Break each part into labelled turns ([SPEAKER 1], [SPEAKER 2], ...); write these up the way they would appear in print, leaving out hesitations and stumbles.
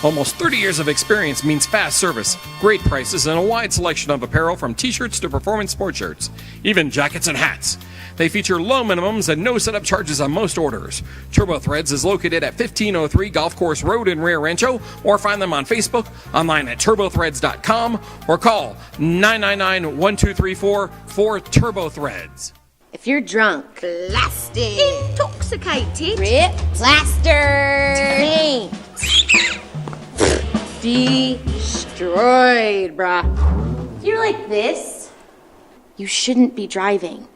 [SPEAKER 1] Almost 30 years of experience means fast service, great prices, and a wide selection of apparel from t-shirts to performance sport shirts, even jackets and hats. They feature low minimums and no setup charges on most orders. Turbo Threads is located at 1503 Golf Course Road in Rio Rancho, or find them on Facebook, online at turbothreads.com, or call 999-1234 for Turbo Threads.
[SPEAKER 2] If you're drunk,
[SPEAKER 3] Plastic.
[SPEAKER 2] intoxicated,
[SPEAKER 3] Rip. Plaster.
[SPEAKER 2] taint, destroyed, brah. If you're like this, you shouldn't be driving.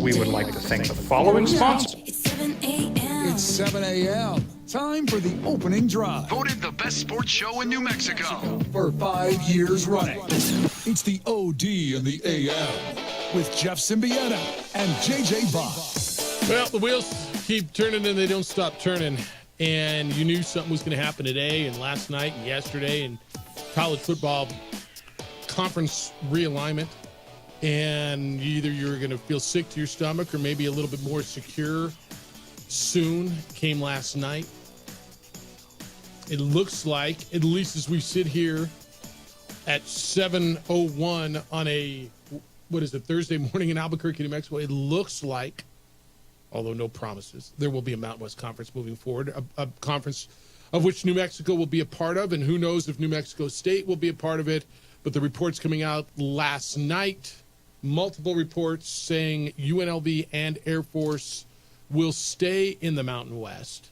[SPEAKER 4] We would like to thank the following sponsors.
[SPEAKER 5] It's 7 a.m. Time for the opening drive.
[SPEAKER 6] Voted the best sports show in New Mexico
[SPEAKER 5] For 5 years running. It's the OD and the AM with Jeff Symbieta and JJ Buck.
[SPEAKER 7] Well, the wheels keep turning and they don't stop turning. And you knew something was going to happen today and last night and yesterday and college football conference realignment. And either you're going to feel sick to your stomach or maybe a little bit more secure soon. Came last night. It looks like, at least as we sit here at 7:01 on a, Thursday morning in Albuquerque, New Mexico, it looks like, although no promises, there will be a Mountain West Conference moving forward, a conference of which New Mexico will be a part of, and who knows if New Mexico State will be a part of it. But the reports coming out last night, multiple reports saying UNLV and Air Force will stay in the Mountain West,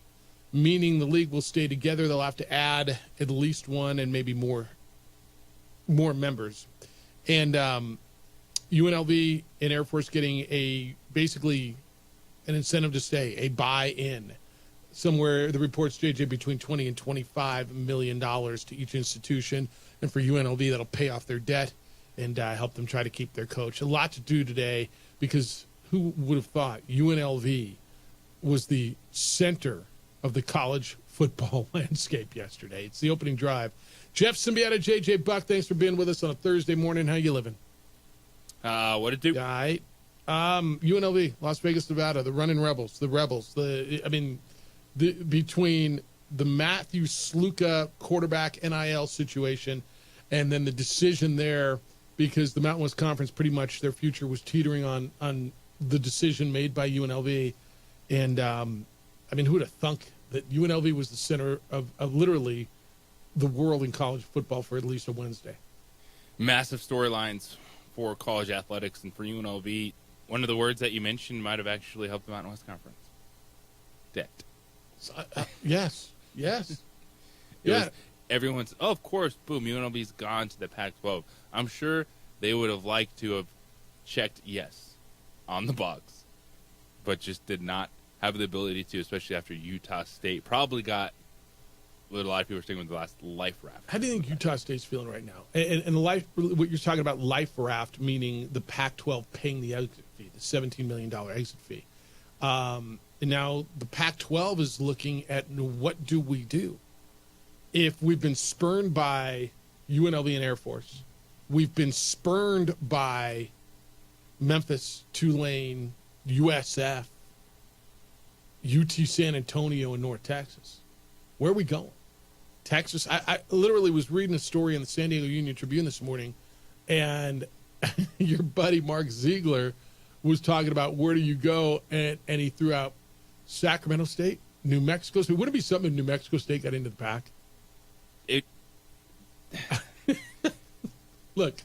[SPEAKER 7] meaning the league will stay together. They'll have to add at least one and maybe more members. And UNLV and Air Force getting basically an incentive to stay, a buy-in. Somewhere, the reports, JJ, between $20 and $25 million to each institution. And for UNLV, that'll pay off their debt and help them try to keep their coach. A lot to do today because who would have thought UNLV was the center of the college football landscape yesterday? It's the opening drive. Jeff Symbieta, JJ Buck, thanks for being with us on a Thursday morning. How you living?
[SPEAKER 8] What it do?
[SPEAKER 7] All right. UNLV, Las Vegas, Nevada, the running Rebels, between the Matthew Sluka quarterback NIL situation and then the decision there, because the Mountain West Conference, pretty much their future was teetering on the decision made by UNLV. And, who would have thunk that UNLV was the center of literally the world in college football for at least a Wednesday?
[SPEAKER 8] Massive storylines for college athletics and for UNLV. One of the words that you mentioned might have actually helped the Mountain West Conference. Debt.
[SPEAKER 7] Yes.
[SPEAKER 8] Everyone's, of course, boom, UNLV's gone to the Pac-12. I'm sure they would have liked to have checked yes on the box, but just did not have the ability to, especially after Utah State probably got what a lot of people are saying with the last life raft.
[SPEAKER 7] How do you think Utah State's feeling right now? And the what you're talking about, life raft, meaning the Pac-12 paying the exit fee, the $17 million exit fee. And now the Pac-12 is looking at what do we do? If we've been spurned by UNLV and Air Force, we've been spurned by Memphis, Tulane, USF, UT San Antonio, and North Texas. Where are we going? Texas? I literally was reading a story in the San Diego Union Tribune this morning, and your buddy Mark Ziegler was talking about where do you go, and he threw out Sacramento State, New Mexico State. Wouldn't it be something if New Mexico State got into the pack? Look,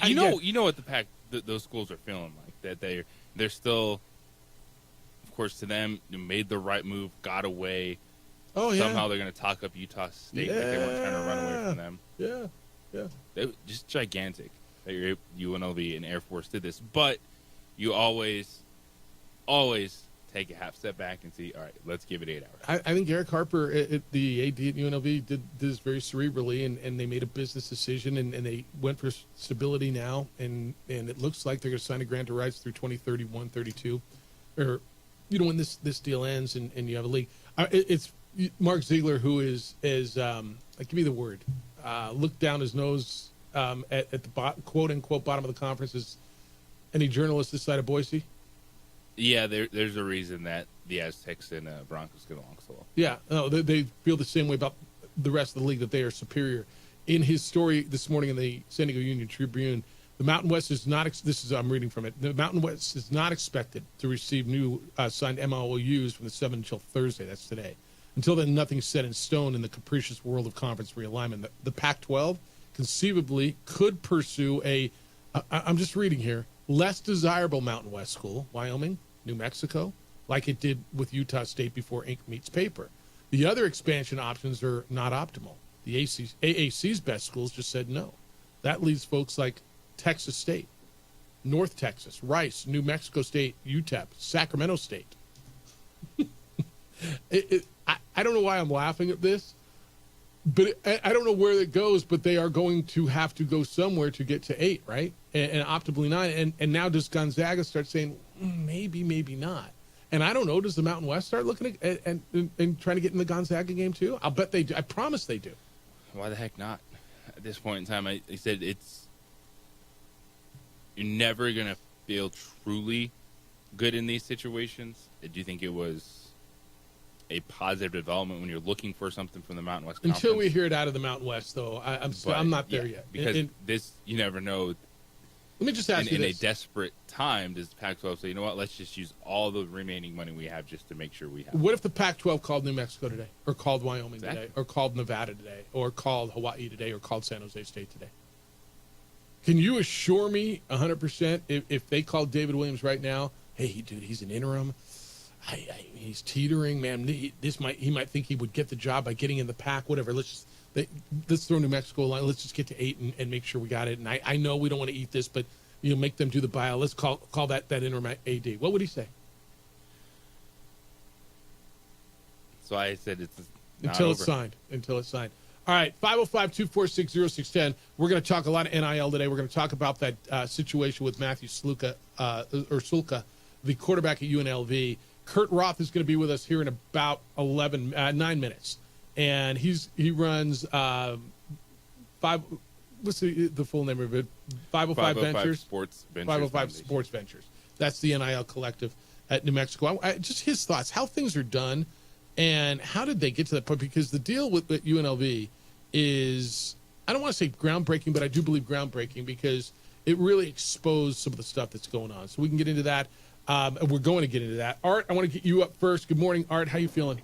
[SPEAKER 8] you know what the pack those schools are feeling like, that they're still, of course, to them, made the right move, got away.
[SPEAKER 7] Oh yeah.
[SPEAKER 8] Somehow they're going to talk up Utah State like they weren't trying to run away from them.
[SPEAKER 7] Yeah.
[SPEAKER 8] They just gigantic that your UNLV and Air Force did this, but you always take a half step back and see, all right, let's give it 8 hours.
[SPEAKER 7] I think Eric Harper, the AD at UNLV, did this very cerebrally, and they made a business decision, and they went for stability now, and it looks like they're going to sign a grant to rise through 2031, 32. or when this deal ends and you have a league. It's Mark Ziegler who is give me the word, looked down his nose at the quote unquote bottom of the conference. Is any journalist this side of Boise?
[SPEAKER 8] Yeah, there's a reason that the Aztecs and Broncos get along so well.
[SPEAKER 7] Yeah, no, they feel the same way about the rest of the league, that they are superior. In his story this morning in the San Diego Union Tribune, the Mountain West is not. I'm reading from it. The Mountain West is not expected to receive new signed MOUs from the 7th until Thursday. That's today. Until then, nothing's set in stone in the capricious world of conference realignment. The Pac-12 conceivably could pursue I'm just reading here, less desirable Mountain West school, Wyoming, New Mexico, like it did with Utah State before ink meets paper. The other expansion options are not optimal. The AAC's best schools just said no. That leaves folks like Texas State, North Texas, Rice, New Mexico State, UTEP, Sacramento State. I don't know why I'm laughing at this, but I don't know where it goes, but they are going to have to go somewhere to get to 8, right? And optimally 9. And now does Gonzaga start saying, maybe, maybe not? And I don't know, does the Mountain West start looking at and trying to get in the Gonzaga game too? I'll bet they do. I promise they do.
[SPEAKER 8] Why the heck not? At this point in time, I said you're never going to feel truly good in these situations. I do think it was a positive development when you're looking for something from the Mountain West Conference.
[SPEAKER 7] Until we hear it out of the Mountain West, though, I'm not there yet.
[SPEAKER 8] Because you never know.
[SPEAKER 7] Let me just ask you this.
[SPEAKER 8] In a desperate time, does the Pac-12 say, you know what, let's just use all the remaining money we have just to make sure we have
[SPEAKER 7] What if the Pac-12 called New Mexico today, or called Wyoming
[SPEAKER 8] Exactly.
[SPEAKER 7] today, or called Nevada today, or called Hawaii today, or called San Jose State today? Can you assure me 100% if they called David Williams right now, hey, dude, he's an interim, he's teetering, man, he might think he would get the job by getting in the Pac, whatever, let's throw New Mexico line. Let's just get to 8 and make sure we got it. And I know we don't want to eat this, but make them do the buyout. Let's call that interim AD. What would he say?
[SPEAKER 8] So I said it's not
[SPEAKER 7] Until
[SPEAKER 8] over.
[SPEAKER 7] it's signed. All right, 505-246-0610. We're going to talk a lot of NIL today. We're going to talk about that situation with Matthew Sulka, the quarterback at UNLV. Kurt Roth is going to be with us here in about 9 minutes. And he runs what's the full name of it? 505 Ventures.
[SPEAKER 8] Sports Ventures.
[SPEAKER 7] 505
[SPEAKER 8] Foundation.
[SPEAKER 7] Sports Ventures. That's the NIL collective at New Mexico. Just his thoughts, how things are done, and how did they get to that point? Because the deal with UNLV is, I don't want to say groundbreaking, but I do believe groundbreaking because it really exposed some of the stuff that's going on. So we can get into that. We're going to get into that. Art, I want to get you up first. Good morning, Art. How you feeling?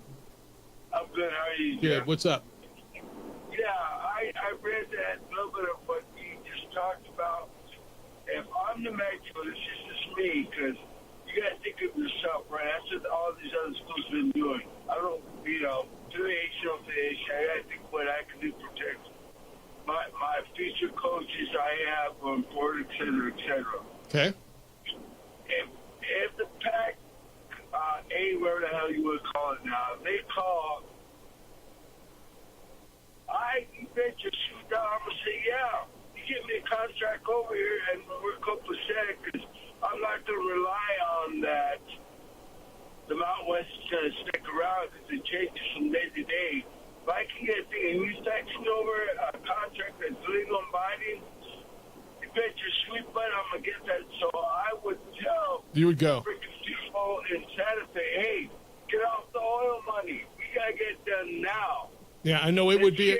[SPEAKER 9] I'm good. How are you?
[SPEAKER 7] Good.
[SPEAKER 9] Jeff?
[SPEAKER 7] What's up?
[SPEAKER 9] Yeah, I read that little bit of what you just talked about. If I'm New Mexico, this is just me, because you got to think of yourself, right? That's what all these other schools have been doing. I don't, to the age, I got to think what I can do to protect my future coaches I have going forward, et cetera, et cetera.
[SPEAKER 7] Okay.
[SPEAKER 9] If the Pac, whatever the hell you would call it now, they call, you bet your shoot down, I'm going to say, yeah, you give me a contract over here and we're copacetic, because I'm not going to rely on that. The Mountain West is going to stick around because it changes from day to day. If I can get a thing and you section over a contract that's legal and binding, you bet your sweet butt I'm going to get that. So I would tell
[SPEAKER 7] You would go.
[SPEAKER 9] freaking people in Santa Fe, hey, get off the oil money. We got to get it done now.
[SPEAKER 7] Yeah, I know it would be.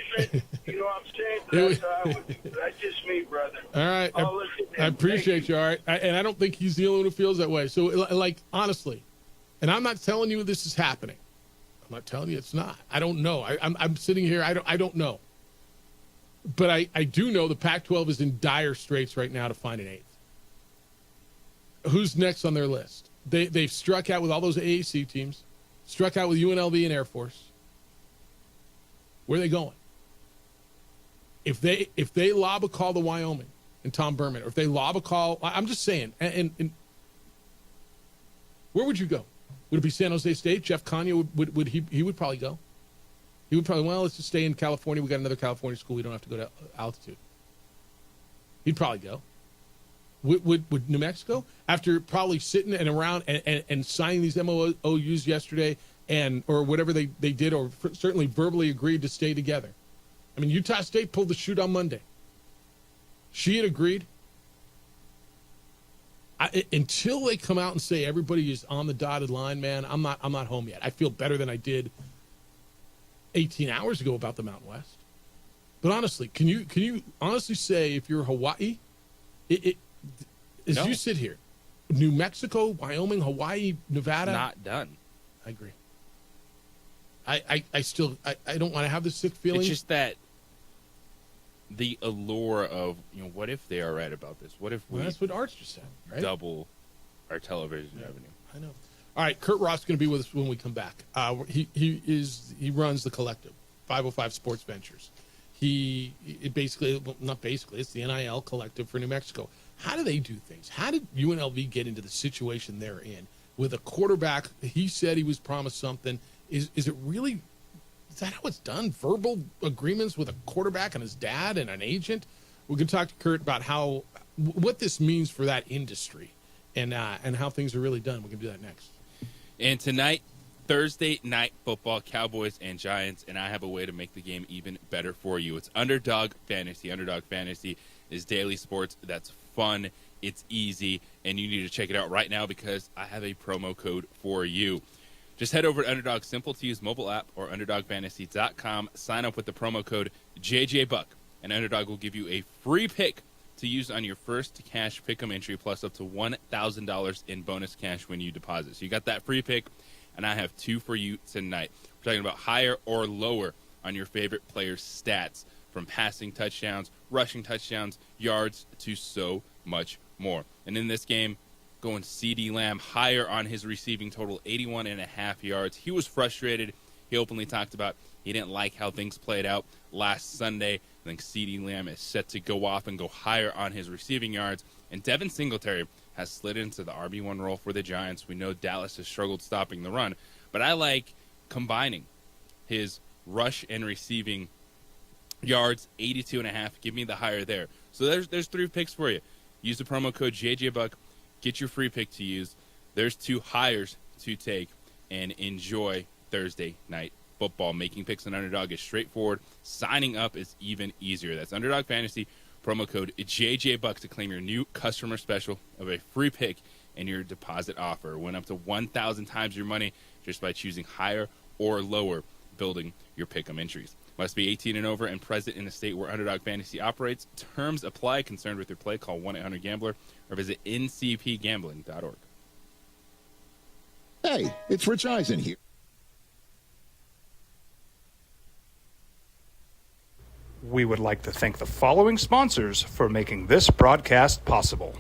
[SPEAKER 9] You know what I'm saying? That's what I would do. That's just me, brother.
[SPEAKER 7] All right.
[SPEAKER 9] I'll listen to
[SPEAKER 7] I
[SPEAKER 9] him.
[SPEAKER 7] appreciate you, all right. And I don't think he's the only one who feels that way. So, like, honestly, and I'm not telling you this is happening. I'm not telling you it's not. I don't know. I'm sitting here. I don't know. But I do know the Pac-12 is in dire straits right now to find an 8th. Who's next on their list? They've struck out with all those AAC teams, struck out with UNLV and Air Force. Where are they going? If they lob a call to Wyoming and Tom Berman, or if they lob a call, I'm just saying, and where would you go? Would it be San Jose State? Jeff Kanye would he would probably go. He would probably, let's just stay in California. We got another California school. We don't have to go to altitude. He'd probably go. with New Mexico after probably sitting and around and signing these MOUs yesterday or whatever they did, or certainly verbally agreed to stay together. I mean, Utah State pulled the chute on Monday. She had agreed. Until they come out and say everybody is on the dotted line, man, I'm not home yet. I feel better than I did 18 hours ago about the Mountain West. But honestly, can you honestly say if you're Hawaii, as you sit here, New Mexico, Wyoming, Hawaii, Nevada,
[SPEAKER 8] Not done.
[SPEAKER 7] I agree. I still don't want to have this sick feeling.
[SPEAKER 8] It's just that the allure of, what if they are right about this? What if
[SPEAKER 7] that's what Arts just said, right?
[SPEAKER 8] Double our television revenue?
[SPEAKER 7] I know. All right, Kurt Ross is going to be with us when we come back. He runs the Collective, 505 Sports Ventures. It's the NIL Collective for New Mexico. How do they do things? How did UNLV get into the situation they're in with a quarterback? He said he was promised something. Is it really? Is that how it's done? Verbal agreements with a quarterback and his dad and an agent? We're going to talk to Kurt about what this means for that industry and how things are really done. We're going to do that next. And
[SPEAKER 8] tonight, Thursday Night Football, Cowboys and Giants, and I have a way to make the game even better for you. It's Underdog Fantasy. Underdog Fantasy is daily sports that's fun, it's easy, and you need to check it out right now because I have a promo code for you. Just head over to Underdog's simple-to-use mobile app or UnderdogFantasy.com. Sign up with the promo code JJBuck, and Underdog will give you a free pick to use on your first cash pick'em entry, plus up to $1,000 in bonus cash when you deposit. So you got that free pick, and I have two for you tonight. We're talking about higher or lower on your favorite players' stats, from passing touchdowns, rushing touchdowns, yards, to so much more. And in this game, going CeeDee Lamb higher on his receiving total, 81.5 yards. He was frustrated. He openly talked about he didn't like how things played out last Sunday. I think CeeDee Lamb is set to go off and go higher on his receiving yards. And Devin Singletary has slid into the RB1 role for the Giants. We know Dallas has struggled stopping the run. But I like combining his rush and receiving yards, 82.5. Give me the higher there. So there's three picks for you. Use the promo code JJBuck. Get your free pick to use. There's two hires to take, and enjoy Thursday Night Football. Making picks on Underdog is straightforward. Signing up is even easier. That's Underdog Fantasy, promo code JJBuck to claim your new customer special of a free pick and your deposit offer. Win up to 1,000 times your money just by choosing higher or lower, building your pick'em entries. Must be 18 and over and present in the state where Underdog Fantasy operates. Terms apply. Concerned with your play, call 1-800-GAMBLER or visit ncpgambling.org.
[SPEAKER 10] Hey, it's Rich Eisen here.
[SPEAKER 4] We would like to thank the following sponsors for making this broadcast possible.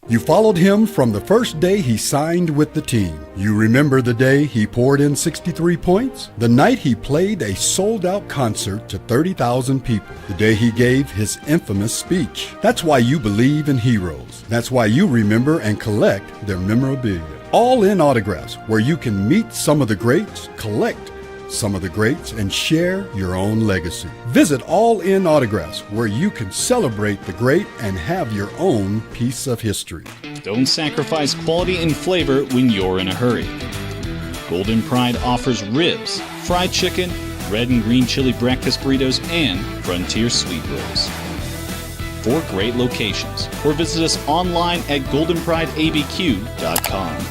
[SPEAKER 11] You followed him from the first day he signed with the team. You remember the day he poured in 63 points? The night he played a sold-out concert to 30,000 people. The day he gave his infamous speech. That's why you believe in heroes. That's why you remember and collect their memorabilia. All in Autographs, where you can meet some of the greats, collect some of the greats, and share your own legacy. Visit All In Autographs, where you can celebrate the great and have your own piece of history.
[SPEAKER 12] Don't sacrifice quality and flavor when you're in a hurry. Golden Pride offers ribs, fried chicken, red and green chili breakfast burritos, and Frontier sweet rolls. 4 great locations, or visit us online at goldenprideabq.com.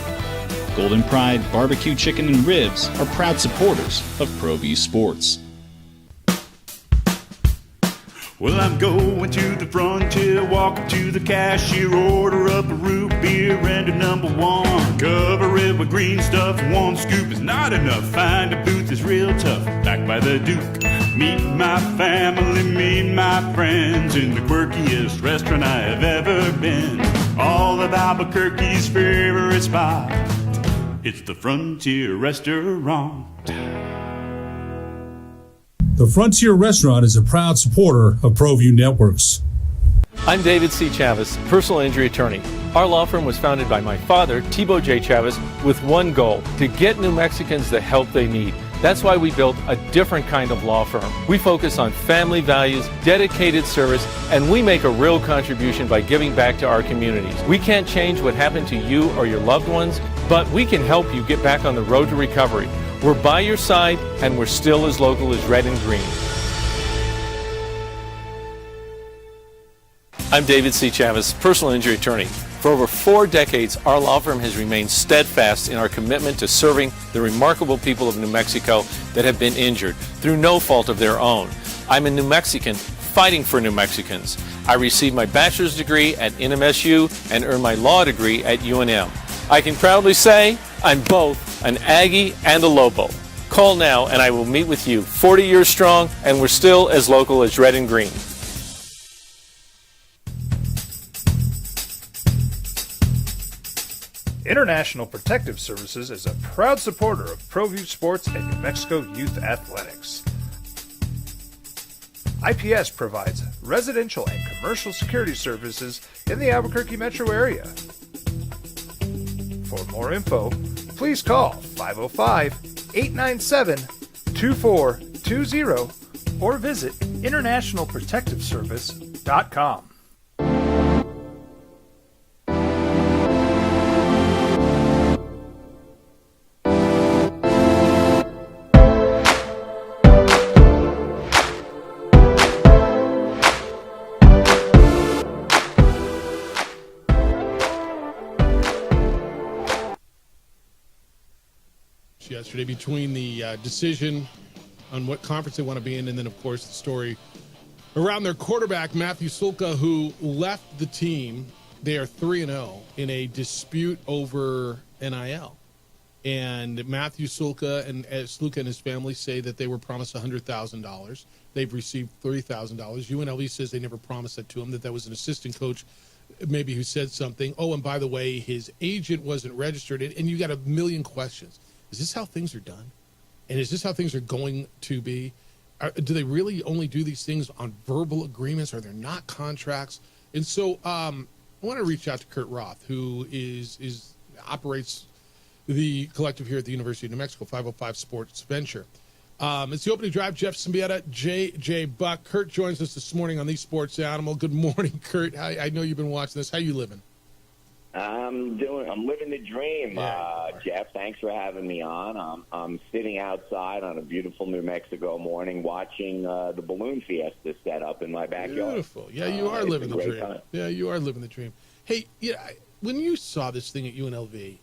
[SPEAKER 12] Golden Pride Barbecue Chicken and Ribs are proud supporters of ProView Sports.
[SPEAKER 13] Well, I'm going to the frontier, walking to the cashier, order up a root beer and a #1. Cover it with green stuff, 1 scoop is not enough. Find a booth is real tough, back by the Duke. Meet my family, meet my friends in the quirkiest restaurant I have ever been. All of Albuquerque's favorite spot. It's the Frontier Restaurant.
[SPEAKER 14] The Frontier Restaurant is a proud supporter of ProView Networks.
[SPEAKER 15] I'm David C. Chavez, personal injury attorney. Our law firm was founded by my father, Thibaut J. Chavez, with one goal: to get New Mexicans the help they need. That's why we built a different kind of law firm. We focus on family values, dedicated service, and we make a real contribution by giving back to our communities. We can't change what happened to you or your loved ones, but we can help you get back on the road to recovery. We're by your side, and we're still as local as red and green. I'm David C. Chavez, personal injury attorney. For over 4 decades, our law firm has remained steadfast in our commitment to serving the remarkable people of New Mexico that have been injured through no fault of their own. I'm a New Mexican fighting for New Mexicans. I received my bachelor's degree at NMSU and earned my law degree at UNM. I can proudly say I'm both an Aggie and a Lobo. Call now and I will meet with you. 40 years strong, and we're still as local as red and green.
[SPEAKER 4] International Protective Services is a proud supporter of ProView Sports and New Mexico Youth Athletics. IPS provides residential and commercial security services in the Albuquerque metro area. For more info, please call 505-897-2420 or visit internationalprotectiveservice.com.
[SPEAKER 7] Yesterday between the decision on what conference they want to be in, and then, of course, the story around their quarterback, Matthew Sulka, who left the team. They are 3-0 in a dispute over NIL. And Matthew Sulka and his family say that they were promised $100,000. They've received $30,000. UNLV says they never promised that to him, that was an assistant coach maybe who said something. Oh, and by the way, his agent wasn't registered. And you got a million questions. Is this how things are done? And is this how things are going to be? Do they really only do these things on verbal agreements? Are there not contracts? And so I want to reach out to Kurt Roth, who operates the collective here at the University of New Mexico, 505 Sports Venture. It's the opening drive. Jeff Symbieta, J.J. Buck. Kurt joins us this morning on the Sports Animal. Good morning, Kurt. I know you've been watching this. How you living?
[SPEAKER 10] I'm living the dream, Jeff. Thanks for having me on. I'm sitting outside on a beautiful New Mexico morning watching the balloon fiesta set up in my backyard.
[SPEAKER 7] Beautiful. Yeah, you are living the dream. Time. Yeah, you are living the dream. Hey, when you saw this thing at UNLV,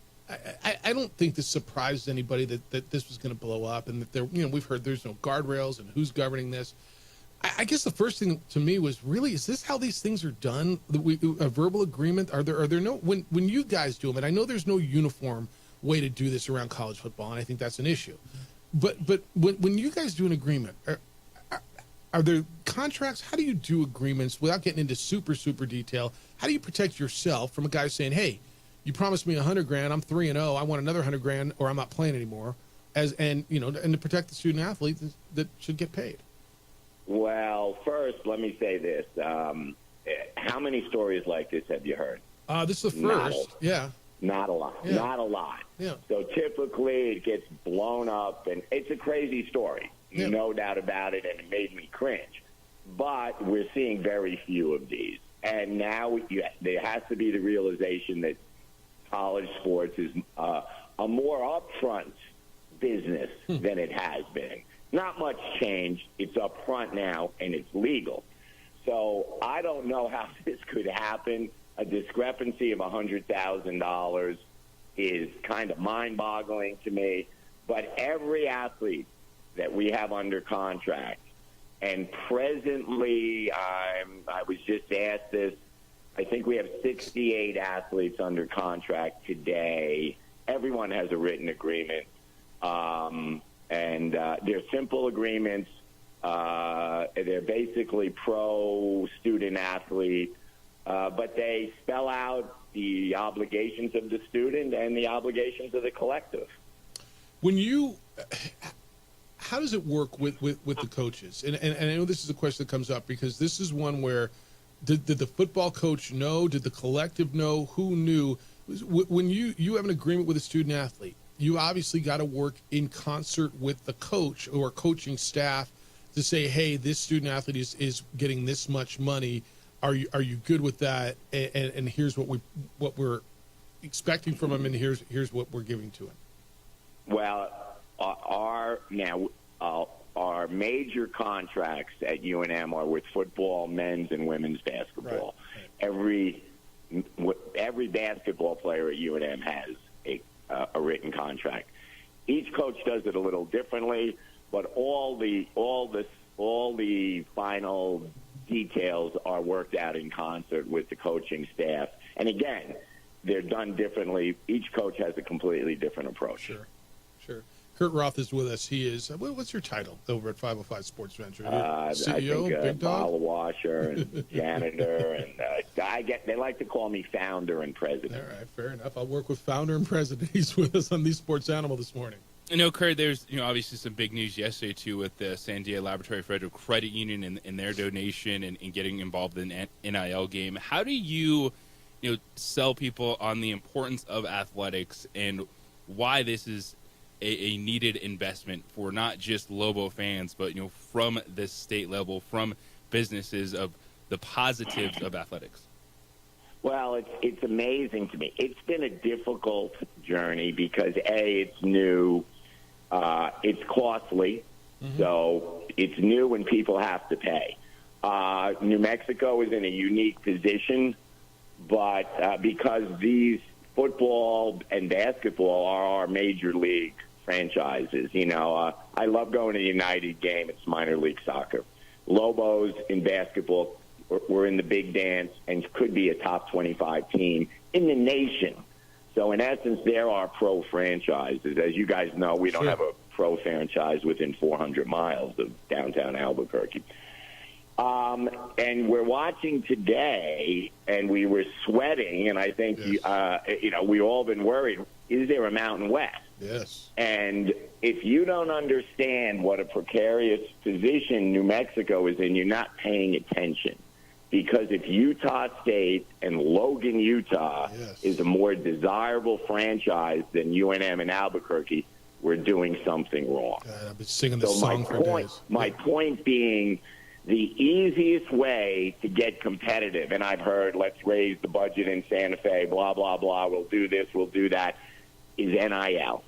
[SPEAKER 7] I don't think this surprised anybody that this was going to blow up, and that we've heard there's no guardrails and who's governing this. I guess the first thing to me was, really, is this how these things are done? A verbal agreement? Are there no, when you guys do them, and I know there's no uniform way to do this around college football, and I think that's an issue. But when you guys do an agreement, are there contracts? How do you do agreements without getting into super detail? How do you protect yourself from a guy saying, hey, you promised me $100,000, I'm 3-0, I want another $100,000, or I'm not playing anymore, and to protect the student athlete that should get paid?
[SPEAKER 10] Well, first, let me say this. How many stories like this have you heard?
[SPEAKER 7] This is the first.
[SPEAKER 10] Not a lot.
[SPEAKER 7] Yeah.
[SPEAKER 10] Not a lot.
[SPEAKER 7] Yeah.
[SPEAKER 10] So typically it gets blown up, and it's a crazy story.
[SPEAKER 7] Yeah.
[SPEAKER 10] No doubt about it, and it made me cringe. But we're seeing very few of these. And now there has to be the realization that college sports is a more upfront business than it has been. Not much change. It's up front now, and it's legal. So I don't know how this could happen. A discrepancy of $100,000 is kind of mind-boggling to me. But every athlete that we have under contract, and presently I was just asked this, I think we have 68 athletes under contract today. Everyone has a written agreement. And they're simple agreements. They're basically pro-student athlete, but they spell out the obligations of the student and the obligations of the collective.
[SPEAKER 7] How does it work with the coaches? And I know this is a question that comes up because this is one where did the football coach know? Did the collective know? Who knew? When you have an agreement with a student athlete, you obviously got to work in concert with the coach or coaching staff to say, hey, this student athlete is getting this much money. Are you good with that? And here's what we're expecting from him, and here's what we're giving to him.
[SPEAKER 10] Well, our major contracts at UNM are with football, men's and women's basketball. Right. Every basketball player at UNM has a written contract. Each coach does it a little differently, but all the final details are worked out in concert with the coaching staff. And again, they're done differently. Each coach has a completely different approach.
[SPEAKER 7] Sure. Kurt Roth is with us. He is, what's your title over at 505 Sports Venture? CEO,
[SPEAKER 10] I think,
[SPEAKER 7] big dog?
[SPEAKER 10] bottle washer and janitor, and they like to call me founder and president.
[SPEAKER 7] All right, fair enough. I'll work with founder and president. He's with us on the Sports Animal this morning.
[SPEAKER 8] I know, Kurt, there's obviously some big news yesterday, too, with the Sandia Laboratory Federal Credit Union and their donation and getting involved in the NIL game. How do you sell people on the importance of athletics and why this is a needed investment for not just Lobo fans, but from the state level, from businesses, of the positives of athletics?
[SPEAKER 10] Well, it's amazing to me. It's been a difficult journey because it's new, it's costly, so it's new and people have to pay. New Mexico is in a unique position, but because these football and basketball are our major league franchises. I love going to the United game. It's minor league soccer. Lobos in basketball, we're in the big dance and could be a top 25 team in the nation. So in essence, there are pro franchises. As you guys know, we don't have a pro franchise within 400 miles of downtown Albuquerque. And we're watching today, and we were sweating, and I think, we all been worried, is there a Mountain West?
[SPEAKER 7] Yes.
[SPEAKER 10] And if you don't understand what a precarious position New Mexico is in, you're not paying attention. Because if Utah State and Logan, Utah is a more desirable franchise than UNM and Albuquerque, we're doing something wrong.
[SPEAKER 7] God, I've been singing this song for days.
[SPEAKER 10] My point being, the easiest way to get competitive, and I've heard, let's raise the budget in Santa Fe, blah, blah, blah, we'll do this, we'll do that, is NIL.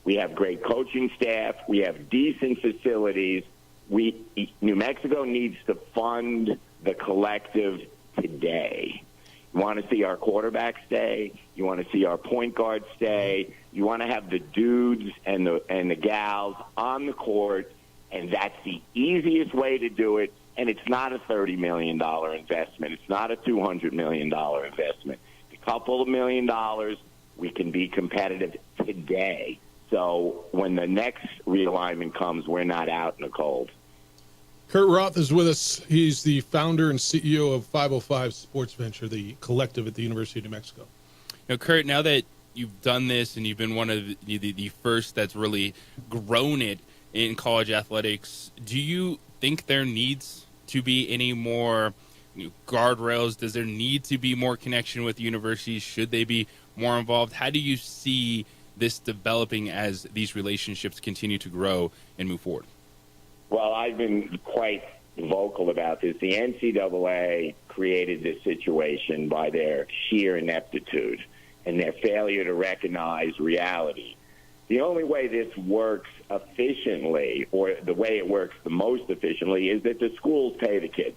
[SPEAKER 10] We have great coaching staff. We have decent facilities. New Mexico needs to fund the collective today. You want to see our quarterback stay. You want to see our point guard stay. You want to have the dudes and the gals on the court, and that's the easiest way to do it. And it's not a $30 million investment. It's not a $200 million investment. It's a couple of $1 million. We can be competitive today. So when the next realignment comes, we're not out in the cold.
[SPEAKER 7] Kurt Roth is with us. He's the founder and CEO of 505 Sports Venture, the collective at the University of New Mexico.
[SPEAKER 8] Now, Kurt, now that you've done this and you've been one of the first that's really grown it in college athletics, do you think there needs to be any more guardrails? Does there need to be more connection with universities? Should they be more involved? How do you see this developing as these relationships continue to grow and move forward?
[SPEAKER 10] Well, I've been quite vocal about this. The NCAA created this situation by their sheer ineptitude and their failure to recognize reality. The only way this works efficiently, or the way it works the most efficiently, is that the schools pay the kids.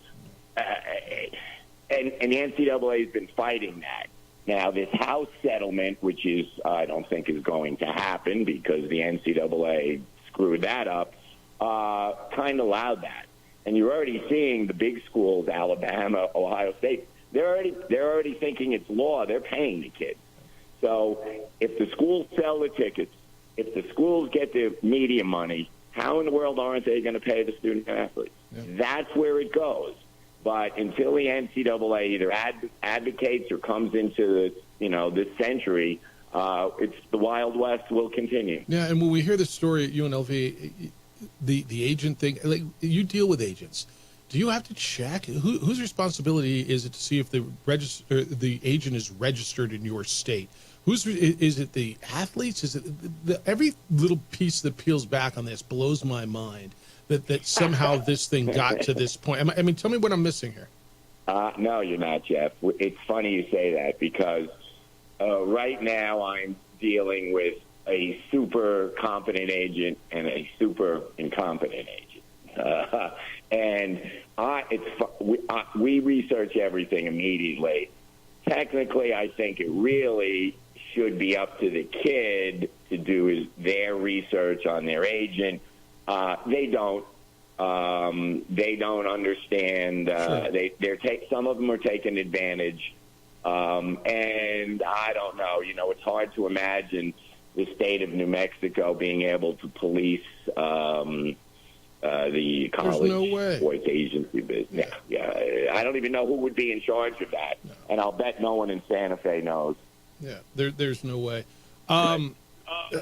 [SPEAKER 10] And the NCAA has been fighting that. Now, this House settlement, which I don't think is going to happen because the NCAA screwed that up, kind of allowed that. And you're already seeing the big schools, Alabama, Ohio State, they're already thinking it's law. They're paying the kids. So if the schools sell the tickets, if the schools get the media money, how in the world aren't they going to pay the student athletes? Yeah. That's where it goes. But until the NCAA either advocates or comes into this century, it's the Wild West will continue.
[SPEAKER 7] Yeah, and when we hear the story at UNLV, the agent thing, like, you deal with agents. Do you have to check whose responsibility is it to see if the agent is registered in your state? Is it the athletes? Is it every little piece that peels back on this blows my mind that somehow this thing got to this point. I mean, tell me what I'm missing here.
[SPEAKER 10] No, you're not, Jeff. It's funny you say that because right now I'm dealing with a super competent agent and a super incompetent agent. We research everything immediately. Technically, I think it really should be up to the kid to do their research on their agent. They don't. They don't understand. Some of them are taking advantage, and I don't know. It's hard to imagine the state of New Mexico being able to police the college sports agency business. Yeah. I don't even know who would be in charge of that, and I'll bet no one in Santa Fe knows.
[SPEAKER 7] Yeah, there's no way.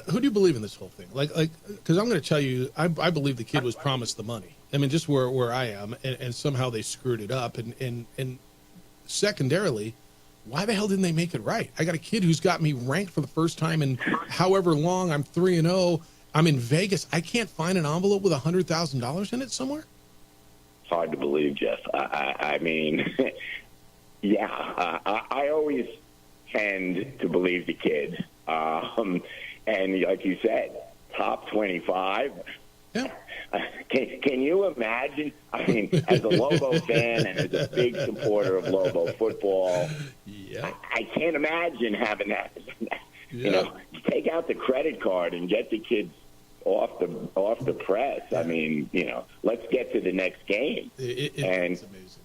[SPEAKER 7] Who do you believe in this whole thing? Because I'm going to tell you, I believe the kid was promised the money. I mean, just where I am, and somehow they screwed it up. And secondarily, why the hell didn't they make it right? I got a kid who's got me ranked for the first time in however long. I'm 3-0. I'm in Vegas. I can't find an envelope with $100,000 in it somewhere.
[SPEAKER 10] It's hard to believe, Jeff. I mean, I always tend to believe the kid. And like you said, top 25.
[SPEAKER 7] Yeah.
[SPEAKER 10] Can you imagine? I mean, as a Lobo fan and as a big supporter of Lobo football, I can't imagine having that. Take out the credit card and get the kids off the press. I mean, let's get to the next game.
[SPEAKER 7] It's amazing.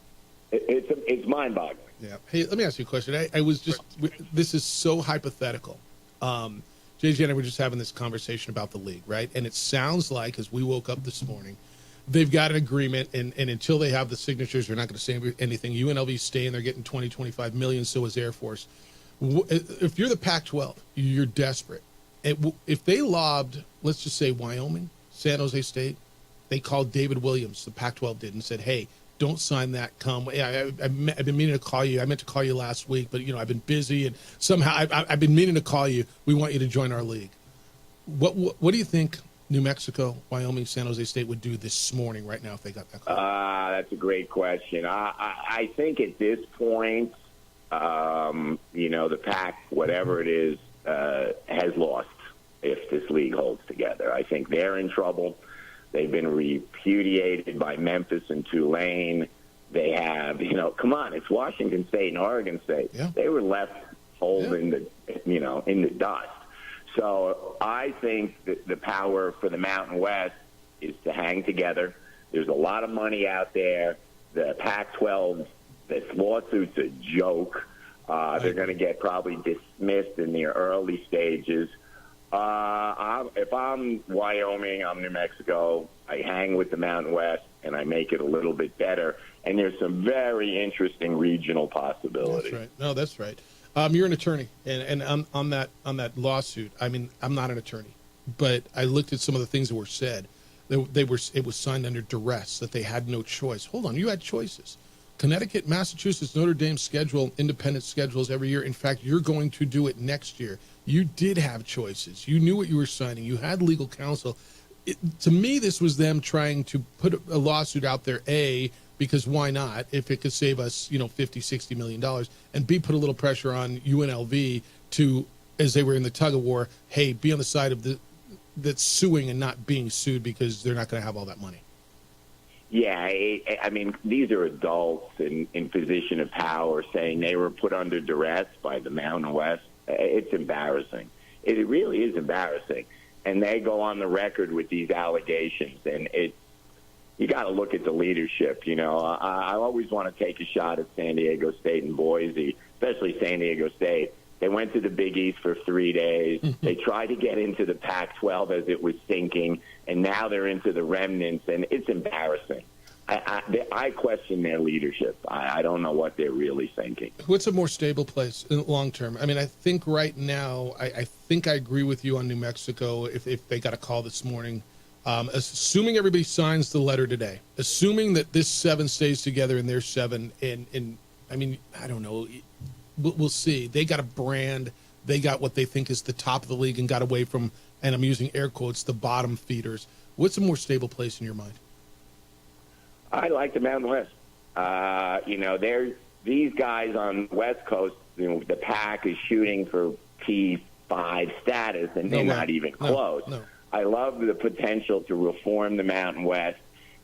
[SPEAKER 10] It's mind-boggling.
[SPEAKER 7] Yeah. Hey, let me ask you a question. I was just this is so hypothetical. JJ and I were just having this conversation about the league, right? And it sounds like, as we woke up this morning, they've got an agreement, and until they have the signatures, they're not going to say anything. UNLV's staying, they're getting 20, 25 million, so is Air Force. If you're the Pac-12, you're desperate. If they lobbed, let's just say Wyoming, San Jose State, they called David Williams, the Pac-12 did, and said, hey, don't sign that. I've been meaning to call you. I meant to call you last week, but I've been busy, and somehow I've been meaning to call you. We want you to join our league. What do you think New Mexico, Wyoming, San Jose State would do this morning, right now, if they got that call?
[SPEAKER 10] That's a great question. I think at this point, the Pac, whatever it is, has lost if this league holds together. I think they're in trouble. They've been repudiated by Memphis and Tulane. They have, come on, it's Washington State and Oregon State. Yeah. They were left holding in the dust. So I think that the power for the Mountain West is to hang together. There's a lot of money out there. The Pac-12, this lawsuit's a joke. They're going to get probably dismissed in the early stages. If I'm Wyoming, I'm New Mexico, I hang with the Mountain West, and I make it a little bit better. And there's some very interesting regional possibilities.
[SPEAKER 7] That's right. No, that's right. You're an attorney, and on that lawsuit, I mean, I'm not an attorney, but I looked at some of the things that were said. It was signed under duress, that they had no choice. Hold on, you had choices. Connecticut, Massachusetts, Notre Dame schedule independent schedules every year. In fact, you're going to do it next year. You did have choices. You knew what you were signing. You had legal counsel. To me, this was them trying to put a lawsuit out there, A, because why not, if it could save us, $50, $60 million, and B, put a little pressure on UNLV to, as they were in the tug of war, hey, be on the side of that's suing and not being sued because they're not going to have all that money.
[SPEAKER 10] Yeah, I mean, these are adults in position of power saying they were put under duress by the Mountain West. It's embarrassing. It really is embarrassing. And they go on the record with these allegations, and you got to look at the leadership. I always want to take a shot at San Diego State and Boise, especially San Diego State. They went to the Big East for 3 days. They tried to get into the Pac-12 as it was sinking, and now they're into the remnants, and it's embarrassing. I question their leadership. I don't know what they're really thinking.
[SPEAKER 7] What's a more stable place in the long term? I mean, I think right now, I think I agree with you on New Mexico if they got a call this morning. Assuming everybody signs the letter today, assuming that this 7 stays together and they're 7, and I mean, I don't know. We'll see. They got to brand they got what they think is the top of the league and got away from, and I'm using air quotes, the bottom feeders. What's a more stable place in your mind?
[SPEAKER 10] I like the Mountain West. These guys on the West Coast, the Pack is shooting for P5 status, and they're not even close.
[SPEAKER 7] No.
[SPEAKER 10] I love the potential to reform the Mountain West.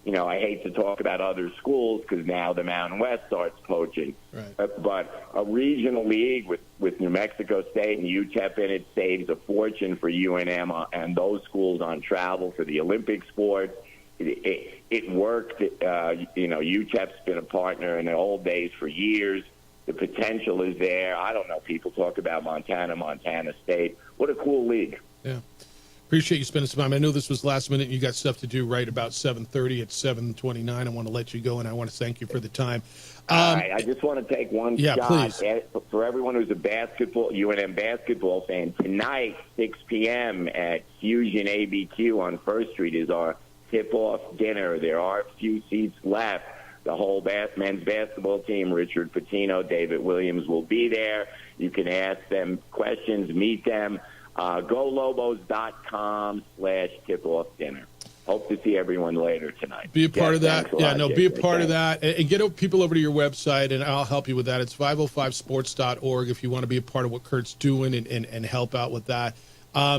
[SPEAKER 10] I hate to talk about other schools because now the Mountain West starts poaching.
[SPEAKER 7] Right.
[SPEAKER 10] But a regional league with New Mexico State and UTEP in it saves a fortune for UNM and those schools on travel for the Olympic sports. It worked. UTEP's been a partner in the old days for years. The potential is there. I don't know. People talk about Montana State. What a cool league.
[SPEAKER 7] Yeah. Appreciate you spending some time. I know this was last minute and you got stuff to do right about 7:30. It's 7:29. I want to let you go, and I want to thank you for the time.
[SPEAKER 10] All right, I just want to take one shot
[SPEAKER 7] please.
[SPEAKER 10] For everyone who's a UNM basketball fan. Tonight, 6 p.m. at Fusion ABQ on First Street is our tip-off dinner. There are a few seats left. The whole men's basketball team, Richard Pitino, David Williams will be there. You can ask them questions, meet them. GoLobos.com/tip-off dinner. Hope to see everyone later tonight.
[SPEAKER 7] Be a part of that. Be a part of that. And get people over to your website, and I'll help you with that. It's 505sports.org if you want to be a part of what Kurt's doing and help out with that.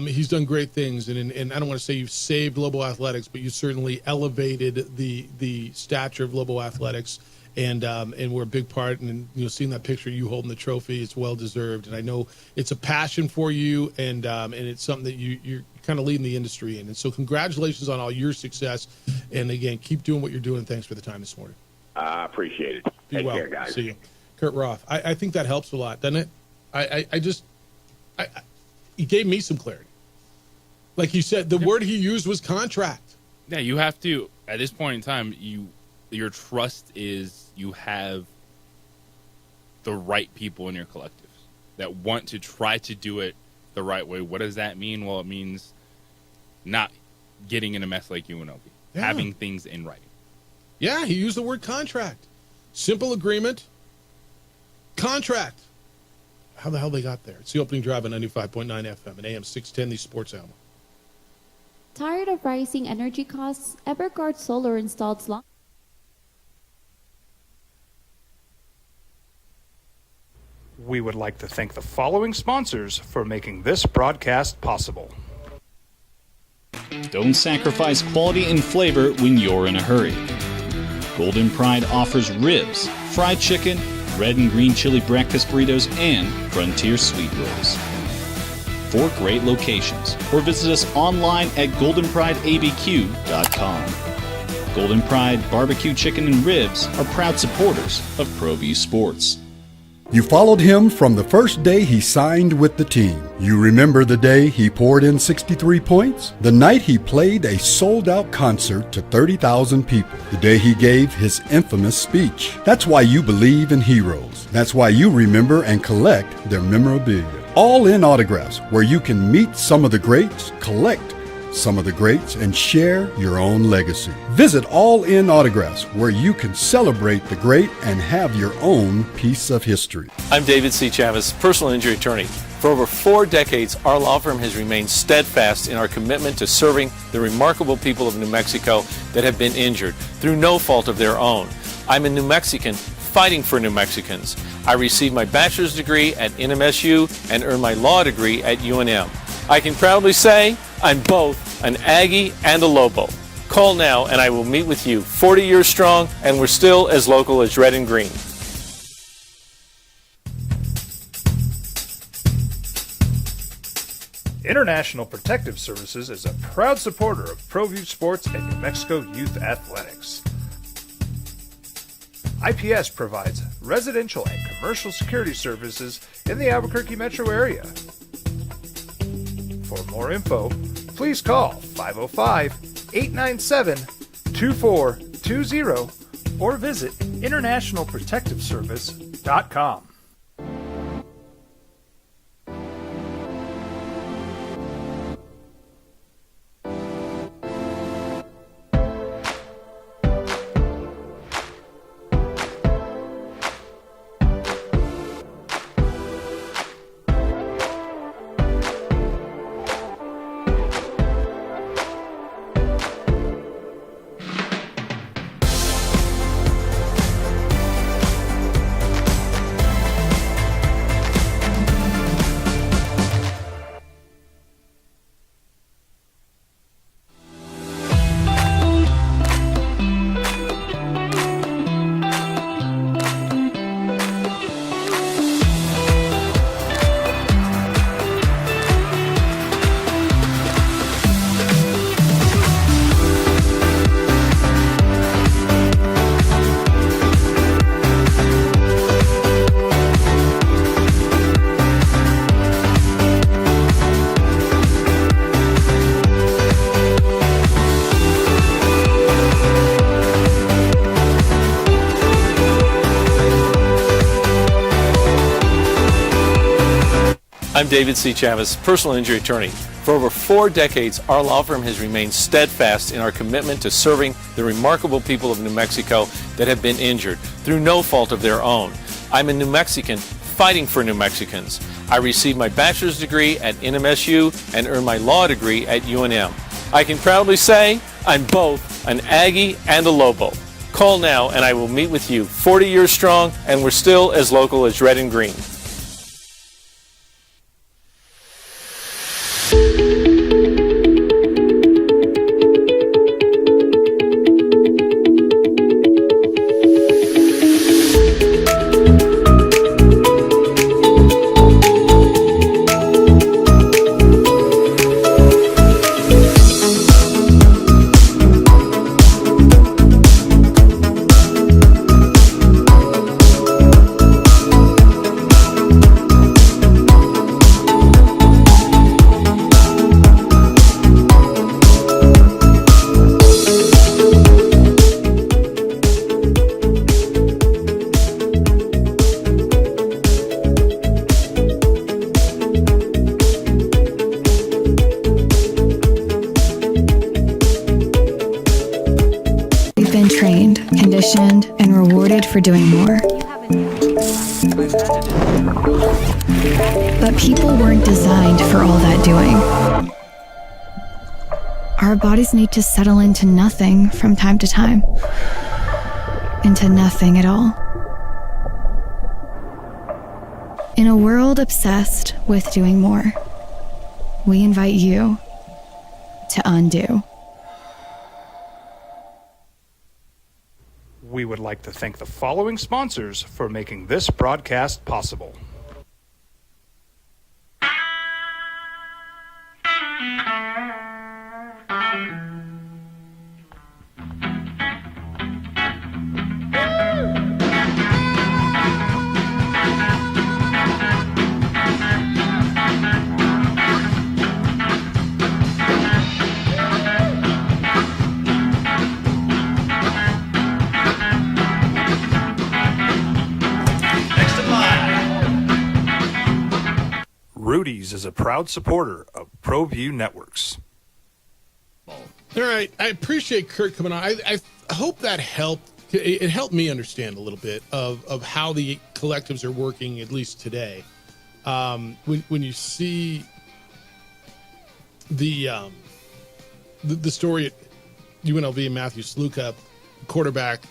[SPEAKER 7] He's done great things, and I don't want to say you've saved Lobo Athletics, but you certainly elevated the stature of Lobo Athletics, and we're a big part. And seeing that picture, you holding the trophy, it's well deserved. And I know it's a passion for you, and it's something that you're kind of leading the industry in. And so, congratulations on all your success. And again, keep doing what you're doing. Thanks for the time this morning.
[SPEAKER 10] I appreciate it. Take care, guys.
[SPEAKER 7] See you, Kurt Roth. I think that helps a lot, doesn't it? He gave me some clarity. Like you said, the word he used was contract.
[SPEAKER 8] Yeah, you have to, at this point in time, your trust is you have the right people in your collectives that want to try to do it the right way. What does that mean? Well, it means not getting in a mess like UNLV, having things in writing.
[SPEAKER 7] Yeah, he used the word contract. Simple agreement. Contract. How the hell they got there? It's the opening drive on 95.9 FM and AM 610, the Sports Animal.
[SPEAKER 16] Tired of rising energy costs? Everguard Solar installed long.
[SPEAKER 4] We would like to thank the following sponsors for making this broadcast possible.
[SPEAKER 12] Don't sacrifice quality and flavor when you're in a hurry. Golden Pride offers ribs, fried chicken, red and green chili breakfast burritos, and Frontier Sweet Rolls. 4 great locations, or visit us online at goldenprideabq.com. Golden Pride Barbecue Chicken and Ribs are proud supporters of ProView Sports.
[SPEAKER 11] You followed him from the first day he signed with the team. You remember the day he poured in 63 points? The night he played a sold-out concert to 30,000 people. The day he gave his infamous speech. That's why you believe in heroes. That's why you remember and collect their memorabilia. All In Autographs, where you can meet some of the greats, collect some of the greats, and share your own legacy. Visit All In Autographs, where you can celebrate the great and have your own piece of history.
[SPEAKER 15] I'm David C. Chavis, personal injury attorney. For over 4 decades, our law firm has remained steadfast in our commitment to serving the remarkable people of New Mexico that have been injured through no fault of their own. I'm a New Mexican fighting for New Mexicans. I received my bachelor's degree at NMSU and earned my law degree at UNM. I can proudly say I'm both an Aggie and a Lobo. Call now and I will meet with you. 40 years strong, and we're still as local as red and green.
[SPEAKER 4] International Protective Services is a proud supporter of ProView Sports and New Mexico Youth Athletics. IPS provides residential and commercial security services in the Albuquerque metro area. For more info, please call 505-897-2420 or visit internationalprotectiveservice.com.
[SPEAKER 15] I'm David C. Chavez, personal injury attorney. For over 4 decades, our law firm has remained steadfast in our commitment to serving the remarkable people of New Mexico that have been injured through no fault of their own. I'm a New Mexican fighting for New Mexicans. I received my bachelor's degree at NMSU and earned my law degree at UNM. I can proudly say I'm both an Aggie and a Lobo. Call now and I will meet with you. 40 years strong, and we're still as local as red and green.
[SPEAKER 17] We've been trained, conditioned, and rewarded for doing more. But people weren't designed for all that doing. Our bodies need to settle into nothing from time to time. Into nothing at all. In a world obsessed with doing more, we invite you to undo.
[SPEAKER 4] We would like to thank the following sponsors for making this broadcast possible. Rudy's is a proud supporter of ProView Networks.
[SPEAKER 7] All right. I appreciate Kurt coming on. I hope that helped. It helped me understand a little bit of how the collectives are working, at least today. When you see the story at UNLV and Matthew Sluka, quarterback,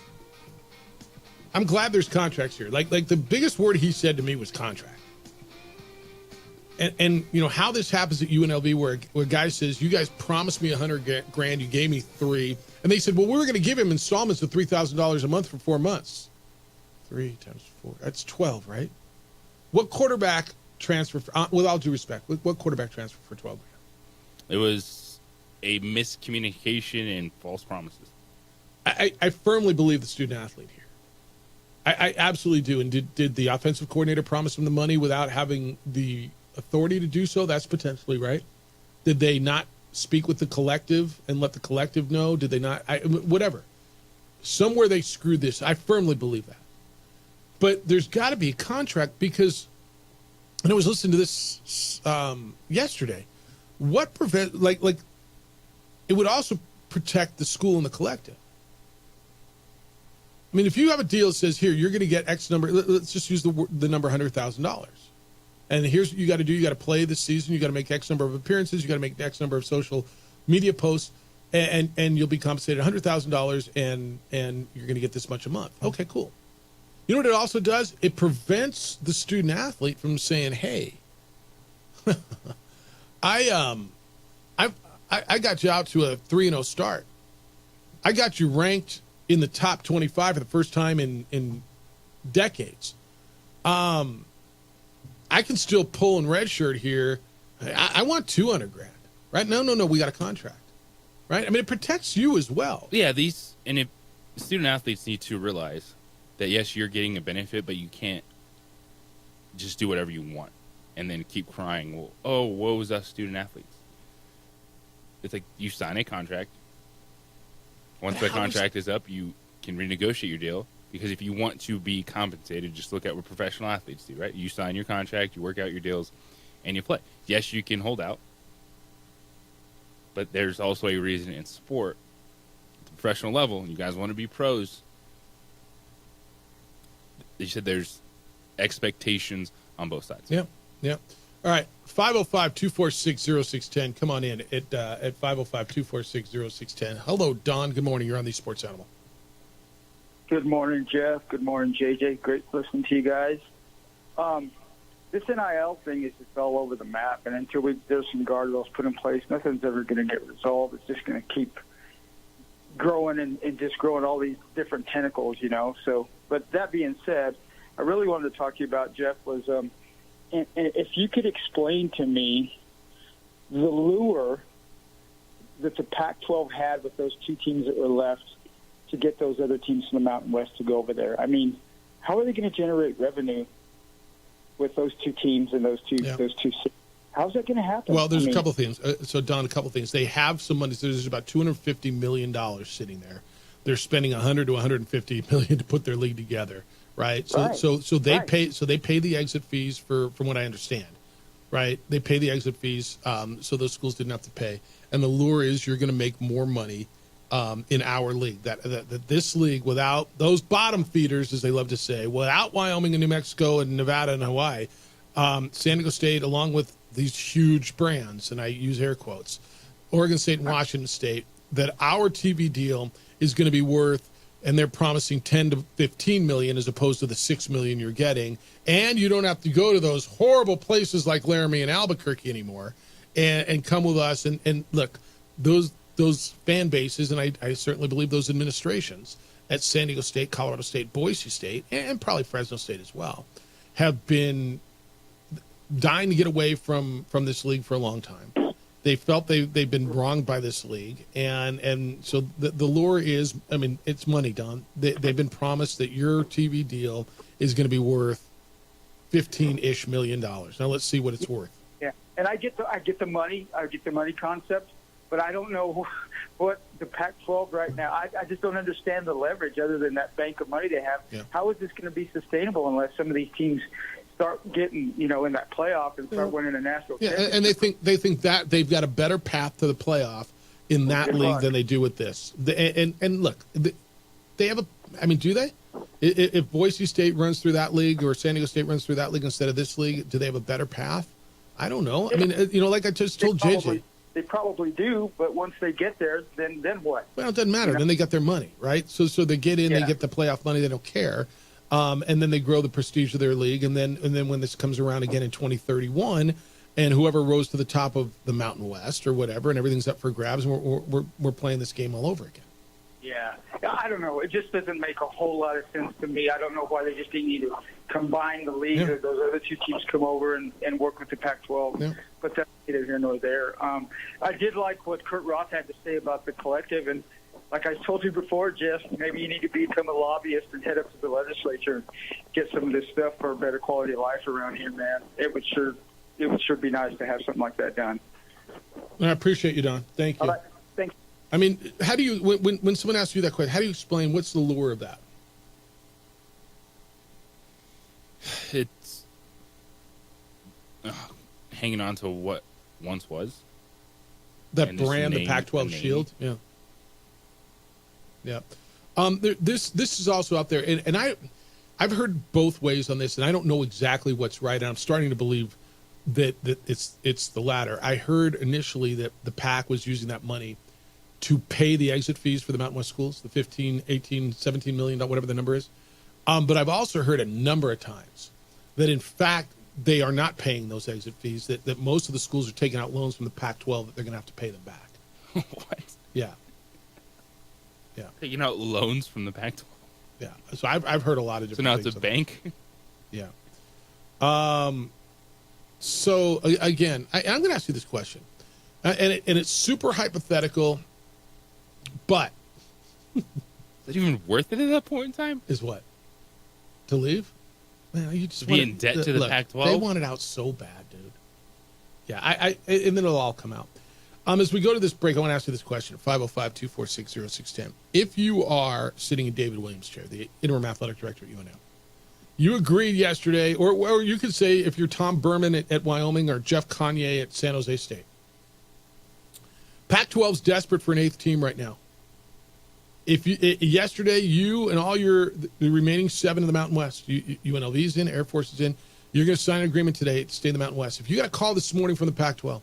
[SPEAKER 7] I'm glad there's contracts here. Like the biggest word he said to me was contract. And you know how this happens at UNLV, where a guy says, "You guys promised me $100,000, you gave me $3," and they said, "Well, we were going to give him installments of $3,000 a month for 4 months." 3 times 4, that's 12, right? What quarterback transfer? With all due respect, what quarterback transfer for $12,000?
[SPEAKER 8] It was a miscommunication and false promises.
[SPEAKER 7] I firmly believe the student athlete here. I absolutely do. And did the offensive coordinator promise him the money without having the authority to do so? That's potentially right. Did they not speak with the collective and let the collective know? Did they not? Whatever. Somewhere they screwed this. I firmly believe that. But there's got to be a contract, because, and I was listening to this yesterday. What prevent like it would also protect the school and the collective. I mean, if you have a deal that says, here, you're going to get X number, let's just use the number $100,000. And here's what you got to do. You got to play this season. You got to make X number of appearances. You got to make X number of social media posts, and you'll be compensated $100,000, and you're going to get this much a month. Okay, cool. You know what it also does? It prevents the student athlete from saying, hey, I got you out to a 3-0 start. I got you ranked in the top 25 for the first time in decades. I can still pull in red shirt here. I want $200,000, right? No, we got a contract, right? I mean, it protects you as well.
[SPEAKER 8] Yeah, if student athletes need to realize that, yes, you're getting a benefit, but you can't just do whatever you want and then keep crying, well, oh, woe is us student athletes. It's like you sign a contract. Once the contract is up, you can renegotiate your deal. Because if you want to be compensated, just look at what professional athletes do, right? You sign your contract, you work out your deals, and you play. Yes, you can hold out, but there's also a reason in sport, at the professional level, you guys want to be pros. You said there's expectations on both sides.
[SPEAKER 7] Yeah, yeah. All right, 505-246-0610. Come on in at 505-246-0610. Hello, Don. Good morning. You're on the Sports Animal.
[SPEAKER 18] Good morning, Jeff. Good morning, JJ. Great listening to you guys. This NIL thing is just all over the map, and until there's some guardrails put in place, nothing's ever going to get resolved. It's just going to keep growing and just growing all these different tentacles, you know. So, but that being said, I really wanted to talk to you about, Jeff, was if you could explain to me the lure that the Pac-12 had with those two teams that were left to get those other teams from the Mountain West to go over there. I mean, how are they going to generate revenue with those two teams and those two cities? How's that going to happen?
[SPEAKER 7] Well, there's a couple of things. So, Don, a couple of things. They have some money. So there's about $250 million sitting there. They're spending $100 to $150 million to put their league together, right? So they pay. So they pay the exit fees from what I understand, right? They pay the exit fees, so those schools didn't have to pay. And the lure is you're going to make more money in our league. That this league, without those bottom feeders, as they love to say, without Wyoming and New Mexico and Nevada and Hawaii, San Diego State, along with these huge brands, and I use air quotes, Oregon State and Washington State, that our TV deal is going to be worth, and they're promising 10 to 15 million as opposed to the 6 million you're getting, and you don't have to go to those horrible places like Laramie and Albuquerque anymore, and come with us and look, those fan bases, and I certainly believe those administrations at San Diego State, Colorado State, Boise State, and probably Fresno State as well, have been dying to get away from this league for a long time. They felt they've been wronged by this league, and so the lure is, I mean, it's money, Don. They've been promised that your TV deal is going to be worth $15-ish million. Now let's see what it's worth.
[SPEAKER 18] Yeah, and I get the money concept, but I don't know what the Pac-12 right now. I just don't understand the leverage other than that bank of money they have. Yeah. How is this going to be sustainable unless some of these teams start getting, in that playoff and start winning a national championship?
[SPEAKER 7] And they think that they've got a better path to the playoff in that league than they do with this. And look, they have do they? If Boise State runs through that league or San Diego State runs through that league instead of this league, do they have a better path? I don't know. I mean, like I just told JJ.
[SPEAKER 18] They probably do, but once they get there, then what?
[SPEAKER 7] Well, it doesn't matter. Then they got their money, right? So they get in, they get the playoff money, they don't care. And then they grow the prestige of their league, and then when this comes around again in 2031, and whoever rose to the top of the Mountain West or whatever, and everything's up for grabs, and we're playing this game all over again.
[SPEAKER 18] Yeah, I don't know. It just doesn't make a whole lot of sense to me. I don't know why they just didn't need to combine the league or those other two teams come over and work with the Pac-12. Yeah. But that's neither here nor there. I did like what Kurt Roth had to say about the collective, and like I told you before, Jeff, maybe you need to become a lobbyist and head up to the legislature and get some of this stuff for a better quality of life around here, man. It would sure be nice to have something like that done.
[SPEAKER 7] I appreciate you, Don. Thank you.
[SPEAKER 18] All right. Thanks.
[SPEAKER 7] I mean, how do you, when someone asks you that question, how do you explain what's the lure of that?
[SPEAKER 8] It's hanging on to what once was.
[SPEAKER 7] That brand, the Pac-12 shield? Yeah. Yeah. This is also out there, and I've heard both ways on this, and I don't know exactly what's right, and I'm starting to believe that it's the latter. I heard initially that the PAC was using that money to pay the exit fees for the Mountain West schools, the 15, 18, 17 million, whatever the number is. But I've also heard a number of times that, in fact, they are not paying those exit fees, that most of the schools are taking out loans from the Pac-12 that they're going to have to pay them back.
[SPEAKER 8] What?
[SPEAKER 7] Yeah. Yeah.
[SPEAKER 8] Taking out loans from the Pac-12?
[SPEAKER 7] Yeah. So I've heard a lot of different things.
[SPEAKER 8] So now it's a bank?
[SPEAKER 7] Yeah. So, again, I'm going to ask you this question. And it's super hypothetical, but...
[SPEAKER 8] Is it even worth it at that point in time?
[SPEAKER 7] Is what? To leave? Man, you just
[SPEAKER 8] be in debt to the Pac-12?
[SPEAKER 7] They want it out so bad, dude. Yeah, and then it'll all come out. As we go to this break, I want to ask you this question, 505-246-0610. If you are sitting in David Williams' chair, the interim athletic director at UNO, You agreed yesterday, or you could say if you're Tom Berman at Wyoming or Jeff Kanye at San Jose State. Pac-12's desperate for an 8th team right now. Yesterday, you and all the remaining 7 in the Mountain West, UNLV's in, Air Force is in, you're going to sign an agreement today to stay in the Mountain West. If you got a call this morning from the Pac-12,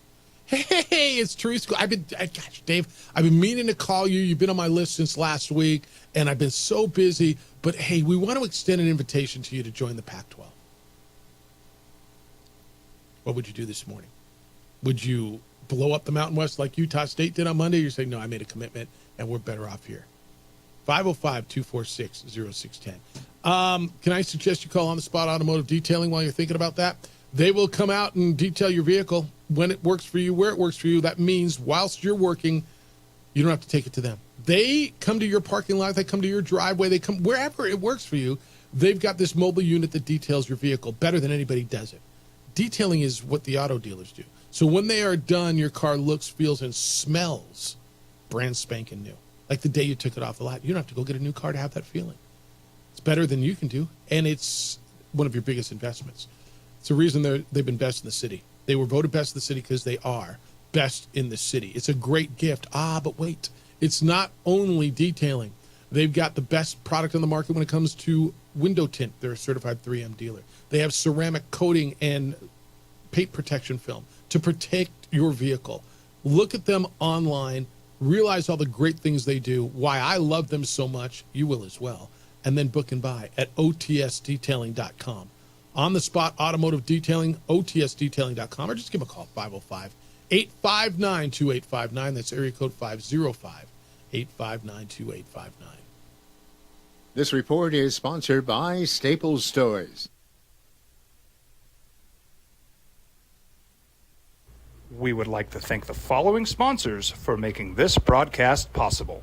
[SPEAKER 7] hey, it's Teresa. Gosh, Dave, I've been meaning to call you. You've been on my list since last week, and I've been so busy. But, hey, we want to extend an invitation to you to join the Pac-12. What would you do this morning? Would you blow up the Mountain West like Utah State did on Monday? You're saying, no, I made a commitment, and we're better off here. 505-246-0610. Can I suggest you call On the Spot Automotive Detailing while you're thinking about that? They will come out and detail your vehicle when it works for you, where it works for you. That means whilst you're working, you don't have to take it to them. They come to your parking lot. They come to your driveway. They come wherever it works for you. They've got this mobile unit that details your vehicle better than anybody does it. Detailing is what the auto dealers do. So when they are done, your car looks, feels, and smells brand spanking new. Like the day you took it off the lot. You don't have to go get a new car to have that feeling. It's better than you can do, and it's one of your biggest investments. It's the reason they've been best in the city. They were voted best in the city because they are best in the city. It's a great gift. But wait. It's not only detailing. They've got the best product on the market when it comes to window tint. They're a certified 3M dealer. They have ceramic coating and paint protection film to protect your vehicle. Look at them online. Realize all the great things they do, why I love them so much. You will as well. And then book and buy at otsdetailing.com. On the Spot Automotive Detailing, otsdetailing.com, or just give them a call, 505-859-2859. That's area code 505-859-2859.
[SPEAKER 19] This report is sponsored by Staples Toys.
[SPEAKER 4] We would like to thank the following sponsors for making this broadcast possible.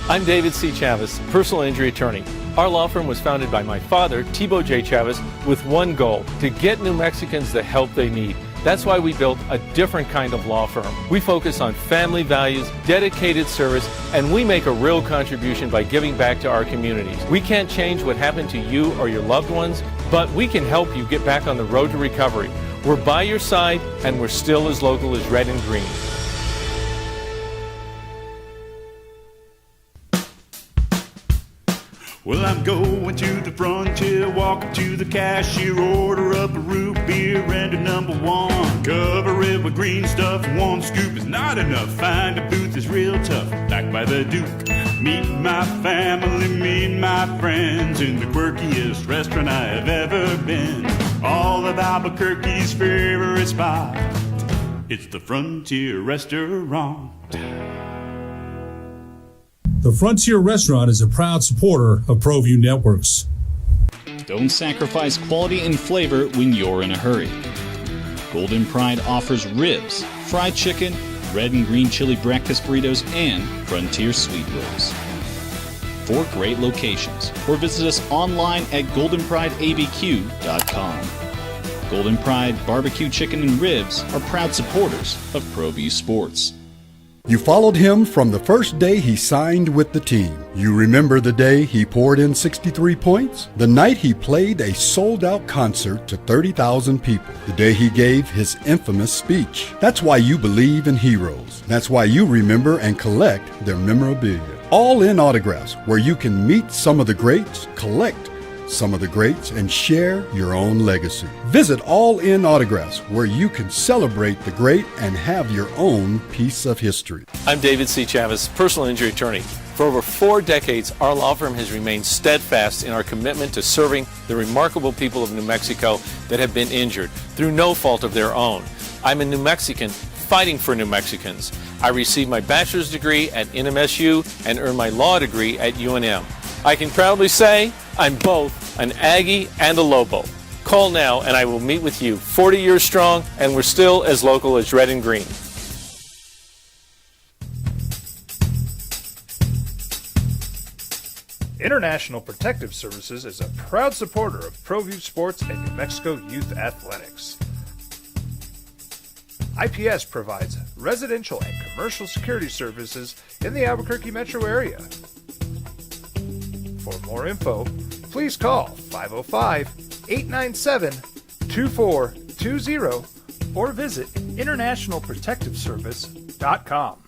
[SPEAKER 15] I'm David C. Chavez, personal injury attorney. Our law firm was founded by my father, Thibaut J. Chavez, with one goal, to get New Mexicans the help they need. That's why we built a different kind of law firm. We focus on family values, dedicated service, and we make a real contribution by giving back to our communities. We can't change what happened to you or your loved ones, but we can help you get back on the road to recovery. We're by your side, and we're still as local as red and green.
[SPEAKER 13] Well, I'm going to the frontier, walking to the cashier, order up a root beer and a number one. Cover it with green stuff, one scoop is not enough. Find a booth is real tough, back by the Duke. Meet my family, meet my friends in the quirkiest restaurant I have ever been. All of Albuquerque's favorite spot, it's the Frontier Restaurant.
[SPEAKER 14] The Frontier Restaurant is a proud supporter of ProView Networks.
[SPEAKER 12] Don't sacrifice quality and flavor when you're in a hurry. Golden Pride offers ribs, fried chicken, red and green chili breakfast burritos, and Frontier sweet rolls. 4 great locations, or visit us online at goldenprideabq.com. Golden Pride Barbecue Chicken and Ribs are proud supporters of ProView Sports.
[SPEAKER 11] You followed him from the first day he signed with the team. You remember the day he poured in 63 points? The night he played a sold-out concert to 30,000 people. The day he gave his infamous speech. That's why you believe in heroes. That's why you remember and collect their memorabilia. All In Autographs, where you can meet some of the greats, collect some of the greats, and share your own legacy. Visit All In Autographs, where you can celebrate the great and have your own piece of history.
[SPEAKER 15] I'm David C. Chavez, personal injury attorney. For over 4 decades, our law firm has remained steadfast in our commitment to serving the remarkable people of New Mexico that have been injured through no fault of their own. I'm a New Mexican fighting for New Mexicans. I received my bachelor's degree at NMSU and earned my law degree at UNM. I can proudly say I'm both an Aggie and a Lobo. Call now and I will meet with you. 40 years strong, and we're still as local as red and green.
[SPEAKER 4] International Protective Services is a proud supporter of ProView Sports and New Mexico Youth Athletics. IPS provides residential and commercial security services in the Albuquerque metro area. For more info, please please call 505-897-2420 or visit internationalprotectiveservice.com.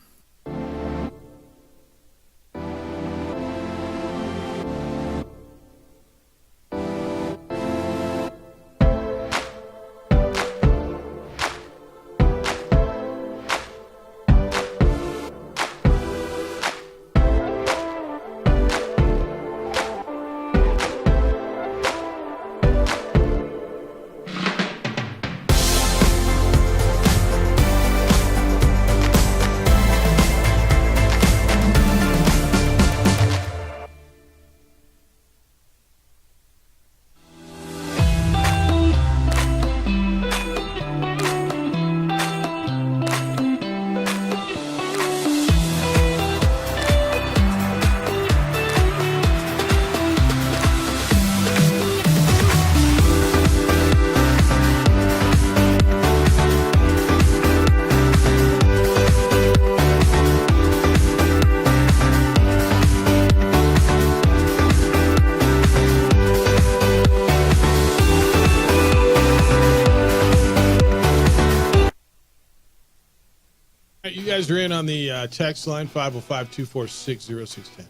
[SPEAKER 7] You guys are in on the text line, 505-246-0610.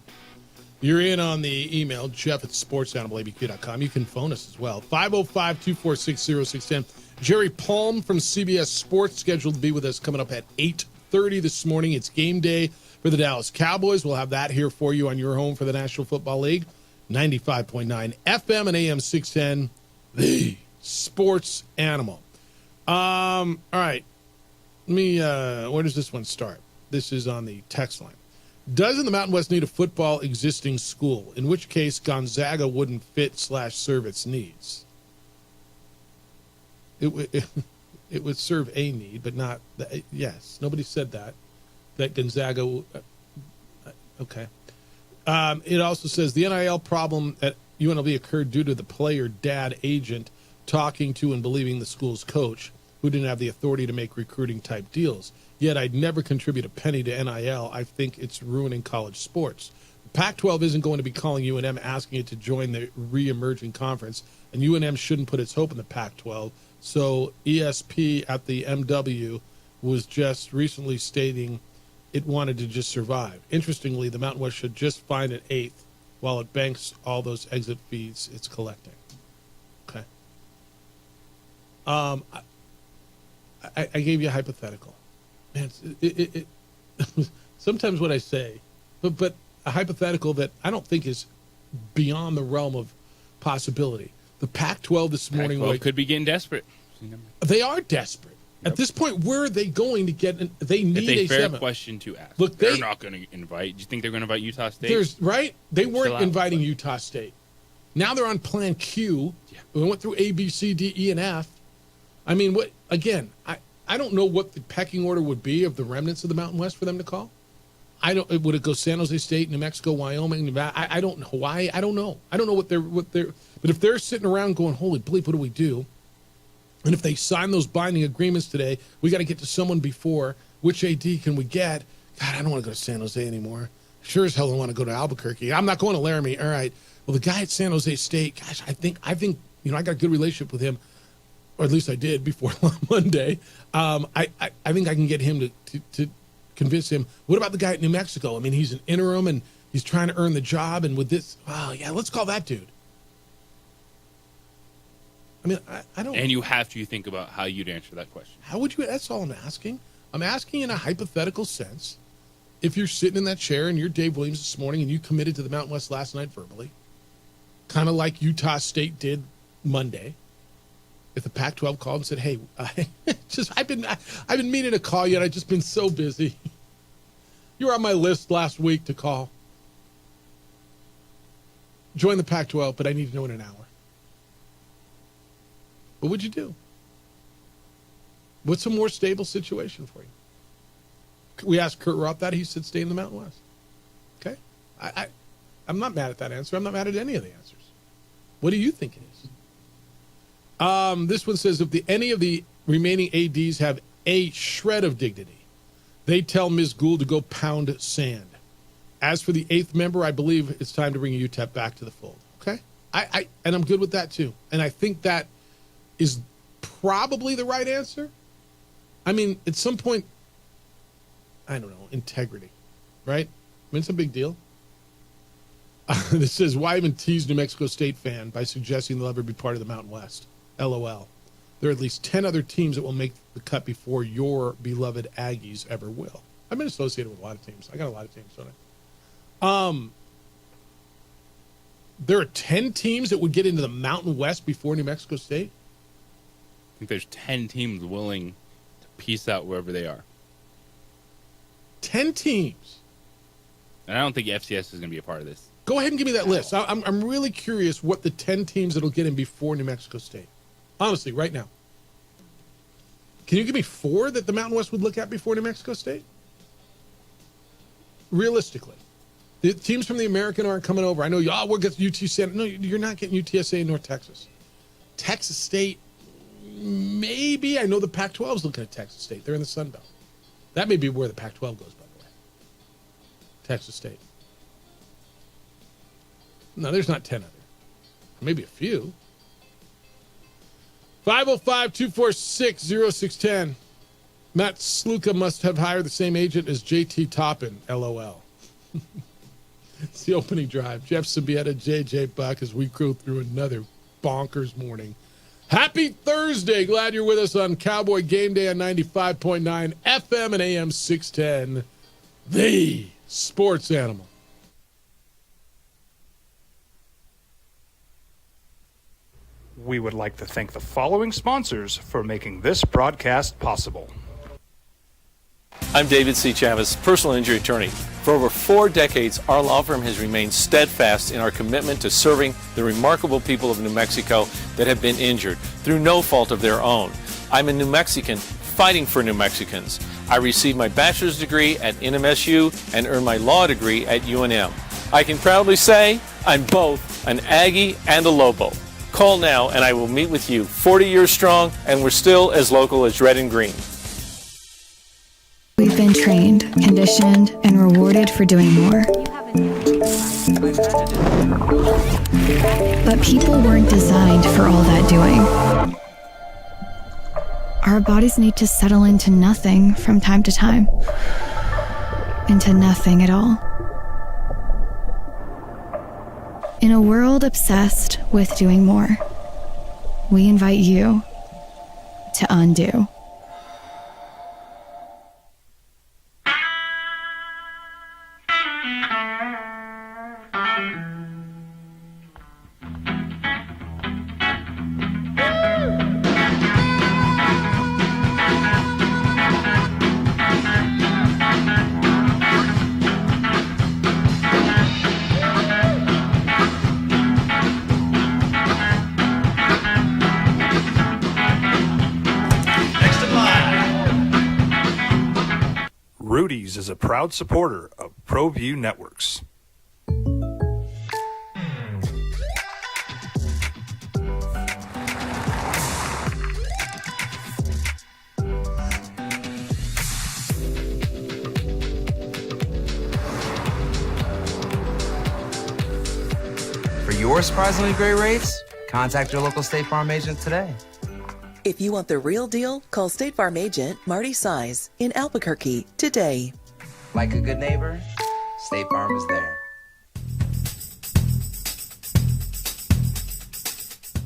[SPEAKER 7] You're in on the email, jeff@sportsanimalabq.com. You can phone us as well, 505-246-0610. Jerry Palm from CBS Sports scheduled to be with us coming up at 8:30 this morning. It's game day for the Dallas Cowboys. We'll have that here for you on your home for the National Football League. 95.9 FM and AM 610, the sports animal. All right. Let me, where does this one start? This is on the text line. Doesn't the Mountain West need a football existing school? In which case Gonzaga wouldn't fit/serve its needs. It would serve a need, but not, yes. Nobody said that Gonzaga, okay. It also says the NIL problem at UNLV occurred due to the player dad agent talking to and believing the school's coach, who didn't have the authority to make recruiting type deals. Yet I'd never contribute a penny to NIL. I think it's ruining college sports. The Pac-12 isn't going to be calling UNM asking it to join the re-emerging conference, and UNM shouldn't put its hope in the Pac-12. So ESP at the MW was just recently stating it wanted to just survive. Interestingly, the Mountain West should just find an eighth while it banks all those exit fees it's collecting. Okay. I gave you a hypothetical. Man, sometimes what I say, but a hypothetical that I don't think is beyond the realm of possibility. The Pac-12 this morning
[SPEAKER 8] Pac-12 could be getting desperate.
[SPEAKER 7] They are desperate. Yep. At this point, where are they going to get? They need
[SPEAKER 8] a fair
[SPEAKER 7] 7.
[SPEAKER 8] question to ask.
[SPEAKER 7] Look,
[SPEAKER 8] they're not going to invite. Do you think they're going to invite Utah State?
[SPEAKER 7] They weren't inviting Utah State. Now they're on Plan Q. Yeah. We went through A, B, C, D, E, and F. I mean, what? Again, I don't know what the pecking order would be of the remnants of the Mountain West for them to call. Would it go San Jose State, New Mexico, Wyoming, Nevada? I don't know. Hawaii? I don't know. I don't know what they're. But if they're sitting around going, holy bleep, what do we do? And if they sign those binding agreements today, we got to get to someone before. Which AD can we get? God, I don't want to go to San Jose anymore. Sure as hell don't want to go to Albuquerque. I'm not going to Laramie. All right. Well, the guy at San Jose State, gosh, I think I got a good relationship with him. Or at least I did before Monday. I think I can get him to convince him. What about the guy at New Mexico? I mean, he's an interim and he's trying to earn the job. And with this, yeah, let's call that dude. I mean, I don't.
[SPEAKER 8] And you have to think about how you'd answer that question.
[SPEAKER 7] How would you? That's all I'm asking. I'm asking in a hypothetical sense. If you're sitting in that chair and you're Dave Williams this morning and you committed to the Mountain West last night verbally, kind of like Utah State did Monday. If the Pac-12 called and said, "Hey, I've been meaning to call you, and I've just been so busy. You were on my list last week to call. Join the Pac-12, but I need to know in an hour." What would you do? What's a more stable situation for you? We asked Kurt Roth that. He said, "Stay in the Mountain West." Okay, I'm not mad at that answer. I'm not mad at any of the answers. What do you think it is? This one says, if any of the remaining ADs have a shred of dignity, they tell Ms. Gould to go pound sand. As for the 8th member, I believe it's time to bring UTEP back to the fold. Okay? And I'm good with that too. And I think that is probably the right answer. I mean, at some point, I don't know, integrity, right? I mean, it's a big deal. This says, why even tease New Mexico State fan by suggesting they'll ever be part of the Mountain West? LOL. There are at least 10 other teams that will make the cut before your beloved Aggies ever will. I've been associated with a lot of teams. I got a lot of teams, don't I? There are 10 teams that would get into the Mountain West before New Mexico State?
[SPEAKER 8] I think there's 10 teams willing to peace out wherever they are.
[SPEAKER 7] 10 teams.
[SPEAKER 8] And I don't think FCS is going to be a part of this.
[SPEAKER 7] Go ahead and give me that list. I'm really curious what the 10 teams that'll get in before New Mexico State. Honestly, right now. Can you give me 4 that the Mountain West would look at before New Mexico State? Realistically. The teams from the American aren't coming over. I know we'll get UTSA. No, you're not getting UTSA in North Texas. Texas State, maybe. I know the Pac-12 is looking at Texas State. They're in the Sun Belt. That may be where the Pac-12 goes, by the way. Texas State. No, there's not 10 other. Maybe a few. 505-246-0610. Matt Sluka must have hired the same agent as JT Toppin. LOL. It's the opening drive. Jeff Symbieta, JJ Buck, as we go through another bonkers morning. Happy Thursday. Glad you're with us on Cowboy Game Day on 95.9 FM and AM 610. The Sports Animal.
[SPEAKER 4] We would like to thank the following sponsors for making this broadcast possible.
[SPEAKER 15] I'm David C. Chavez, personal injury attorney. For over 4 decades, our law firm has remained steadfast in our commitment to serving the remarkable people of New Mexico that have been injured through no fault of their own. I'm a New Mexican fighting for New Mexicans. I received my bachelor's degree at NMSU and earned my law degree at UNM. I can proudly say I'm both an Aggie and a Lobo. Call now and I will meet with you. 40 years strong, and we're still as local as red and green.
[SPEAKER 17] We've been trained, conditioned, and rewarded for doing more. But people weren't designed for all that doing. Our bodies need to settle into nothing from time to time. Into nothing at all. In a world obsessed with doing more, we invite you to undo.
[SPEAKER 4] Rudy's is a proud supporter of ProView Networks.
[SPEAKER 20] For your surprisingly great rates, contact your local State Farm agent today.
[SPEAKER 21] If you want the real deal, call State Farm agent Marty Size in Albuquerque today.
[SPEAKER 20] Like a good neighbor, State Farm is there.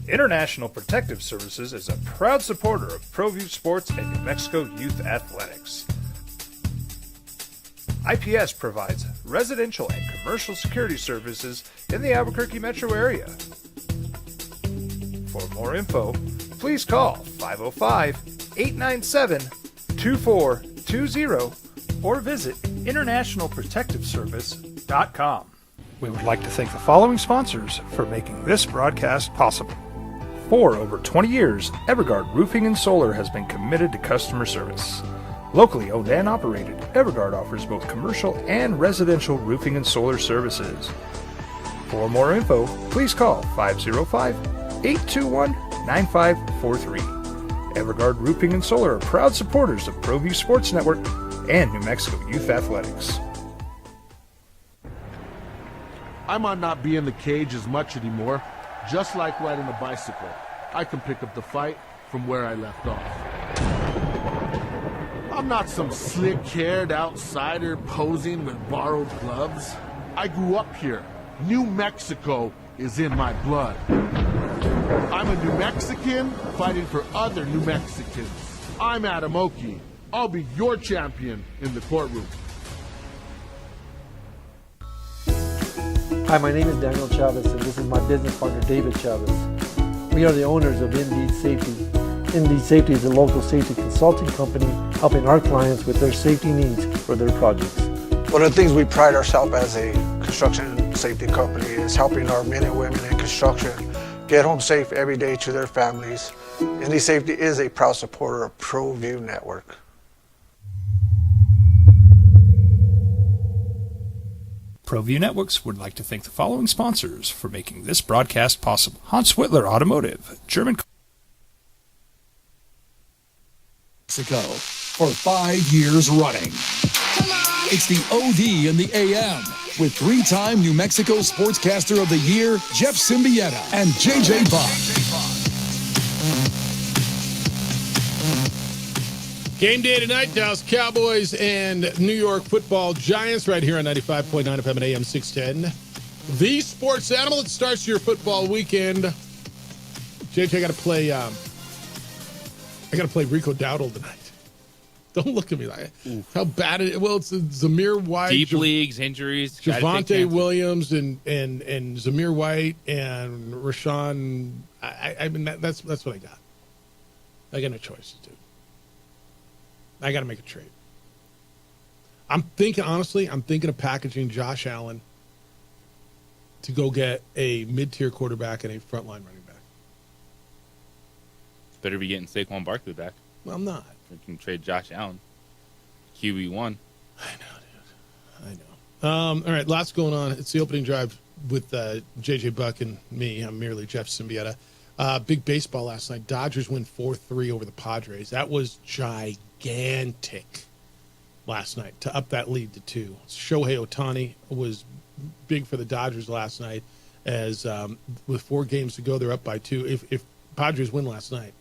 [SPEAKER 4] International Protective Services is a proud supporter of ProView Sports and New Mexico Youth Athletics. IPS provides residential and commercial security services in the Albuquerque metro area. For more info, please call 505-897-2420 or visit internationalprotectiveservice.com. We would like to thank the following sponsors for making this broadcast possible. For over 20 years, Evergard Roofing and Solar has been committed to customer service. Locally owned and operated, Evergard offers both commercial and residential roofing and solar services. For more info, please call 505-821-9543. Evergard Roofing and Solar are proud supporters of ProView Sports Network and New Mexico Youth Athletics.
[SPEAKER 22] I might not be in the cage as much anymore,
[SPEAKER 1] Just like riding a bicycle, I can pick up the fight from where I left off. I'm not some slick-haired outsider posing with borrowed gloves. I grew up here. New Mexico is in my blood. I'm a New Mexican fighting for other New Mexicans. I'm Adam Oki. I'll be your champion in the courtroom.
[SPEAKER 22] Hi, my name is Daniel Chavez, and this is my business partner, David Chavez. We are the owners of Indeed Safety. Indeed Safety is a local safety consulting company helping our clients with their safety needs for their projects.
[SPEAKER 23] One of the things we pride ourselves as a construction safety company is helping our men and women in construction get home safe every day to their families. Indeed Safety is a proud supporter of ProView Network.
[SPEAKER 4] ProView Networks would like to thank the following sponsors for making this broadcast possible. Hans Whitler Automotive, German
[SPEAKER 5] Mexico for 5 years running. It's the OD and the AM with 3-time New Mexico Sportscaster of the Year, Jeff Symbieta and JJ Buck.
[SPEAKER 7] Game day tonight, Dallas Cowboys and New York Football Giants right here on 95.9 FM and AM 610. The sports animal that starts your football weekend. JJ, I got to play Rico Dowdle tonight. Don't look at me like how bad it is. Well, it's Zamir White.
[SPEAKER 8] Deep leagues, injuries.
[SPEAKER 7] Javonte Williams and Zamir White and Rashawn. I mean, that's what I got. I got no choices, dude. I got to make a trade. I'm thinking of packaging Josh Allen to go get a mid-tier quarterback and a frontline running back.
[SPEAKER 8] Better be getting Saquon Barkley back.
[SPEAKER 7] Well, I'm not.
[SPEAKER 8] We can trade Josh Allen. QB1.
[SPEAKER 7] I know. All right, lots going on. It's the opening drive with JJ Buck and me. I'm merely Jeff Symbieta. Big baseball last night. Dodgers win 4-3 over the Padres. That was gigantic last night to up that lead to 2. Shohei Ohtani was big for the Dodgers last night as with 4 games to go, they're up by 2. If Padres win last night,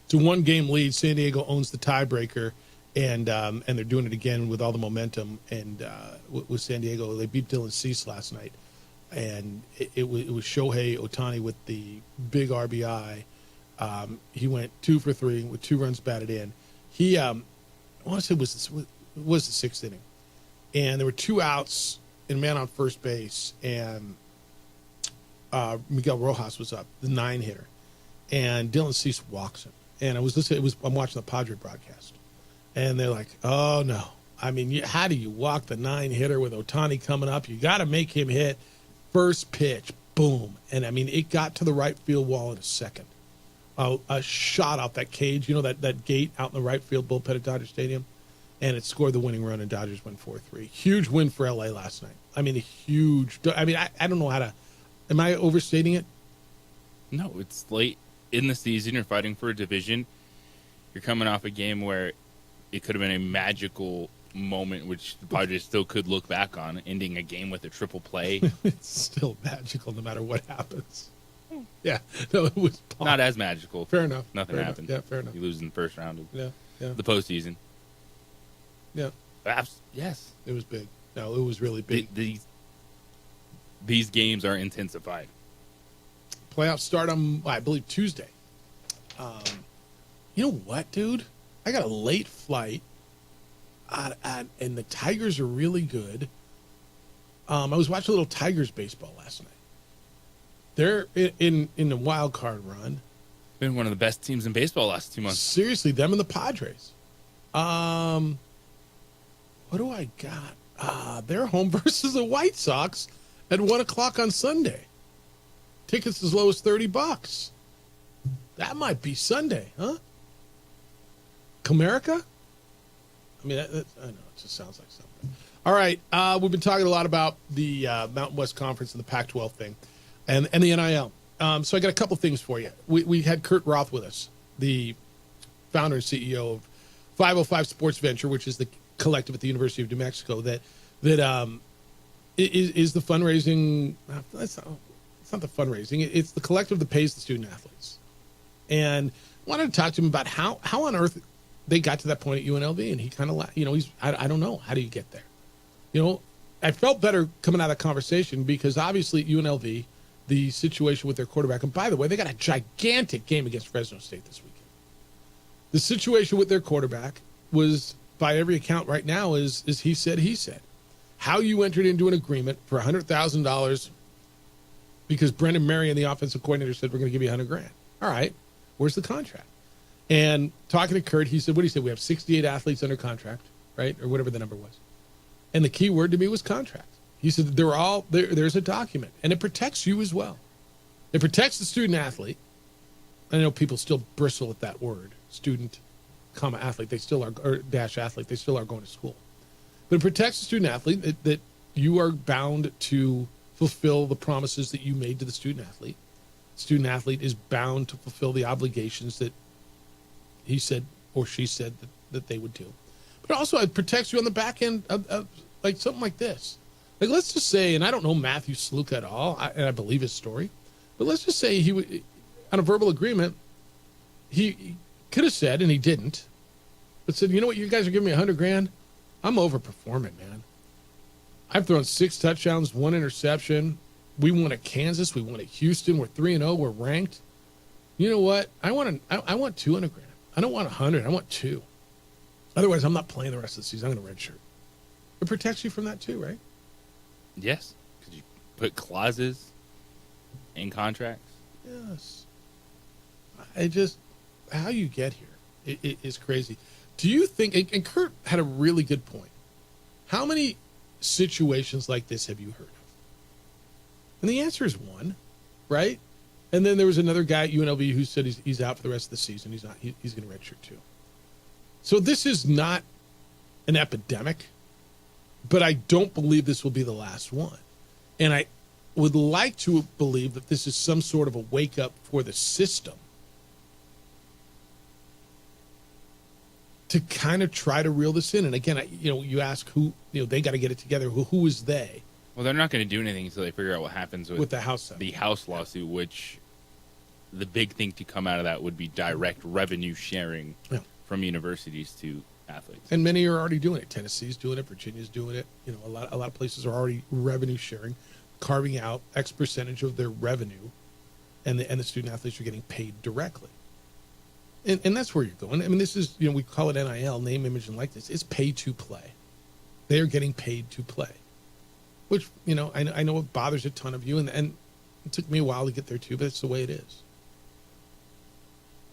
[SPEAKER 7] it's a 1-game lead. San Diego owns the tiebreaker, and they're doing it again with all the momentum. And with San Diego, they beat Dylan Cease last night. And it was Shohei Ohtani with the big RBI. He went 2 for 3 with 2 runs batted in. He, I want to say it was the 6th inning, and there were 2 outs and a man on first base, and Miguel Rojas was up, the 9-hitter, and Dylan Cease walks him. And I'm watching the Padre broadcast, and they're like, "Oh no! I mean, how do you walk the 9-hitter with Ohtani coming up? You got to make him hit." First pitch, boom. And, I mean, it got to the right field wall in a second. A shot off that cage, that gate out in the right field bullpen at Dodger Stadium, and it scored the winning run, and Dodgers won 4-3. Huge win for L.A. last night. I mean, I don't know how to – am I overstating it?
[SPEAKER 8] No, it's late in the season. You're fighting for a division. You're coming off a game where it could have been a magical – moment which the Padres still could look back on, ending a game with a triple play.
[SPEAKER 7] It's still magical no matter what happens. Yeah, no, it was
[SPEAKER 8] not as magical.
[SPEAKER 7] Fair enough.
[SPEAKER 8] Nothing
[SPEAKER 7] fair
[SPEAKER 8] happened.
[SPEAKER 7] Enough. Yeah, fair enough.
[SPEAKER 8] You lose in the first round of
[SPEAKER 7] the
[SPEAKER 8] postseason.
[SPEAKER 7] Yeah.
[SPEAKER 8] Yes,
[SPEAKER 7] it was big. No, it was really big.
[SPEAKER 8] These games are intensified.
[SPEAKER 7] Playoffs start on, I believe, Tuesday. You know what, dude? I got a late flight. And the Tigers are really good. I was watching a little Tigers baseball last night. They're in the wild card run.
[SPEAKER 8] Been one of the best teams in baseball last 2 months.
[SPEAKER 7] Seriously, them and the Padres. What do I got? They're home versus the White Sox at 1:00 on Sunday. Tickets as low as $30. That might be Sunday, huh? Comerica? I mean, I know, it just sounds like something. All right, we've been talking a lot about the Mountain West Conference and the Pac-12 thing and the NIL. So I got a couple things for you. We had Kurt Roth with us, the founder and CEO of 505 Sports Venture, which is the collective at the University of New Mexico that is the fundraising. It's it's not the fundraising. It's the collective that pays the student athletes. And I wanted to talk to him about how on earth they got to that point at UNLV. And he kind of, I don't know. How do you get there? I felt better coming out of that conversation because obviously at UNLV, the situation with their quarterback, and by the way, they got a gigantic game against Fresno State this weekend. The situation with their quarterback was, by every account right now, is he said. How you entered into an agreement for $100,000 because Brendan Marion, the offensive coordinator, said, we're going to give you $100,000. All right, where's the contract? And talking to Kurt, he said, what did he say? We have 68 athletes under contract, right? Or whatever the number was. And the key word to me was contract. He said they're all there's a document, and it protects you as well. It protects the student athlete. I know people still bristle at that word, student, comma, athlete. They still are, or dash athlete. They still are going to school. But it protects the student athlete that you are bound to fulfill the promises that you made to the student athlete. Student athlete is bound to fulfill the obligations that he said or she said that they would do. But also it protects you on the back end of like something like this. Like, let's just say, and I don't know Matthew Sluka at all, and I believe his story, but let's just say he would, on a verbal agreement, he could have said, and he didn't, but said, you know what, you guys are giving me $100,000. I'm overperforming, man. I've thrown 6 touchdowns, 1 interception. We won at Kansas. We won at Houston. We're 3-0. We're ranked. You know what? I want $200,000. I don't want 100. I want 2. Otherwise, I'm not playing the rest of the season. I'm going to redshirt. It protects you from that too, right?
[SPEAKER 8] Yes, because you put clauses in contracts.
[SPEAKER 7] Yes. How you get here it is crazy. Do you think, and Kurt had a really good point, how many situations like this have you heard of? And the answer is 1, right? And then there was another guy at UNLV who said he's out for the rest of the season. He's going to redshirt too. So this is not an epidemic, but I don't believe this will be the last one. And I would like to believe that this is some sort of a wake up for the system to kind of try to reel this in. And again, you ask who, they got to get it together. Who is they?
[SPEAKER 8] Well, they're not going to do anything until they figure out what happens with
[SPEAKER 7] the House
[SPEAKER 8] lawsuit, which the big thing to come out of that would be direct revenue sharing from universities to athletes.
[SPEAKER 7] And many are already doing it. Tennessee's doing it. Virginia's doing it. A lot of places are already revenue sharing, carving out X percentage of their revenue, and the student athletes are getting paid directly. And that's where you're going. I mean, this is, we call it NIL, name, image, and likeness. It's pay to play. They are getting paid to play, which, I know it bothers a ton of you, and it took me a while to get there too, but it's the way it is.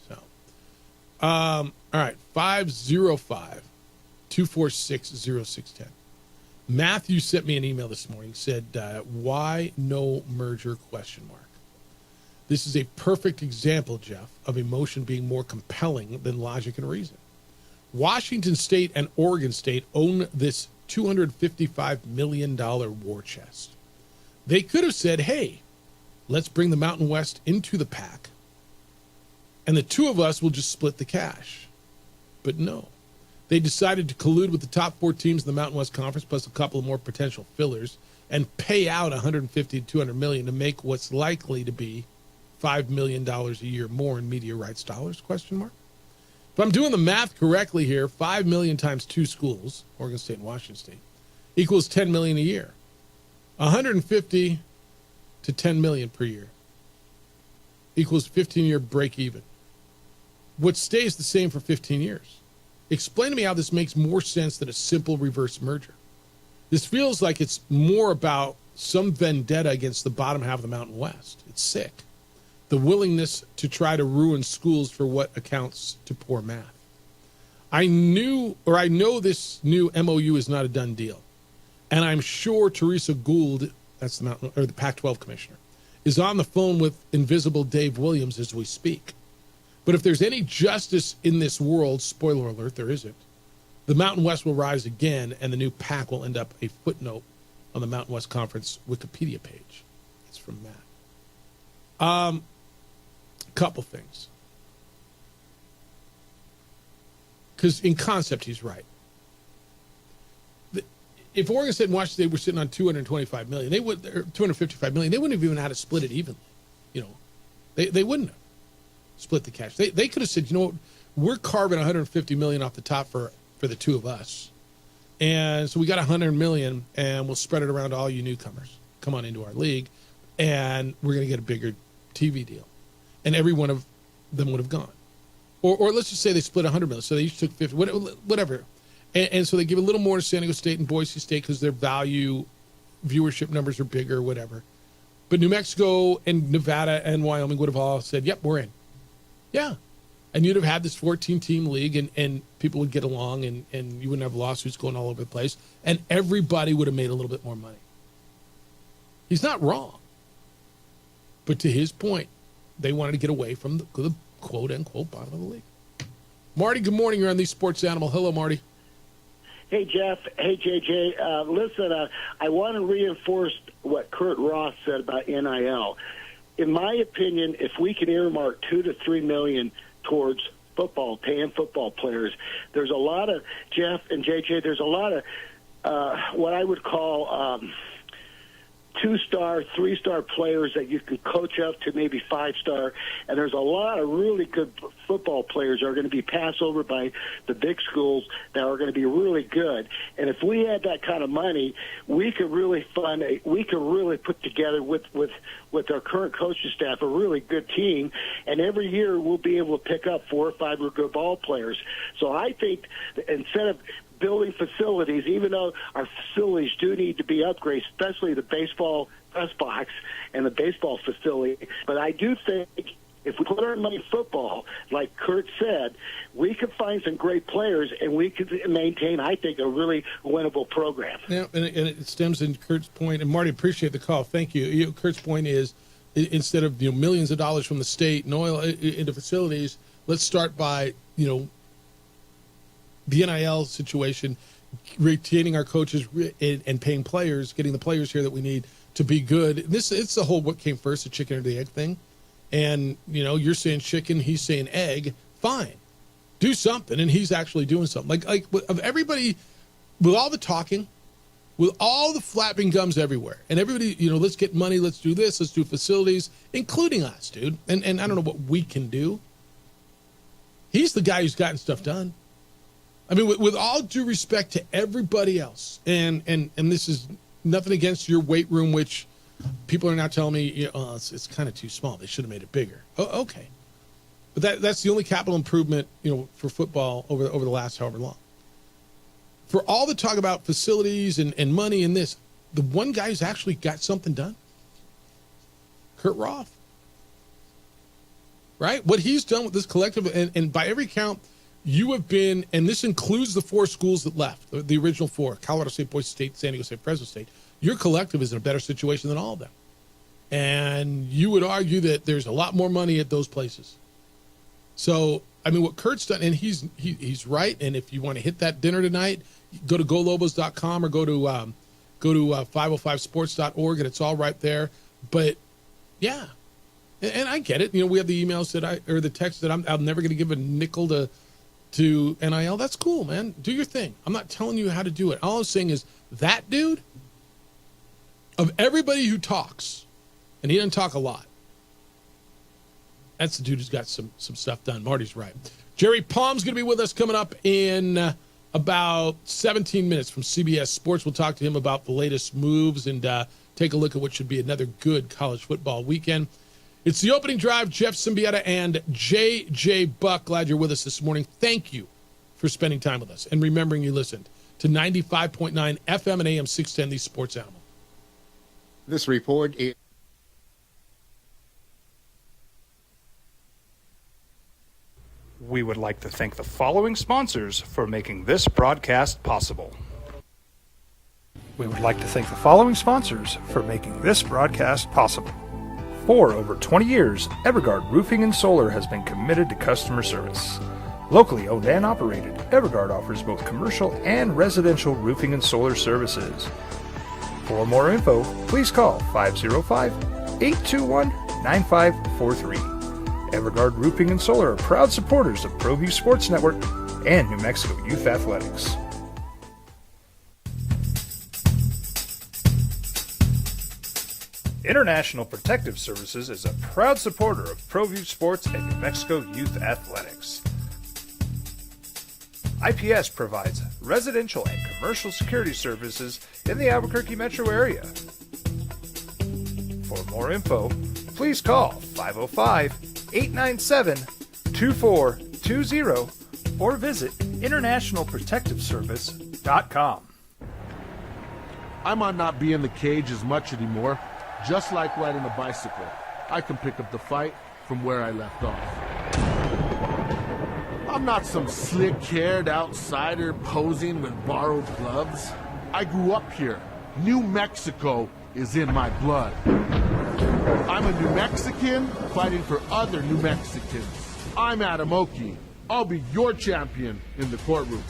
[SPEAKER 7] So, all right, 505-246-0610. Matthew sent me an email this morning, said, why no merger, ? This is a perfect example, Jeff, of emotion being more compelling than logic and reason. Washington State and Oregon State own this $255 million war chest. They could have said, hey, let's bring the Mountain West into the pack, and the two of us will just split the cash. But no. They decided to collude with the top 4 teams in the Mountain West Conference, plus a couple of more potential fillers, and pay out $150 to $200 million to make what's likely to be $5 million a year more in media rights dollars, ? If I'm doing the math correctly here, 5 million times 2 schools, Oregon State and Washington State, equals $10 million a year. 150 to 10 million per year equals 15-year break even. What stays the same for 15 years? Explain to me how this makes more sense than a simple reverse merger. This feels like it's more about some vendetta against the bottom half of the Mountain West. It's sick. The willingness to try to ruin schools for what accounts to poor math. I know this new MOU is not a done deal. And I'm sure Teresa Gould, that's the Pac-12 commissioner, is on the phone with invisible Dave Williams as we speak. But if there's any justice in this world, spoiler alert, there isn't, the Mountain West will rise again, and the new PAC will end up a footnote on the Mountain West Conference Wikipedia page. It's from Matt. Couple things. Because in concept, he's right. if Oregon State and Washington State were sitting on $225 million, they would, or $255 million, they wouldn't have even had to split it evenly. You know, they wouldn't have split the cash. They could have said, you know what, we're carving $150 million off the top for the two of us. And so we got $100 million, and we'll spread it around to all you newcomers. Come on into our league, and we're going to get a bigger TV deal. And every one of them would have gone. Or let's just say they split $100 million, so they each took 50, whatever. And so they give a little more to San Diego State and Boise State because their viewership numbers are bigger, whatever. But New Mexico and Nevada and Wyoming would have all said, yep, we're in. Yeah. And you'd have had this 14-team league, and people would get along, and you wouldn't have lawsuits going all over the place, and everybody would have made a little bit more money. He's not wrong. But to his point, they wanted to get away from the quote-unquote bottom of the league. Marty, good morning. You're on the Sports Animal. Hello, Marty.
[SPEAKER 2] Hey, Jeff. Hey, JJ. Listen, I want to reinforce what Kurt Ross said about NIL. In my opinion, if we can earmark $2 to $3 million towards football, paying football players, there's a lot of, Jeff and JJ, there's a lot of what I would call 2-star, 3-star players that you can coach up to maybe 5-star, and there's a lot of really good football players that are going to be passed over by the big schools that are going to be really good. And if we had that kind of money, we could really put together with our current coaching staff a really good team, and every year we'll be able to pick up 4 or 5 good ball players. So I think instead of building facilities, even though our facilities do need to be upgraded, especially the baseball press box and the baseball facility. But I do think if we put our money in football, like Kurt said, we could find some great players, and we could maintain, I think, a really winnable program.
[SPEAKER 7] Yeah, and it stems in Kurt's point, and Marty, appreciate the call. Thank you. Kurt's point is, instead of millions of dollars from the state and oil into facilities, let's start by the NIL situation, retaining our coaches and paying players, getting the players here that we need to be good. It's the whole what came first, the chicken or the egg thing. And, you're saying chicken, he's saying egg. Fine. Do something. And he's actually doing something. Like of everybody, with all the talking, with all the flapping gums everywhere, and everybody, let's get money, let's do this, let's do facilities, including us, dude. And I don't know what we can do. He's the guy who's gotten stuff done. I mean, with all due respect to everybody else, and this is nothing against your weight room, which people are now telling me, it's kind of too small. They should have made it bigger. Oh, okay. But that's the only capital improvement, for football over the last however long. For all the talk about facilities and money and this, the one guy who's actually got something done, Kurt Roth. Right? What he's done with this collective, and by every count, you have been, and this includes the 4 schools that left, the original 4, Colorado State, Boise State, San Diego State, Fresno State. Your collective is in a better situation than all of them. And you would argue that there's a lot more money at those places. So, I mean, what Kurt's done, and he's right, and if you want to hit that dinner tonight, go to golobos.com or go to 505sports.org, and it's all right there. But, yeah, and I get it. We have the emails or the text that I'm never going to give a nickel to NIL. That's cool, man. Do your thing. I'm not telling you how to do it. All I'm saying is that dude, of everybody who talks, and he doesn't talk a lot, that's the dude who's got some stuff done. Marty's right. Jerry Palm's going to be with us coming up in about 17 minutes from CBS Sports. We'll talk to him about the latest moves and take a look at what should be another good college football weekend. It's the opening drive. Jeff Symbieta and J.J. Buck. Glad you're with us this morning. Thank you for spending time with us and remembering you listened to 95.9 FM and AM 610, the Sports Animal.
[SPEAKER 19] This report is...
[SPEAKER 4] We would like to thank the following sponsors for making this broadcast possible. We would like to thank the following sponsors for making this broadcast possible. For over 20 years, Evergard Roofing and Solar has been committed to customer service. Locally owned and operated, Evergard offers both commercial and residential roofing and solar services. For more info, please call 505-821-9543. Evergard Roofing and Solar are proud supporters of ProView Sports Network and New Mexico Youth Athletics. International Protective Services is a proud supporter of ProView Sports and New Mexico Youth Athletics. IPS provides residential and commercial security services in the Albuquerque metro area. For more info, please call 505-897-2420 or visit internationalprotectiveservice.com.
[SPEAKER 1] I might not be in the cage as much anymore. Just like riding a bicycle, I can pick up the fight from where I left off. I'm not some slick-haired outsider posing with borrowed gloves. I grew up here. New Mexico is in my blood. I'm a New Mexican fighting for other New Mexicans. I'm Adam Oki. I'll be your champion in the courtroom.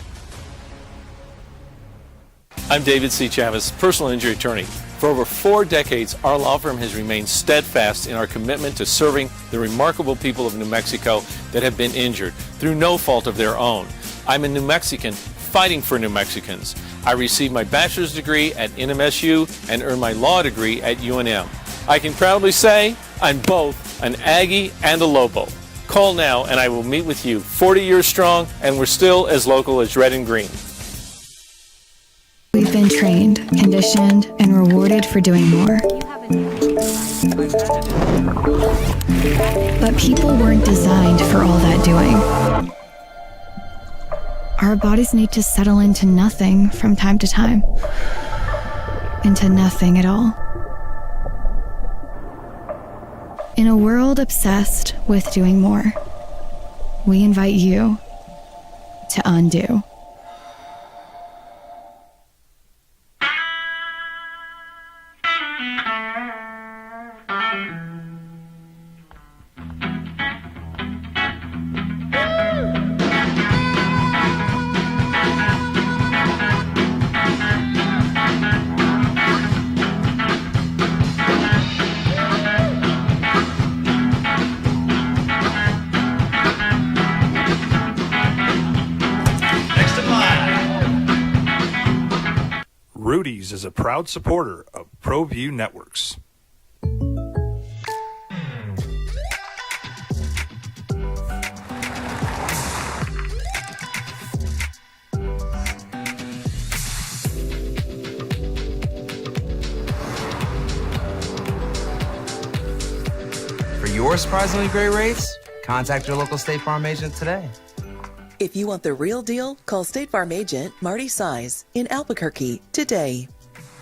[SPEAKER 15] I'm David C. Chavez, personal injury attorney. For over 4 decades, our law firm has remained steadfast in our commitment to serving the remarkable people of New Mexico that have been injured through no fault of their own. I'm a New Mexican fighting for New Mexicans. I received my bachelor's degree at NMSU and earned my law degree at UNM. I can proudly say I'm both an Aggie and a Lobo. Call now and I will meet with you. 40 years strong, and we're still as local as red and green.
[SPEAKER 17] We've been trained, conditioned, and rewarded for doing more. But people weren't designed for all that doing. Our bodies need to settle into nothing from time to time. Into nothing at all. In a world obsessed with doing more, we invite you to undo.
[SPEAKER 4] Rudy's is a proud supporter of ProView Networks.
[SPEAKER 20] For your surprisingly great rates, contact your local State Farm agent today.
[SPEAKER 21] If you want the real deal, call State Farm agent Marty Size in Albuquerque today.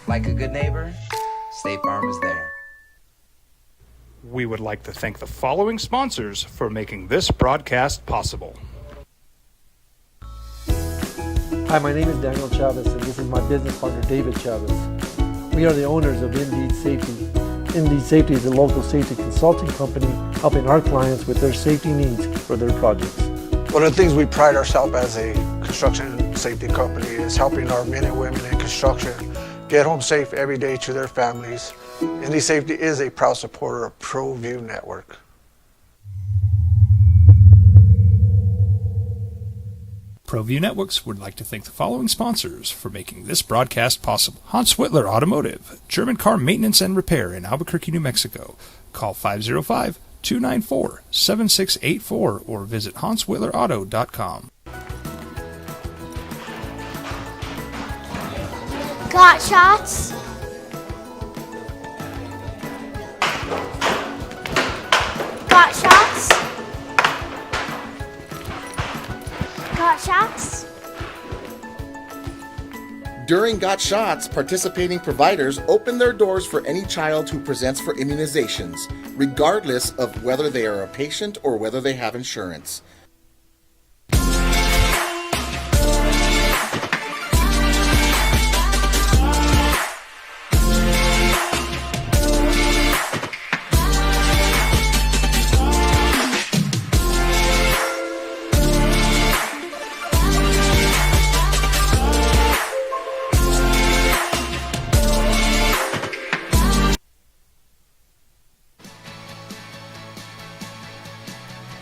[SPEAKER 20] Like a good neighbor, State Farm is there.
[SPEAKER 4] We would like to thank the following sponsors for making this broadcast possible.
[SPEAKER 22] Hi, my name is Daniel Chavez, and this is my business partner, David Chavez. We are the owners of Indeed Safety. Indeed Safety is a local safety consulting company helping our clients with their safety needs for their projects.
[SPEAKER 23] One of the things we pride ourselves as a construction safety company is helping our men and women in construction get home safe every day to their families. Indeed Safety is a proud supporter of ProView Network.
[SPEAKER 4] ProView Networks would like to thank the following sponsors for making this broadcast possible. Hans Whitler Automotive, German car maintenance and repair in Albuquerque, New Mexico. Call 505-294-7684 or visit hanswhitlerauto.com.
[SPEAKER 3] Got shots? Got shots? Got shots?
[SPEAKER 6] During Got Shots, participating providers open their doors for any child who presents for immunizations, regardless of whether they are a patient or whether they have insurance.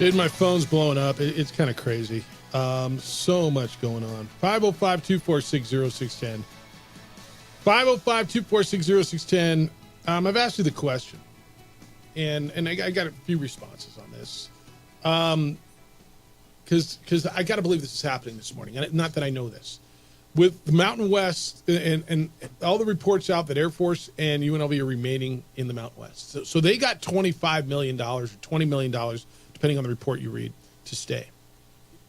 [SPEAKER 7] Dude, my phone's blowing up. It's kind of crazy. So much going on. 505-246-0610. 505-246-0610. I've asked you the question, and I got a few responses on this. Because I got to believe this is happening this morning. And not that I know this. With the Mountain West and all the reports out that Air Force and UNLV are remaining in the Mountain West. So they got $25 million or $20 million, depending on the report you read, to stay.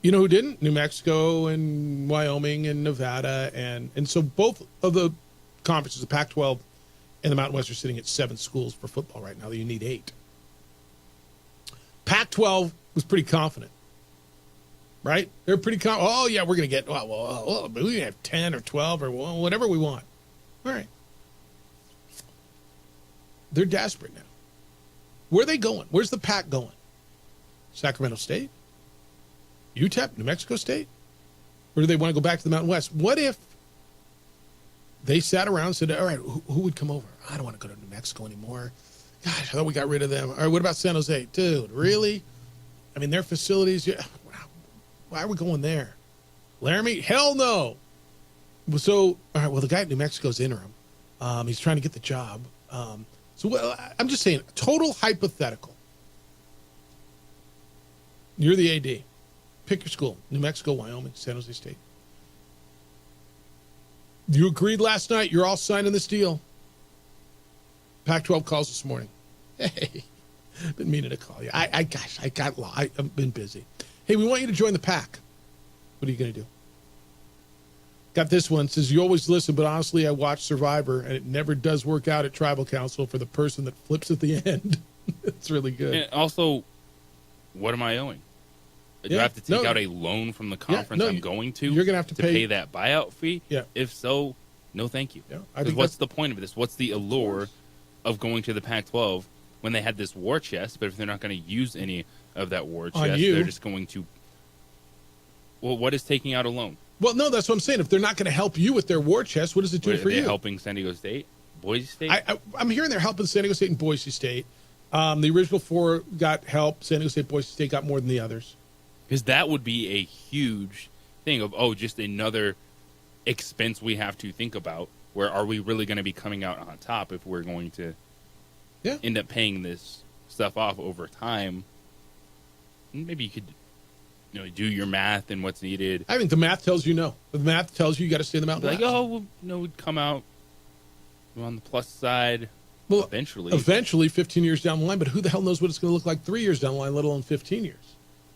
[SPEAKER 7] You know who didn't? New Mexico and Wyoming and Nevada. And so both of the conferences, the Pac-12 and the Mountain West, are sitting at 7 schools for football right now. You need 8. Pac-12 was pretty confident. Right? They're pretty confident. Oh, yeah, we're going to get, we can have 10 or 12 or whatever we want. All right. They're desperate now. Where are they going? Where's the Pac going? Sacramento State? UTEP? New Mexico State? Or do they want to go back to the Mountain West? What if they sat around and said, all right, who would come over? I don't want to go to New Mexico anymore. Gosh, I thought we got rid of them. All right, what about San Jose? Dude, really? I mean, their facilities, why are we going there? Laramie? Hell no. So, all right, well, the guy at New Mexico's interim. He's trying to get the job. I'm just saying, total hypothetical. You're the AD. Pick your school. New Mexico, Wyoming, San Jose State. You agreed last night. You're all signing this deal. Pac-12 calls this morning. Hey, been meaning to call you. I've been busy. Hey, we want you to join the Pac. What are you going to do? Got this one. Says, you always listen, but honestly, I watch Survivor, and it never does work out at Tribal Council for the person that flips at the end. It's really good.
[SPEAKER 8] And also, what am I owing? Do I have to take out a loan from the conference I'm going to?
[SPEAKER 7] You're going to have to
[SPEAKER 8] pay that buyout fee?
[SPEAKER 7] Yeah.
[SPEAKER 8] If so, no thank you.
[SPEAKER 7] Yeah,
[SPEAKER 8] what's the point of this? What's the allure of going to the Pac-12 when they had this war chest, but if they're not going to use any of that war chest, they're just going to... Well, what is taking out a loan?
[SPEAKER 7] Well, no, that's what I'm saying. If they're not going to help you with their war chest, what does it do for you?
[SPEAKER 8] Are they helping San Diego State? Boise State?
[SPEAKER 7] I'm hearing they're helping San Diego State and Boise State. The original 4 got help. San Diego State, Boise State got more than the others.
[SPEAKER 8] Because that would be a huge thing of, just another expense we have to think about. Where are we really going to be coming out on top if we're going to end up paying this stuff off over time? Maybe you could do your math and what's needed.
[SPEAKER 7] I think the math tells you no. The math tells you got to stay in the Mountain West.
[SPEAKER 8] We'd come out on the plus side eventually.
[SPEAKER 7] Eventually, 15 years down the line, but who the hell knows what it's going to look like 3 years down the line, let alone 15 years.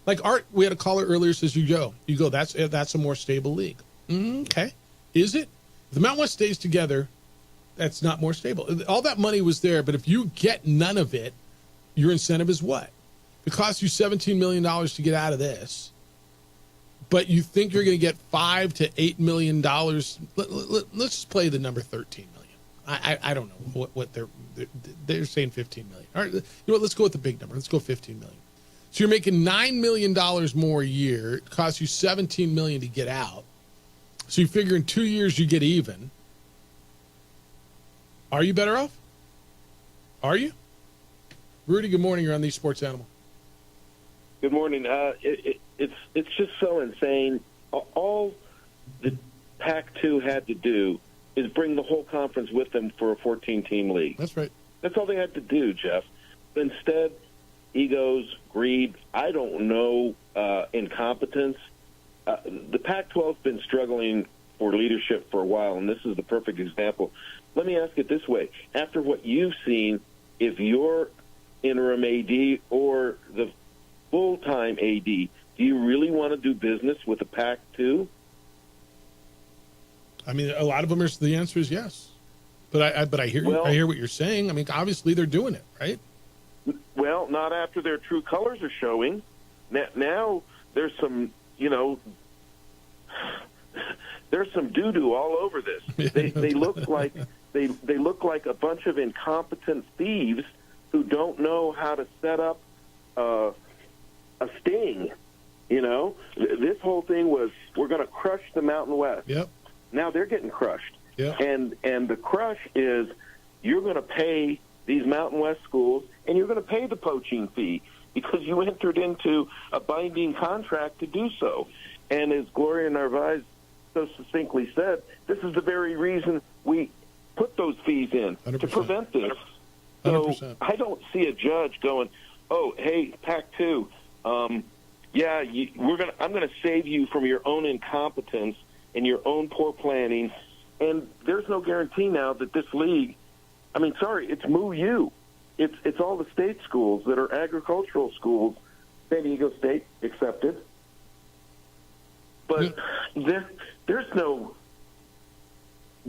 [SPEAKER 7] Like Art, we had a caller earlier says you go, that's a more stable league. Okay. Is it? If the Mountain West stays together, that's not more stable. All that money was there, but if you get none of it, your incentive is what? It costs you $17 million to get out of this, but you think you're going to get $5 to $8 million. Let's just play the number 13 million. I don't know what they're saying 15 million. All right, let's go with the big number. Let's go 15 million. So you're making $9 million more a year. It costs you $17 million to get out. So you figure in 2 years you get even. Are you better off? Are you? Rudy, good morning. You're on the Sports Animal.
[SPEAKER 9] Good morning. It's just so insane. All the Pac-2 had to do is bring the whole conference with them for a 14-team league.
[SPEAKER 7] That's right.
[SPEAKER 9] That's all they had to do, Jeff. But instead, egos, greed, I don't know, incompetence. The Pac-12's been struggling for leadership for a while, and this is the perfect example. Let me ask it this way. After what you've seen, if you're interim AD or the full-time AD, do you really want to do business with the Pac-2?
[SPEAKER 7] I mean, a lot of them the answer is yes. But I hear what you're saying. I mean, obviously they're doing it, right?
[SPEAKER 9] Well, not after their true colors are showing. Now there's some, there's some doo-doo all over this. They look like they look like a bunch of incompetent thieves who don't know how to set up a sting. This whole thing was, we're going to crush the Mountain West.
[SPEAKER 7] Yep.
[SPEAKER 9] Now they're getting crushed.
[SPEAKER 7] Yep.
[SPEAKER 9] And the crush is, you're going to pay these Mountain West schools, and you're going to pay the poaching fee because you entered into a binding contract to do so. And as Gloria Narvaez so succinctly said, this is the very reason we put those fees these in
[SPEAKER 7] 100%.
[SPEAKER 9] to prevent this.
[SPEAKER 7] 100%.
[SPEAKER 9] So I don't see a judge going, "Oh, hey, Pac-2, I'm going to save you from your own incompetence and your own poor planning." And there's no guarantee now that this league, it's MooU. It's all the state schools that are agricultural schools, San Diego State accepted. But there's no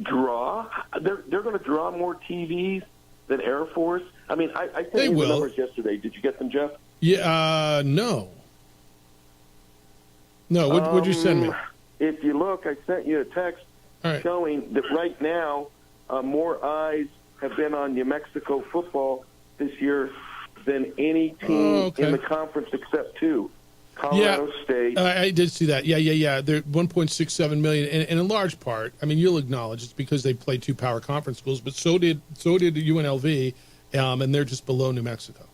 [SPEAKER 9] draw. They're going to draw more TVs than Air Force. I sent you the numbers yesterday. Did you get them, Jeff?
[SPEAKER 7] Yeah, no. No, what'd you send me?
[SPEAKER 9] If you look, I sent you a text showing that right now more eyes have been on New Mexico football this year than any team in the conference except two. Colorado State.
[SPEAKER 7] I did see that. Yeah. They're 1.67 million, and in large part, you'll acknowledge it's because they play two power conference schools, but so did UNLV, and they're just below New Mexico.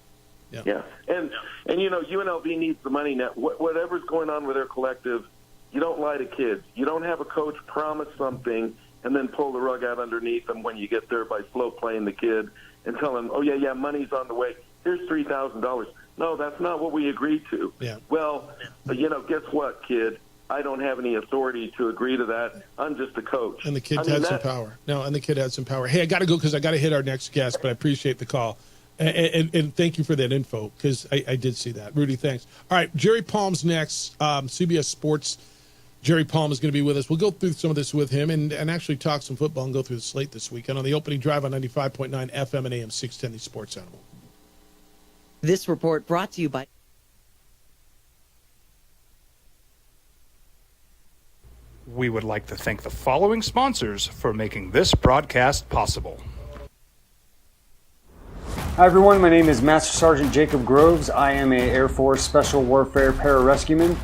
[SPEAKER 9] Yeah. And UNLV needs the money now. Whatever's going on with their collective, you don't lie to kids. You don't have a coach promise something and then pull the rug out underneath them when you get there by slow playing the kid and tell them, "Oh yeah, money's on the way. Here's $3,000." No, that's not what we agreed to.
[SPEAKER 7] Yeah.
[SPEAKER 9] Well, guess what, kid? I don't have any authority to agree to that. I'm just a coach.
[SPEAKER 7] And the kid had some power. The kid had some power. Hey, I got to go because I got to hit our next guest, but I appreciate the call. And thank you for that info because I did see that. Rudy, thanks. All right, Jerry Palm's next. CBS Sports. Jerry Palm is going to be with us. We'll go through some of this with him and actually talk some football and go through the slate this weekend on the opening drive on 95.9 FM and AM 610, the Sports Animal.
[SPEAKER 10] This report brought to you by...
[SPEAKER 4] We would like to thank the following sponsors for making this broadcast possible.
[SPEAKER 16] Hi everyone, my name is Master Sergeant Jacob Groves. I am a Air Force Special Warfare Pararescueman.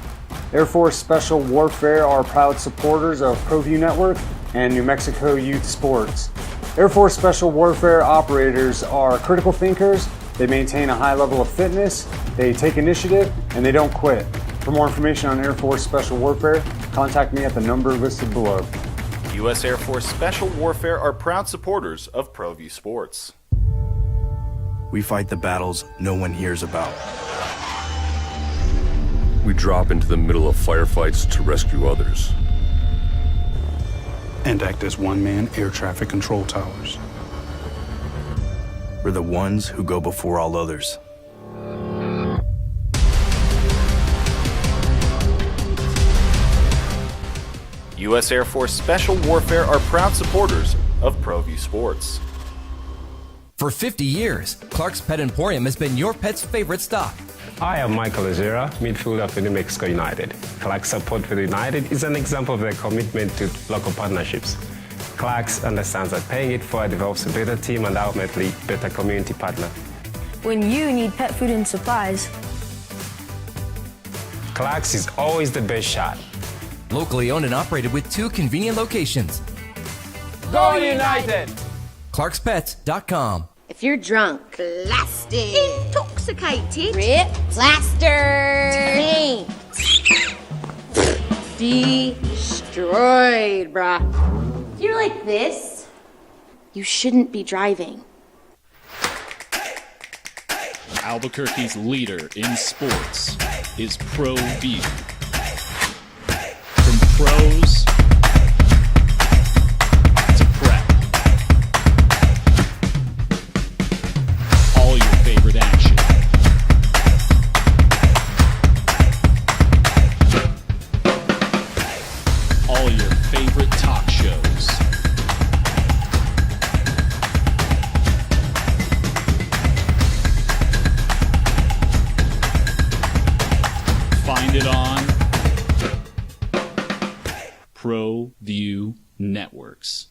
[SPEAKER 16] Air Force Special Warfare are proud supporters of ProView Network and New Mexico Youth Sports. Air Force Special Warfare operators are critical thinkers. They maintain a high level of fitness, they take initiative, and they don't quit. For more information on Air Force Special Warfare, contact me at the number listed below.
[SPEAKER 18] U.S. Air Force Special Warfare are proud supporters of ProView Sports.
[SPEAKER 24] We fight the battles no one hears about.
[SPEAKER 25] We drop into the middle of firefights to rescue others.
[SPEAKER 24] And act as one-man air traffic control towers. We're the ones who go before all others.
[SPEAKER 18] U.S. Air Force Special Warfare are proud supporters of ProView Sports.
[SPEAKER 26] For 50 years, Clark's Pet Emporium has been your pet's favorite stop.
[SPEAKER 27] I am Michael Azera, midfielder for New Mexico United. Clark's support for the United is an example of their commitment to local partnerships. Clark's understands that paying it forward develops a better team and ultimately better community partner.
[SPEAKER 28] When you need pet food and supplies,
[SPEAKER 27] Clark's is always the best shot.
[SPEAKER 26] Locally owned and operated with 2 convenient locations.
[SPEAKER 27] Go United!
[SPEAKER 26] ClarksPets.com.
[SPEAKER 29] If you're drunk, blasted, intoxicated, ripped, plastered, destroyed, bruh. If you're like this, you shouldn't be driving.
[SPEAKER 12] Albuquerque's leader in sports is ProView. From pros to prep. All your favorite action. All your favorite talk shows. Find it on ProView Networks.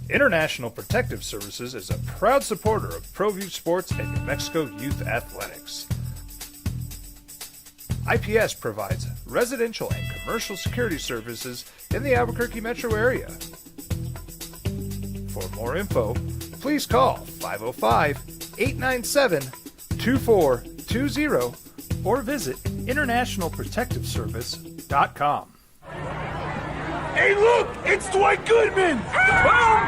[SPEAKER 4] International Protective Services is a proud supporter of ProView Sports and New Mexico Youth Athletics. IPS provides residential and commercial security services in the Albuquerque metro area. For more info, please call 505-897-2420 or visit internationalprotectiveservice.com.
[SPEAKER 1] Hey, look! It's Dwight Goodman!
[SPEAKER 2] Boom!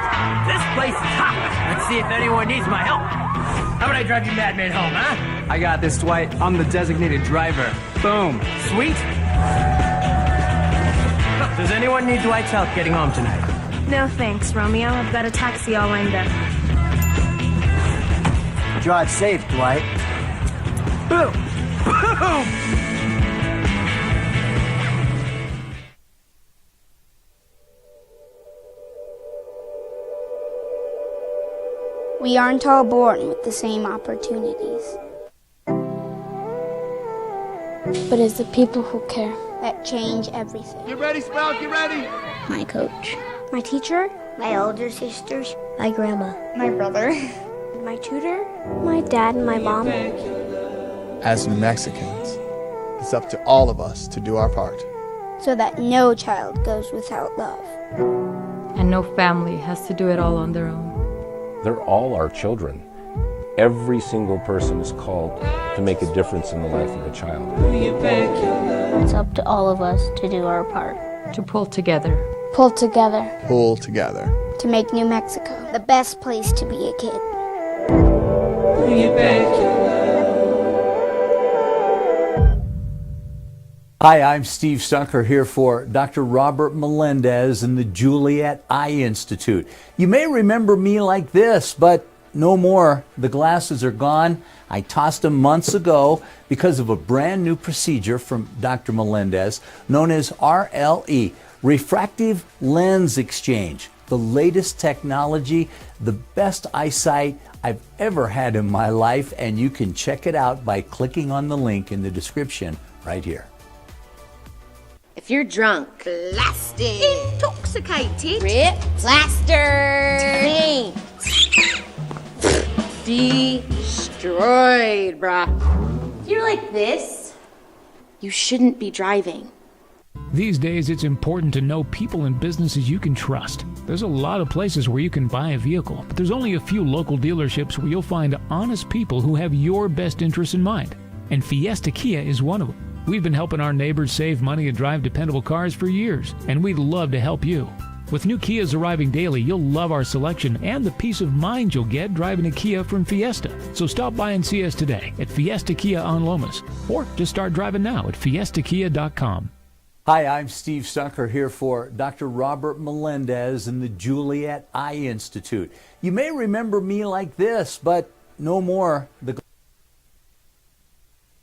[SPEAKER 2] This place is hot. Let's see if anyone needs my help. How about I drive you madman home, huh?
[SPEAKER 5] I got this, Dwight. I'm the designated driver. Boom.
[SPEAKER 2] Sweet. Does anyone need Dwight's help getting home tonight?
[SPEAKER 28] No thanks, Romeo. I've got a taxi all lined up.
[SPEAKER 2] Drive safe, Dwight. Boom! Boom!
[SPEAKER 3] We aren't all born with the same opportunities. But it's the people who care that change everything.
[SPEAKER 1] Get ready, Spout, get ready!
[SPEAKER 3] My coach. My teacher. My older sisters. My grandma. My brother. My tutor. My dad and my mom.
[SPEAKER 11] As New Mexicans, it's up to all of us to do our part.
[SPEAKER 3] So that no child goes without love.
[SPEAKER 13] And no family has to do it all on their own.
[SPEAKER 14] They're all our children. Every single person is called to make a difference in the life of a child.
[SPEAKER 3] It's up to all of us to do our part.
[SPEAKER 13] To pull together.
[SPEAKER 3] Pull together.
[SPEAKER 11] Pull together.
[SPEAKER 3] To make New Mexico the best place to be a kid.
[SPEAKER 15] Hi, I'm Steve Stunker here for Dr. Robert Melendez and the Juliet Eye Institute. You may remember me like this, but no more. The glasses are gone. I tossed them months ago because of a brand new procedure from Dr. Melendez known as RLE, Refractive Lens Exchange. The latest technology, the best eyesight I've ever had in my life, and you can check it out by clicking on the link in the description right here.
[SPEAKER 29] If you're drunk, blasted, intoxicated,
[SPEAKER 3] Rip,
[SPEAKER 29] plastered, destroyed, bruh. If you're like this, you shouldn't be driving.
[SPEAKER 17] These days, it's important to know people and businesses you can trust. There's a lot of places where you can buy a vehicle, but there's only a few local dealerships where you'll find honest people who have your best interests in mind. And Fiesta Kia is one of them. We've been helping our neighbors save money and drive dependable cars for years, and we'd love to help you. With new Kias arriving daily, you'll love our selection and the peace of mind you'll get driving a Kia from Fiesta. So stop by and see us today at Fiesta Kia on Lomas, or just start driving now at fiestakia.com.
[SPEAKER 15] Hi, I'm Steve Stunker here for Dr. Robert Melendez and the Juliet Eye Institute. You may remember me like this, but no more.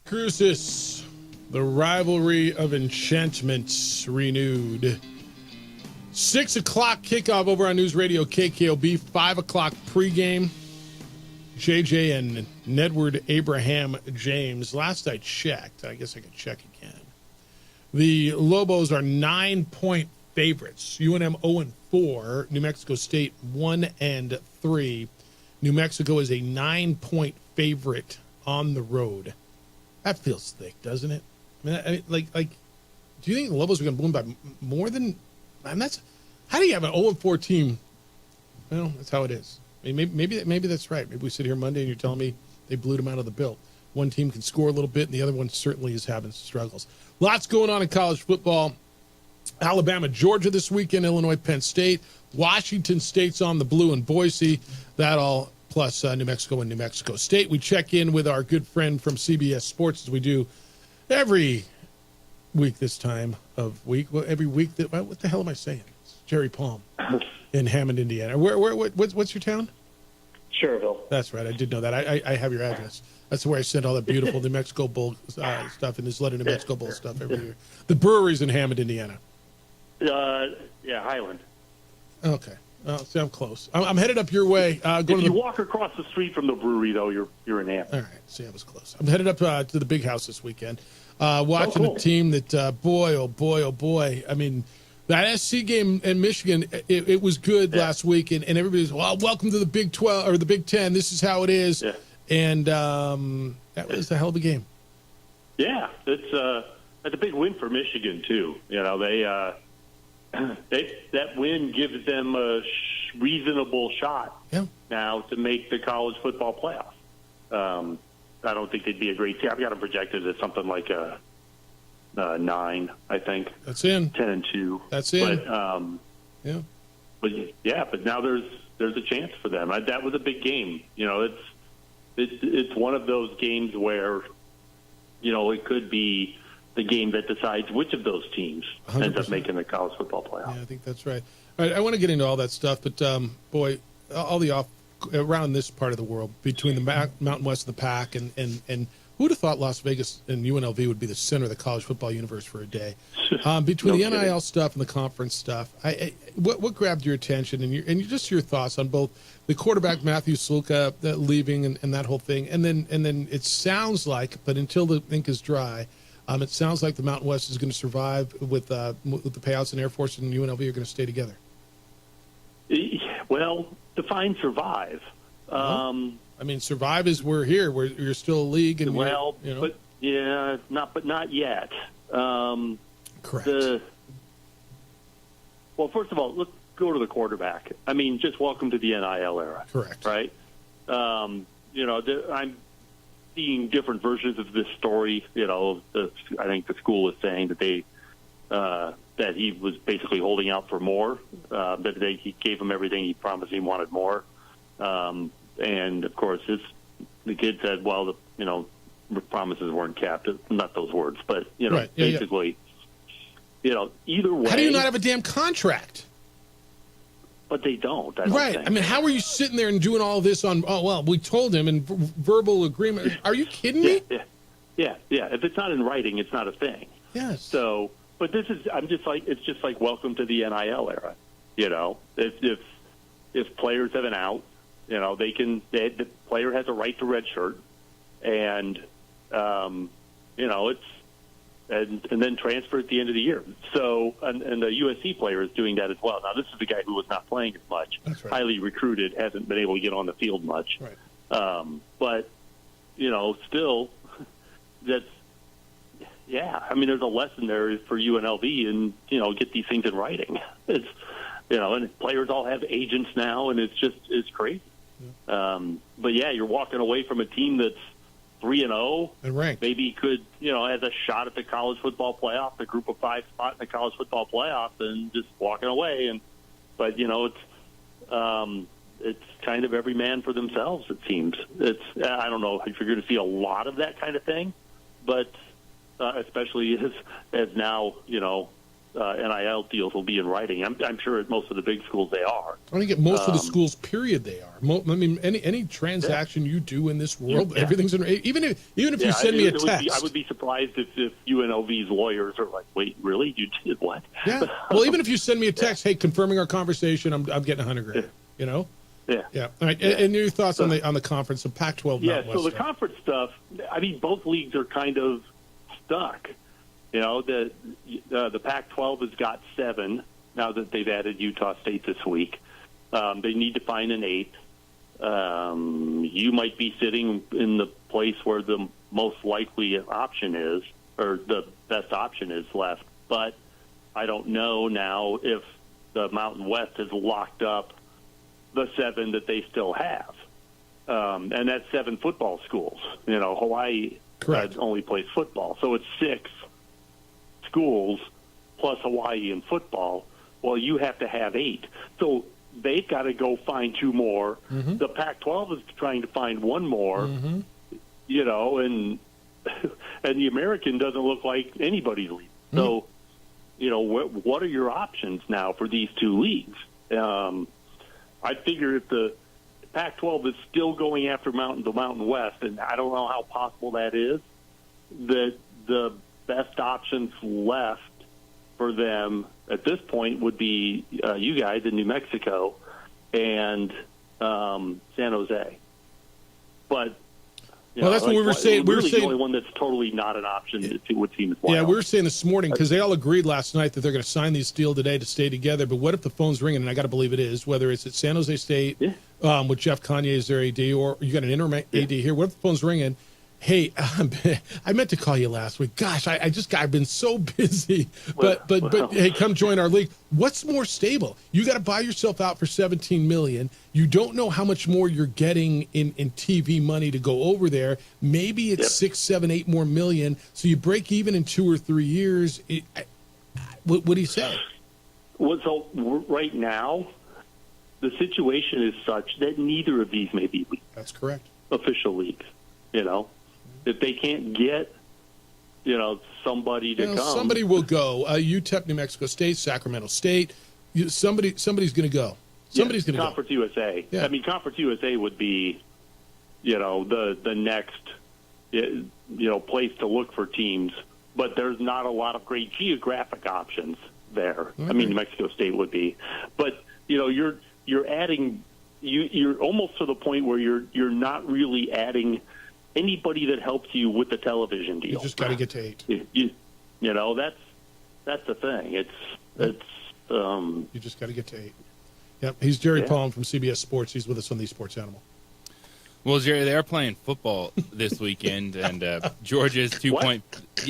[SPEAKER 7] Crucis, the rivalry of enchantments renewed. 6 o'clock kickoff over on News Radio KKOB, 5 o'clock pregame. JJ and Nedward Abraham James. Last I checked, I guess I could check again. The Lobos are 9-point favorites. UNM 0-4, New Mexico State 1-3. New Mexico is a 9-point favorite on the road. That feels thick, doesn't it? I mean, like, do you think the Lobos are going to bloom by more than? And that's how do you have an 0-4 team? Well, that's how it is. I mean, maybe that's right. Maybe we sit here Monday and you're telling me they blew them out of the bill. One team can score a little bit, and the other one certainly is having struggles. Lots going on in college football. Alabama, Georgia this weekend. Illinois, Penn State. Washington State's on the blue in Boise. That all plus New Mexico and New Mexico State. We check in with our good friend from CBS Sports as we do every week this time of week. Well, every week that what the hell am I saying? It's Jerry Palm in Hammond, Indiana. What's your town?
[SPEAKER 19] Schererville.
[SPEAKER 7] That's right. I did know that. I have your address. That's where I send all that beautiful New Mexico Bowl stuff and this letter New Mexico Bowl stuff every year. The brewery's in Hammond, Indiana.
[SPEAKER 19] Yeah, Highland.
[SPEAKER 7] Okay. See, I'm close. I'm headed up your way.
[SPEAKER 19] If you walk across the street from the brewery, though, you're in Hammond.
[SPEAKER 7] All right. See, I was close. I'm headed up to the big house this weekend. Watching a team that, boy, oh boy. I mean, that SC game in Michigan, it was good last week, and everybody's, well, welcome to the Big 12 or the Big 10. This is how it is. Yeah. And that was a hell of a game.
[SPEAKER 19] Yeah, that's a big win for Michigan too. You know, they that win gives them a reasonable shot now to make the college football playoff. I don't think they'd be a great team. I've got them projected at something like a 9, I think.
[SPEAKER 7] That's in
[SPEAKER 19] 10-2.
[SPEAKER 7] That's in.
[SPEAKER 19] But but now there's a chance for them. That was a big game. It's one of those games where it could be the game that decides which of those teams 100%. Ends up making the college football playoff.
[SPEAKER 7] Yeah, I think that's right. All right, I want to get into all that stuff, but boy, all the around this part of the world, between the Mountain West of the Pac and who would have thought Las Vegas and UNLV would be the center of the college football universe for a day? Between the NIL stuff and the conference stuff, what grabbed your attention and just your thoughts on both the quarterback Matthew Sulka leaving and that whole thing, and then it sounds like, but until the ink is dry, it sounds like the Mountain West is going to survive with the payouts, and Air Force and UNLV are going to stay together.
[SPEAKER 19] Well, define survive.
[SPEAKER 7] Survive is we're here. You're still a league, and
[SPEAKER 19] but not yet.
[SPEAKER 7] Correct.
[SPEAKER 19] First of all, let's go to the quarterback. Just welcome to the NIL era.
[SPEAKER 7] Correct.
[SPEAKER 19] Right. I'm seeing different versions of this story. I think the school is saying that they that he was basically holding out for more. That he gave him everything he promised he wanted more. And of course, the kid said, "Well, the promises weren't kept." Not those words, but
[SPEAKER 7] right.
[SPEAKER 19] basically, either way.
[SPEAKER 7] How do you not have a damn contract?
[SPEAKER 19] But they don't. I don't
[SPEAKER 7] right.
[SPEAKER 19] think.
[SPEAKER 7] How are you sitting there and doing all this on? Oh well, we told him in verbal agreement. Are you kidding me?
[SPEAKER 19] Yeah. If it's not in writing, it's not a thing.
[SPEAKER 7] Yes.
[SPEAKER 19] So, but it's just like welcome to the NIL era. If players have an out. The player has a right to redshirt, and it's and then transfer at the end of the year. So, and the USC player is doing that as well. Now, this is the guy who was not playing as much,
[SPEAKER 7] That's right.
[SPEAKER 19] highly recruited, hasn't been able to get on the field much.
[SPEAKER 7] Right.
[SPEAKER 19] But still, that's there's a lesson there for UNLV, and get these things in writing. It's and players all have agents now, and it's crazy. But you're walking away from a team that's 3-0
[SPEAKER 7] and ranked. Maybe
[SPEAKER 19] could has a shot at the college football playoff, the Group of 5 spot in the college football playoff, and just walking away. But it's kind of every man for themselves. It seems I don't know if you're going to see a lot of that kind of thing, but especially as now NIL deals will be in writing. I'm sure at most of the big schools they are.
[SPEAKER 7] I think at most of the schools, period, they are. Any transaction you do in this world, everything's in. Even if you send me a text,
[SPEAKER 19] I would be surprised if UNLV's lawyers are like, "Wait, really? You did what?"
[SPEAKER 7] Yeah. Well, even if you send me a text, hey, confirming our conversation, I'm getting $100,000.
[SPEAKER 19] Yeah.
[SPEAKER 7] Yeah. All right. And your thoughts on the conference, the Pac-12?
[SPEAKER 19] Yeah. So the conference stuff. Both leagues are kind of stuck. The Pac-12 has got 7 now that they've added Utah State this week. They need to find an 8th. You might be sitting in the place where the most likely option is, or the best option is left. But I don't know now if the Mountain West has locked up the 7 that they still have. And that's 7 football schools. Hawaii only plays football. So it's 6 schools plus Hawaii in football. Well, you have to have 8. So they've got to go find 2 more. Mm-hmm. The Pac-12 is trying to find 1 more,
[SPEAKER 7] mm-hmm.
[SPEAKER 19] And the American doesn't look like anybody's league. Mm-hmm. So, what are your options now for these 2 leagues? I figure if the Pac-12 is still going after the Mountain West, and I don't know how possible that is, that the best options left for them at this point would be you guys in New Mexico and San Jose. But
[SPEAKER 7] that's what we were saying. We were saying
[SPEAKER 19] the only one that's totally not an option. It would seem as well.
[SPEAKER 7] Yeah, we were saying this morning because they all agreed last night that they're going to sign these deal today to stay together. But what if the phone's ringing? And I got to believe it is. Whether it's at San Jose State with Jeff Kanye as their AD, or you got an interim AD here. What if the phone's ringing? Hey, I meant to call you last week. Gosh, I've been so busy. But hey, come join our league. What's more stable? You got to buy yourself out for $17 million. You don't know how much more you're getting in TV money to go over there. Maybe it's 6, 7, 8 more million. So you break even in 2 or 3 years. What do you say?
[SPEAKER 19] Well, so right now, the situation is such that neither of these may be leagues.
[SPEAKER 7] That's correct.
[SPEAKER 19] Official leagues, If they can't get, somebody to come.
[SPEAKER 7] Somebody will go. UTEP, New Mexico State, Sacramento State. Somebody's going to go. Somebody's going to go.
[SPEAKER 19] Conference USA.
[SPEAKER 7] Yeah.
[SPEAKER 19] I mean, Conference USA would be, the next, place to look for teams. But there's not a lot of great geographic options there.
[SPEAKER 7] Okay.
[SPEAKER 19] I mean, New Mexico State would be. But, you're adding, you're almost to the point where you're not really adding anybody that helps you with the television deal.
[SPEAKER 7] You just got to get to 8.
[SPEAKER 19] That's the thing.
[SPEAKER 7] You just got to get to 8. Yep. He's Jerry Palm from CBS Sports. He's with us on the Sports Animal.
[SPEAKER 6] Well, Jerry, they are playing football this weekend, and Georgia's 2 point.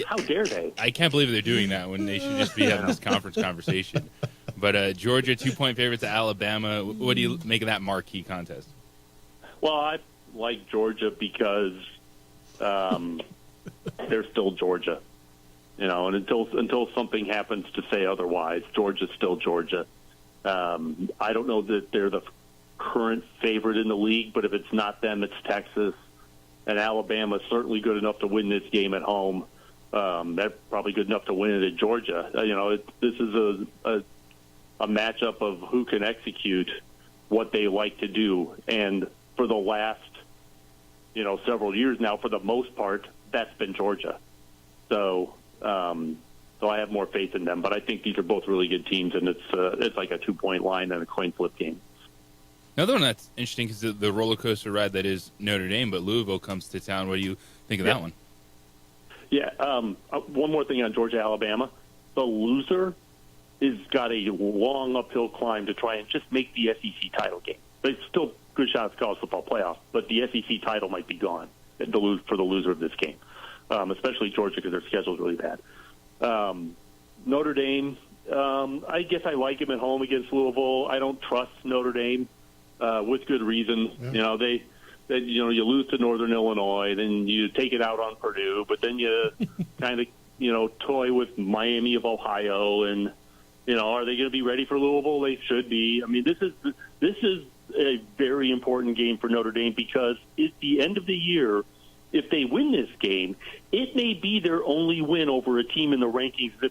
[SPEAKER 19] How dare they?
[SPEAKER 6] I can't believe they're doing that when they should just be having this conference conversation. But Georgia 2 point favorites to Alabama. What do you make of that marquee contest?
[SPEAKER 19] Well, I like Georgia because they're still Georgia, and until something happens to say otherwise, Georgia's still Georgia. I don't know that they're the current favorite in the league, but if it's not them, it's Texas, and Alabama's certainly good enough to win this game at home. They're probably good enough to win it at Georgia. This is a matchup of who can execute what they like to do, and for the last several years now, for the most part, that's been Georgia. So I have more faith in them, but I think these are both really good teams, and it's like a 2-point line and a coin flip game.
[SPEAKER 6] Another one that's interesting is the roller coaster ride that is Notre Dame, but Louisville comes to town. What do you think of that one?
[SPEAKER 19] Yeah. One more thing on Georgia, Alabama. The loser has got a long uphill climb to try and just make the SEC title game. There's still good shots at college football playoff, but the SEC title might be gone for the loser of this game, especially Georgia because their schedule's really bad. Notre Dame, I guess I like him at home against Louisville. I don't trust Notre Dame with good reason. Yeah. You lose to Northern Illinois, then you take it out on Purdue, but then you kind of toy with Miami of Ohio, and are they going to be ready for Louisville? They should be. I mean, this is a very important game for Notre Dame because at the end of the year, if they win this game, it may be their only win over a team in the rankings at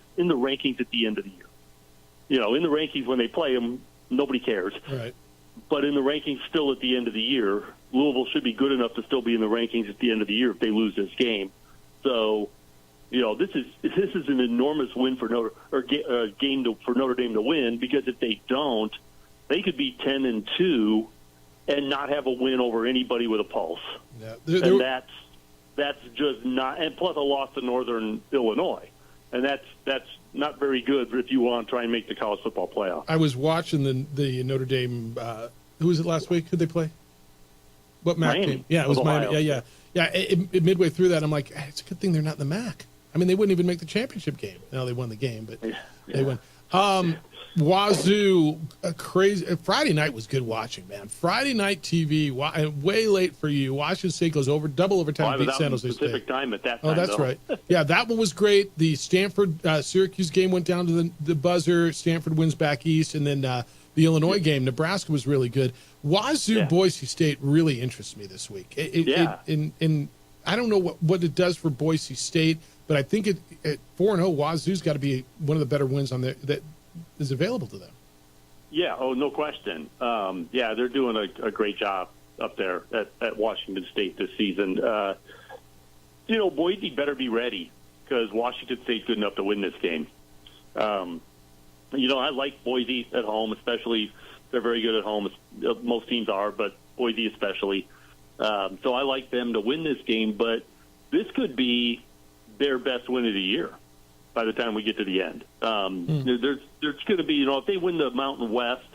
[SPEAKER 19] the end of the year. In the rankings when they play them, nobody cares.
[SPEAKER 7] Right.
[SPEAKER 19] But in the rankings still at the end of the year, Louisville should be good enough to still be in the rankings at the end of the year if they lose this game. So, this is an enormous win for for Notre Dame to win, because if they don't, they could be 10-2 and not have a win over anybody with a pulse.
[SPEAKER 7] Yeah.
[SPEAKER 19] And that's just not, and plus a loss to Northern Illinois, and that's not very good if you want to try and make the college football playoff.
[SPEAKER 7] I was watching the Notre Dame. Who was it last week? Who'd they play? What MAC
[SPEAKER 19] Miami.
[SPEAKER 7] game? Yeah, it was
[SPEAKER 19] Ohio.
[SPEAKER 7] Miami. Yeah. Midway through that, I'm like, it's a good thing they're not in the MAC. I mean, they wouldn't even make the championship game. Now they won the game, but they won. Wazoo, crazy. Friday night was good watching, man. Friday night TV, way late for you. Washington State goes double overtime, beat San Jose State.
[SPEAKER 19] Pacific time at that time.
[SPEAKER 7] Oh, that's right. Yeah, that one was great. The Stanford-Syracuse game went down to the buzzer. Stanford wins back east, and then the Illinois game, Nebraska was really good. Wazoo, Boise State really interests me this week. And I don't know what it does for Boise State, but I think at 4-0, Wazoo's got to be one of the better wins on there that is available to them.
[SPEAKER 19] Yeah, no question. They're doing a great job up there at Washington State this season. Boise better be ready because Washington State's good enough to win this game. I like Boise at home, especially. They're very good at home. Most teams are, but Boise especially. So I like them to win this game, but this could be their best win of the year by the time we get to the end. There's going to be, if they win the Mountain West,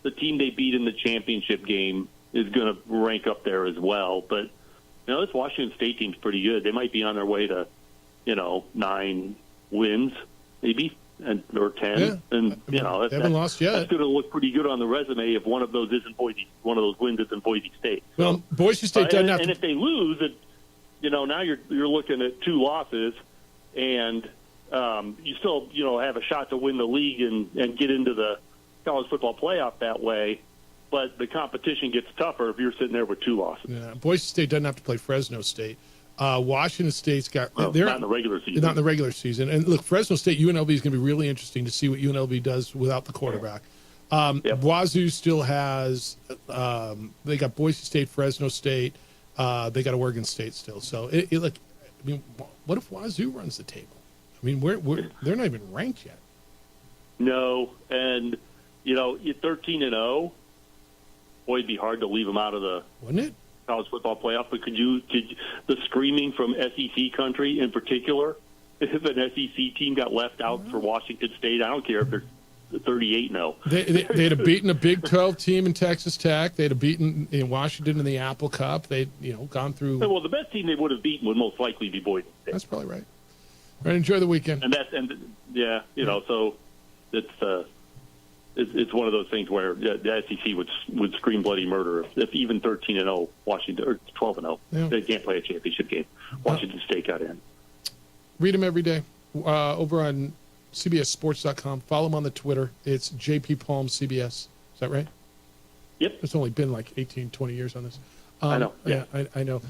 [SPEAKER 19] the team they beat in the championship game is going to rank up there as well. But, this Washington State team's pretty good. They might be on their way to, 9 wins, maybe, or 10.
[SPEAKER 7] Yeah.
[SPEAKER 19] And,
[SPEAKER 7] they haven't lost yet.
[SPEAKER 19] That's going to look pretty good on the resume if one of those wins isn't Boise State.
[SPEAKER 7] Well, Boise State doesn't have to.
[SPEAKER 19] And if they lose, now you're looking at 2 losses, and you still, have a shot to win the league and get into the college football playoff that way. But the competition gets tougher if you're sitting there with 2 losses.
[SPEAKER 7] Yeah, Boise State doesn't have to play Fresno State. Washington State's got they're
[SPEAKER 19] not in the regular season.
[SPEAKER 7] Not in the regular season. And look, Fresno State, UNLV is going to be really interesting to see what UNLV does without the quarterback. Wazoo still has they got Boise State, Fresno State. They got Oregon State still. So what if Wazoo runs the table? I mean, they're not even ranked yet.
[SPEAKER 19] No, and you're 13-0. Boy, it'd be hard to leave them out of the college football playoff. But could the screaming from SEC country in particular, if an SEC team got left out for Washington State, I don't care if they're 38-0.
[SPEAKER 7] They'd have beaten a Big 12 team in Texas Tech. They'd have beaten in Washington in the Apple Cup. They'd gone through.
[SPEAKER 19] Well, the best team they would have beaten would most likely be Boise State.
[SPEAKER 7] That's probably right. All right, enjoy the weekend.
[SPEAKER 19] So it's one of those things where the SEC would scream bloody murder if even 13-0 Washington or 12-0 they can't play a championship game. Washington State got in.
[SPEAKER 7] Read them every day over on CBSSports.com. Follow them on the Twitter. It's JP Palm CBS. Is that right?
[SPEAKER 19] Yep.
[SPEAKER 7] It's only been like 18, 20 years on this.
[SPEAKER 19] I know.
[SPEAKER 7] Yeah, I know.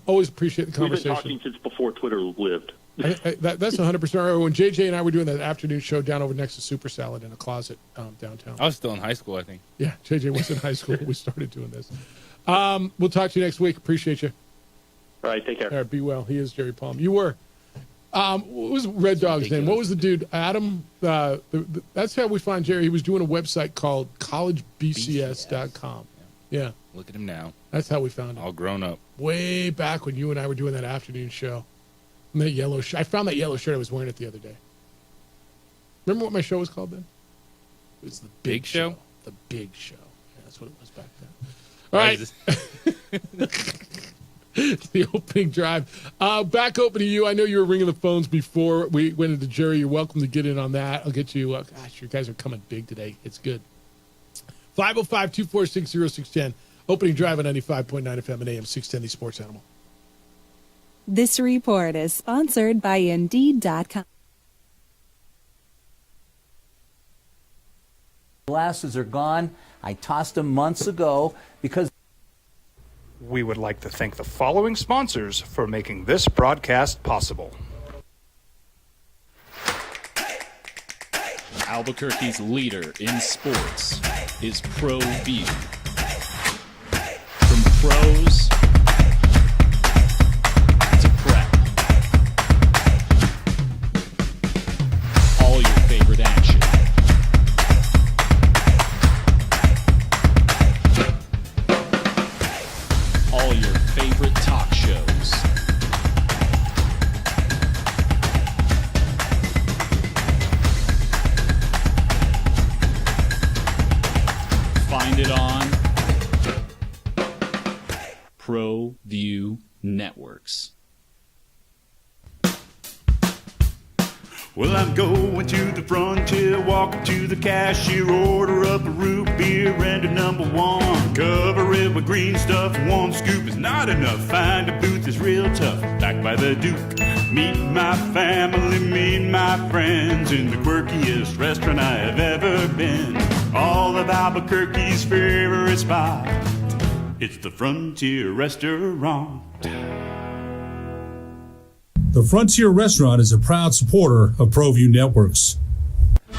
[SPEAKER 7] Always appreciate the conversation.
[SPEAKER 19] We've been talking since before Twitter lived.
[SPEAKER 7] That's 100% right. When JJ and I were doing that afternoon show down over next to Super Salad in a closet downtown.
[SPEAKER 6] I was still in high school, I think.
[SPEAKER 7] Yeah, JJ was in high school when we started doing this. We'll talk to you next week. Appreciate you.
[SPEAKER 19] All right, take care.
[SPEAKER 7] All right, be well. He is Jerry Palm. You were. What was Red Dog's name? What was the dude? Adam? That's how we find Jerry. He was doing a website called collegebcs.com. Yeah.
[SPEAKER 6] Look at him now.
[SPEAKER 7] That's how we found him.
[SPEAKER 6] All grown up.
[SPEAKER 7] Way back when you and I were doing that afternoon show. And that yellow shirt. I found that yellow shirt. I was wearing it the other day. Remember what my show was called then? It was the Big Show. The Big Show. Yeah, that's what it was back then. All right. The opening drive. Back open to you. I know you were ringing the phones before we went into Jerry. You're welcome to get in on that. I'll get you. Gosh, you guys are coming big today. It's good. 505-246-0610. Opening drive on 95.9 FM and AM 610, the Sports Animal.
[SPEAKER 8] This report is sponsored by Indeed.com.
[SPEAKER 15] Glasses are gone. I tossed them months ago because...
[SPEAKER 4] We would like to thank the following sponsors for making this broadcast possible.
[SPEAKER 12] Albuquerque's leader in sports is ProView. From pros to prep, all your favorite action. All your favorite talk shows. Find it on ProView Networks.
[SPEAKER 9] Well, I'm going to the frontier, walk up to the cashier, order up a root beer and a number one. Cover it with green stuff, one scoop is not enough. Find a booth is real tough, back by the Duke. Meet my family, meet my friends in the quirkiest restaurant I have ever been. All of Albuquerque's favorite spot, it's the Frontier Restaurant.
[SPEAKER 10] The Frontier Restaurant is a proud supporter of ProView Networks.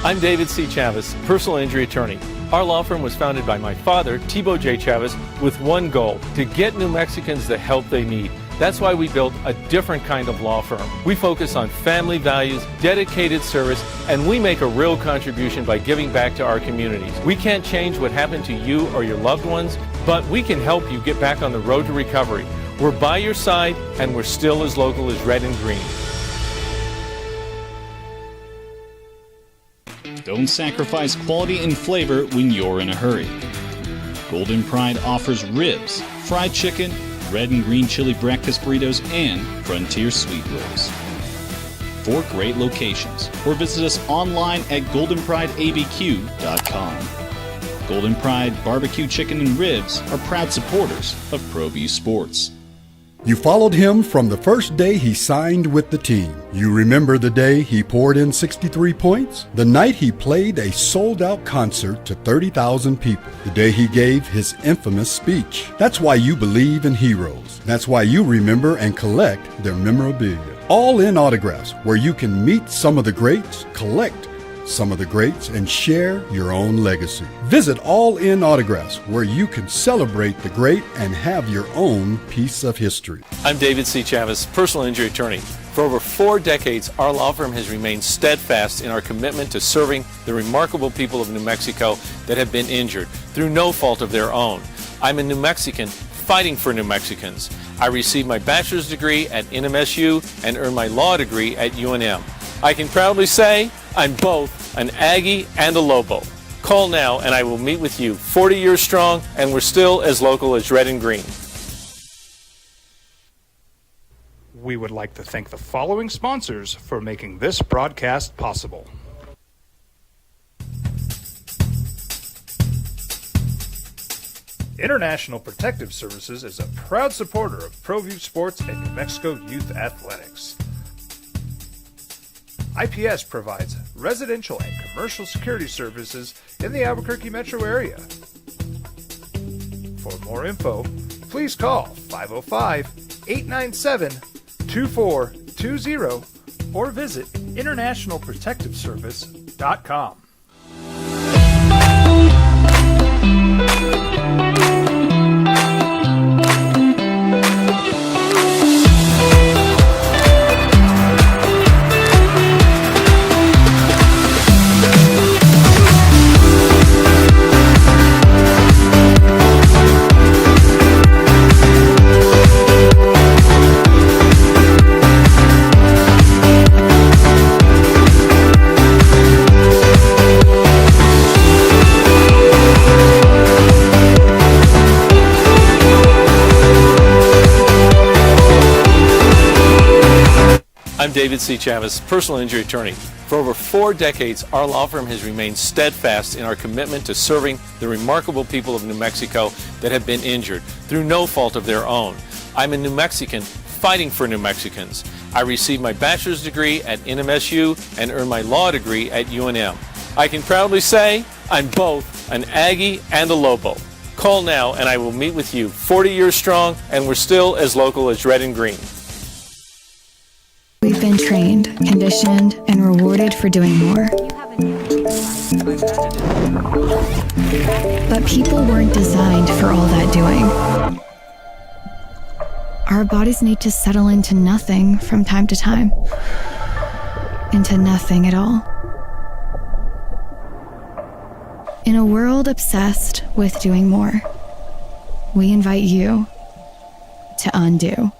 [SPEAKER 16] I'm David C. Chavez, personal injury attorney. Our law firm was founded by my father, Thibaut J. Chavez, with one goal, to get New Mexicans the help they need. That's why we built a different kind of law firm. We focus on family values, dedicated service, and we make a real contribution by giving back to our communities. We can't change what happened to you or your loved ones, but we can help you get back on the road to recovery. We're by your side, and we're still as local as red and green.
[SPEAKER 12] Don't sacrifice quality and flavor when you're in a hurry. Golden Pride offers ribs, fried chicken, red and green chili breakfast burritos, and Frontier Sweet Rolls. 4 great locations, or visit us online at goldenprideabq.com. Golden Pride Barbecue Chicken and Ribs are proud supporters of ProView Sports.
[SPEAKER 18] You followed him from the first day he signed with the team. You remember the day he poured in 63 points? The night he played a sold-out concert to 30,000 people. The day he gave his infamous speech. That's why you believe in heroes. That's why you remember and collect their memorabilia. All in Autographs, where you can meet some of the greats, collect some of the greats, and share your own legacy. Visit All In Autographs, where you can celebrate the great and have your own piece of history.
[SPEAKER 16] I'm David C. Chavez, personal injury attorney. For over 4 decades, our law firm has remained steadfast in our commitment to serving the remarkable people of New Mexico that have been injured through no fault of their own. I'm a New Mexican fighting for New Mexicans. I received my bachelor's degree at NMSU and earned my law degree at UNM. I can proudly say I'm both an Aggie and a Lobo. Call now and I will meet with you. 40 years strong, and we're still as local as red and green.
[SPEAKER 4] We would like to thank the following sponsors for making this broadcast possible. International Protective Services is a proud supporter of ProView Sports and New Mexico Youth Athletics. IPS provides residential and commercial security services in the Albuquerque metro area. For more info, please call 505-897-2420 or visit internationalprotectiveservice.com.
[SPEAKER 16] I'm David C. Chavez, personal injury attorney. For over 4 decades, our law firm has remained steadfast in our commitment to serving the remarkable people of New Mexico that have been injured through no fault of their own. I'm a New Mexican fighting for New Mexicans. I received my bachelor's degree at NMSU and earned my law degree at UNM. I can proudly say I'm both an Aggie and a Lobo. Call now and I will meet with you. 40 years strong, and we're still as local as red and green.
[SPEAKER 20] We've been trained, conditioned, and rewarded for doing more. But people weren't designed for all that doing. Our bodies need to settle into nothing from time to time. Into nothing at all. In a world obsessed with doing more, we invite you to undo.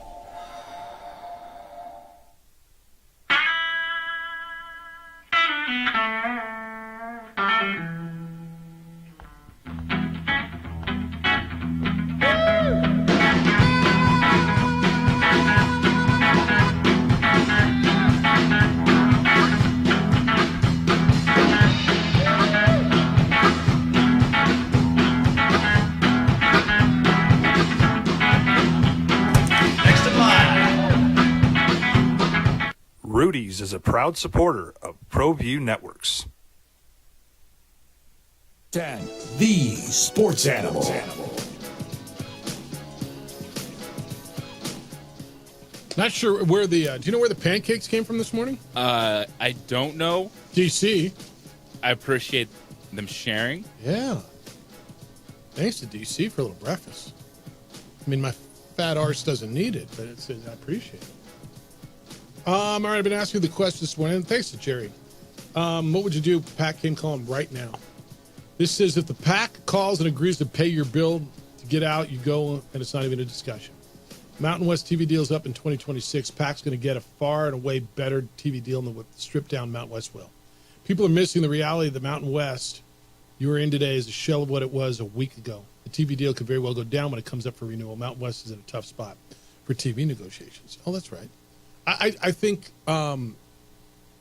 [SPEAKER 4] Rudy's is a proud supporter of ProView Networks.
[SPEAKER 10] 10. The Sports Animal.
[SPEAKER 7] Not sure where the. Do you know where the pancakes came from this morning?
[SPEAKER 6] I don't know.
[SPEAKER 7] DC.
[SPEAKER 6] I appreciate them sharing.
[SPEAKER 7] Yeah. Thanks to DC for a little breakfast. I mean, my fat arse doesn't need it, but I appreciate it. All right, I've been asking you the question this morning. Thanks to Jerry. What would you do if PAC came calling right now? This says if the PAC calls and agrees to pay your bill to get out, you go, and it's not even a discussion. Mountain West TV deal's up in 2026. PAC's going to get a far and away better TV deal than what stripped down Mountain West will. People are missing the reality that Mountain West You are in today is a shell of what it was a week ago. The TV deal could very well go down when it comes up for renewal. Mountain West is in a tough spot for TV negotiations. Oh, that's right. I think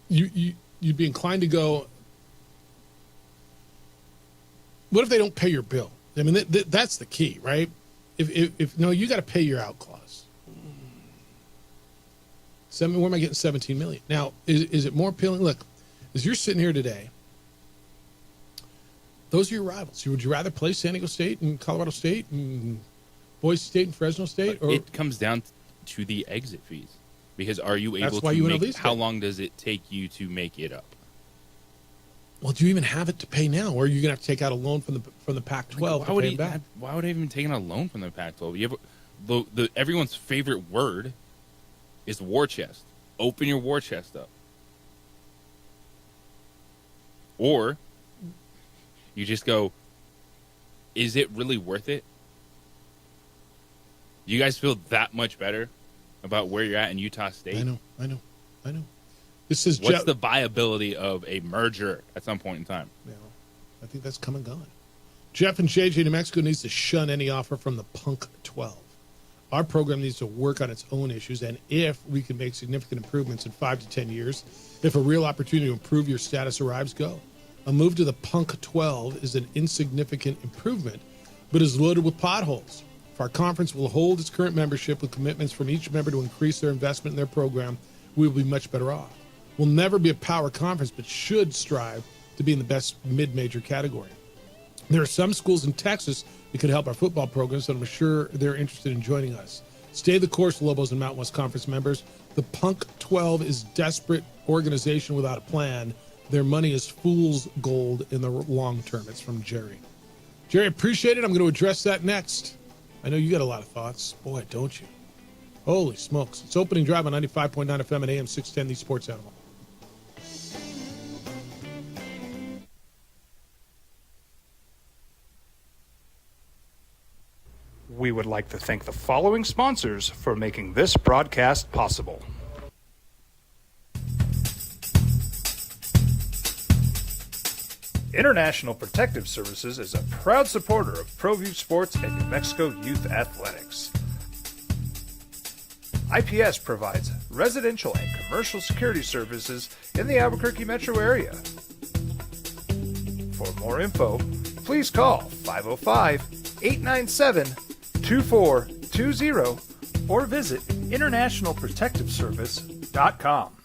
[SPEAKER 7] you'd be inclined to go, what if they don't pay your bill? I mean, that's the key, right? If no, you got to pay your out clause. Where am I getting $17 million? Now, is it more appealing? Look, as you're sitting here today, those are your rivals. Would you rather play San Diego State and Colorado State and Boise State and Fresno State? Or
[SPEAKER 6] it comes down to the exit fees. Because are you able to make, how long does it take you to make it up?
[SPEAKER 7] Well, do you even have it to pay now? Or are you going to have to take out a loan from the Pac-12
[SPEAKER 6] Why would I even take out a loan from the Pac-12? You have everyone's favorite word is war chest. Open your war chest up. Or you just go, is it really worth it? You guys feel that much better about where you're at in Utah State?
[SPEAKER 7] I know. This is
[SPEAKER 6] what's the viability of a merger at some point in time?
[SPEAKER 7] Yeah, I think that's come and gone. Jeff and JJ, New Mexico needs to shun any offer from the Punk 12. Our program needs to work on its own issues, and if we can make significant improvements in 5 to 10 years, if a real opportunity to improve your status arrives, go. A move to the Punk 12 is an insignificant improvement, but is loaded with potholes. If our conference will hold its current membership with commitments from each member to increase their investment in their program, we will be much better off. We'll never be a power conference, but should strive to be in the best mid-major category. There are some schools in Texas that could help our football programs, and I'm sure they're interested in joining us. Stay the course, Lobos and Mountain West Conference members. The Punk 12 is desperate organization without a plan. Their money is fool's gold in the long term. It's from Jerry. Jerry, appreciate it. I'm going to address that next. I know you got a lot of thoughts. Boy, don't you? Holy smokes. It's Opening Drive on 95.9 FM and AM 610, the Sports Animal.
[SPEAKER 4] We would like to thank the following sponsors for making this broadcast possible. International Protective Services is a proud supporter of ProView Sports and New Mexico Youth Athletics. IPS provides residential and commercial security services in the Albuquerque metro area. For more info, please call 505-897-2420 or visit internationalprotectiveservice.com.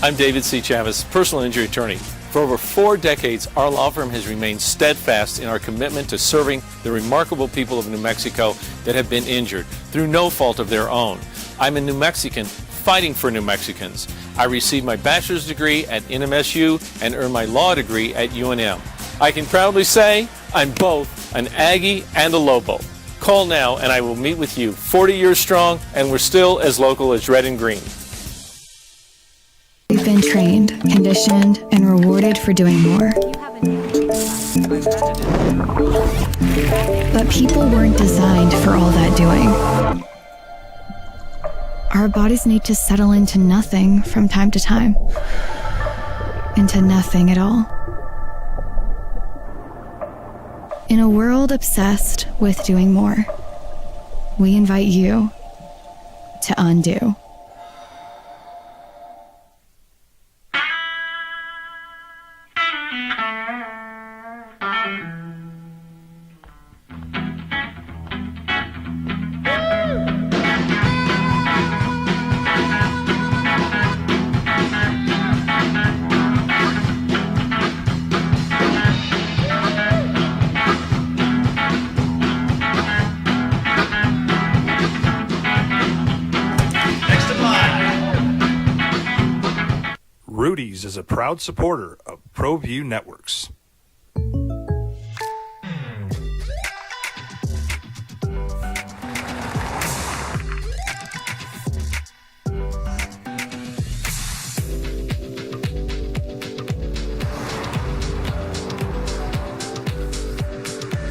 [SPEAKER 16] I'm David C. Chavez, personal injury attorney. For over 4 decades, our law firm has remained steadfast in our commitment to serving the remarkable people of New Mexico that have been injured through no fault of their own. I'm a New Mexican fighting for New Mexicans. I received my bachelor's degree at NMSU and earned my law degree at UNM. I can proudly say I'm both an Aggie and a Lobo. Call now and I will meet with you. 40 years strong, and we're still as local as red and green.
[SPEAKER 20] We've been trained, conditioned, and rewarded for doing more. But people weren't designed for all that doing. Our bodies need to settle into nothing from time to time. Into nothing at all. In a world obsessed with doing more, we invite you to undo.
[SPEAKER 4] Industries is a proud supporter of ProView Networks.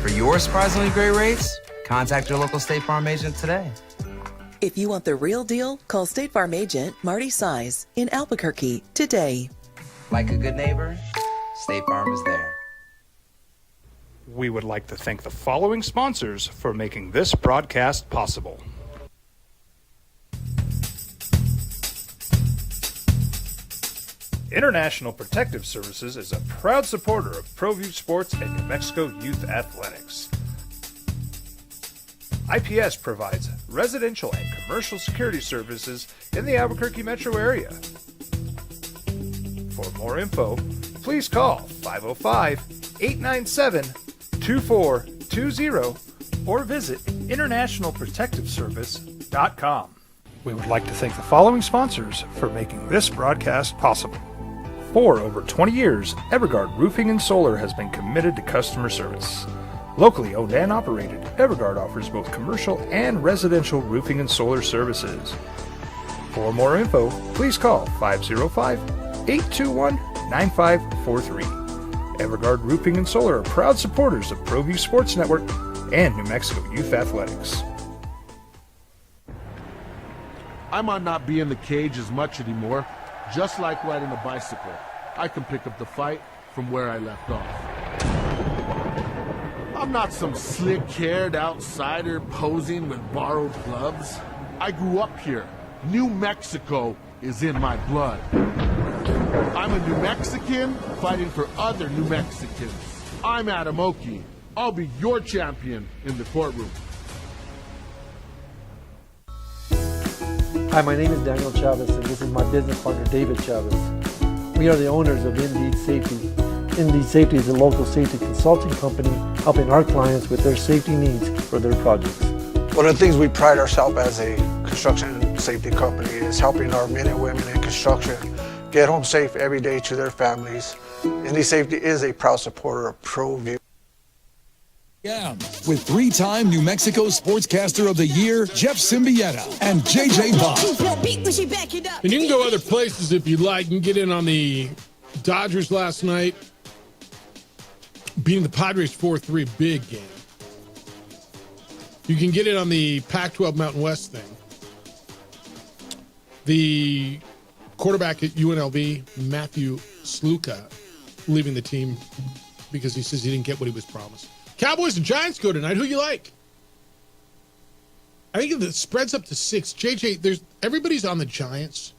[SPEAKER 5] For your surprisingly great rates, contact your local State Farm agent today.
[SPEAKER 21] If you want the real deal, call State Farm agent Marty Size in Albuquerque today.
[SPEAKER 5] Like a good neighbor, State Farm is there.
[SPEAKER 4] We would like to thank the following sponsors for making this broadcast possible. International Protective Services is a proud supporter of ProView Sports and New Mexico Youth Athletics. IPS provides residential and commercial security services in the Albuquerque metro area. For more info, please call 505-897-2420 or visit internationalprotectiveservice.com. We would like to thank the following sponsors for making this broadcast possible. For over 20 years, Evergard Roofing and Solar has been committed to customer service. Locally owned and operated, Evergard offers both commercial and residential roofing and solar services. For more info, please call 505-821-9543. Evergard Roofing and Solar are proud supporters of ProView Sports Network and New Mexico Youth Athletics.
[SPEAKER 1] I might not be in the cage as much anymore. Just like riding a bicycle, I can pick up the fight from where I left off. I'm not some slick-haired outsider posing with borrowed gloves. I grew up here. New Mexico is in my blood. I'm a New Mexican fighting for other New Mexicans. I'm Adam Oki. I'll be your champion in the courtroom.
[SPEAKER 22] Hi, my name is Daniel Chavez, and this is my business partner, David Chavez. We are the owners of Indeed Safety. Indeed Safety is a local safety consulting company helping our clients with their safety needs for their projects.
[SPEAKER 23] One of the things we pride ourselves as a construction safety company is helping our men and women in construction get home safe every day to their families. Indeed Safety is a proud supporter of ProView.
[SPEAKER 24] Yeah, with three-time New Mexico Sportscaster of the Year, Jeff Symbieta and JJ Buck.
[SPEAKER 7] And you can go other places if you'd like. You can get in on the Dodgers last night, beating the Padres 4-3, big game. You can get in on the Pac-12 Mountain West thing. The quarterback at UNLV, Matthew Sluka, leaving the team because he says he didn't get what he was promised. Cowboys and Giants go tonight. Who you like? I think if the spread's up to 6. JJ, everybody's on the Giants.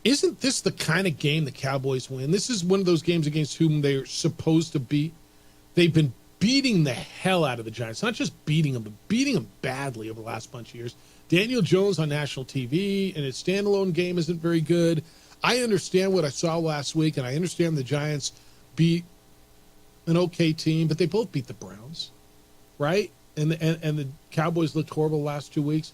[SPEAKER 7] Isn't this the kind of game the Cowboys win? This is one of those games against whom they're supposed to beat. They've been beating the hell out of the Giants. Not just beating them, but beating them badly over the last bunch of years. Daniel Jones on national TV, and his standalone game isn't very good. I understand what I saw last week, and I understand the Giants beat an okay team, but they both beat the Browns, right? And the Cowboys looked horrible the last 2 weeks.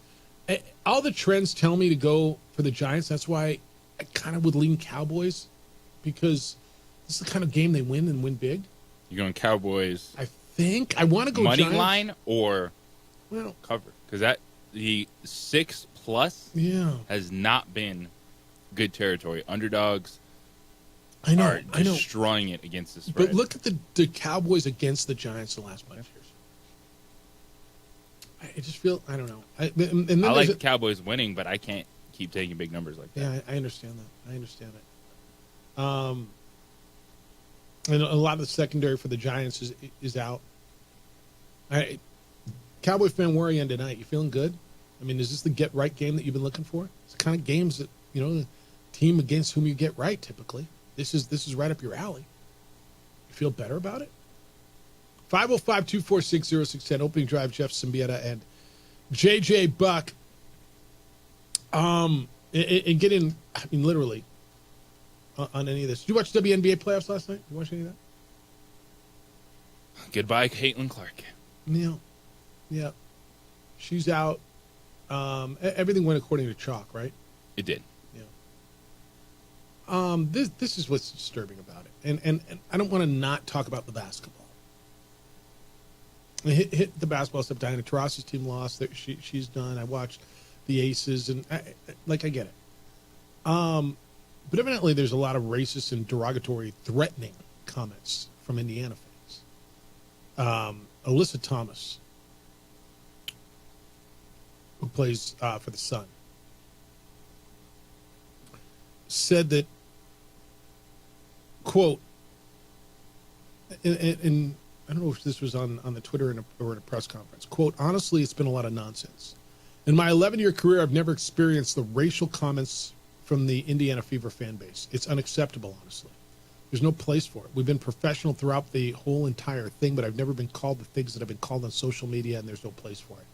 [SPEAKER 7] All the trends tell me to go for the Giants. That's why I kind of would lean Cowboys, because this is the kind of game they win and win big.
[SPEAKER 6] You're going Cowboys.
[SPEAKER 7] I think I want to go
[SPEAKER 6] money
[SPEAKER 7] Giants.
[SPEAKER 6] Line or cover, because the 6+ has not been good territory. Underdogs.
[SPEAKER 7] I know.
[SPEAKER 6] Destroying it against the spread.
[SPEAKER 7] But look at the Cowboys against the Giants the last bunch of years. I just feel, I don't know. I
[SPEAKER 6] like the Cowboys winning, but I can't keep taking big numbers like that.
[SPEAKER 7] Yeah, I understand that. And a lot of the secondary for the Giants is out. Cowboy fan, where are you in tonight? You feeling good? I mean, is this the get right game that you've been looking for? It's the kind of games that, the team against whom you get right typically. This is right up your alley. You feel better about it? 505-246-0610, opening drive, Jeff Symbieta and JJ Buck. And get in, I mean, literally, on any of this. Did you watch WNBA playoffs last night? Did you watch any of that?
[SPEAKER 6] Goodbye, Caitlin Clark.
[SPEAKER 7] Yeah. She's out. Everything went according to chalk, right?
[SPEAKER 6] It did.
[SPEAKER 7] Yeah. This is what's disturbing about it, and I don't want to not talk about the basketball. I hit the basketball stuff. Diana Taurasi's team lost. She's done. I watched the Aces, and I get it. But evidently, there's a lot of racist and derogatory, threatening comments from Indiana fans. Alyssa Thomas, who plays for the Sun, said that, quote, and I don't know if this was on the Twitter or in a press conference, quote, honestly, it's been a lot of nonsense. In my 11-year career, I've never experienced the racial comments from the Indiana Fever fan base. It's unacceptable, honestly. There's no place for it. We've been professional throughout the whole entire thing, but I've never been called the things that I've been called on social media, and there's no place for it.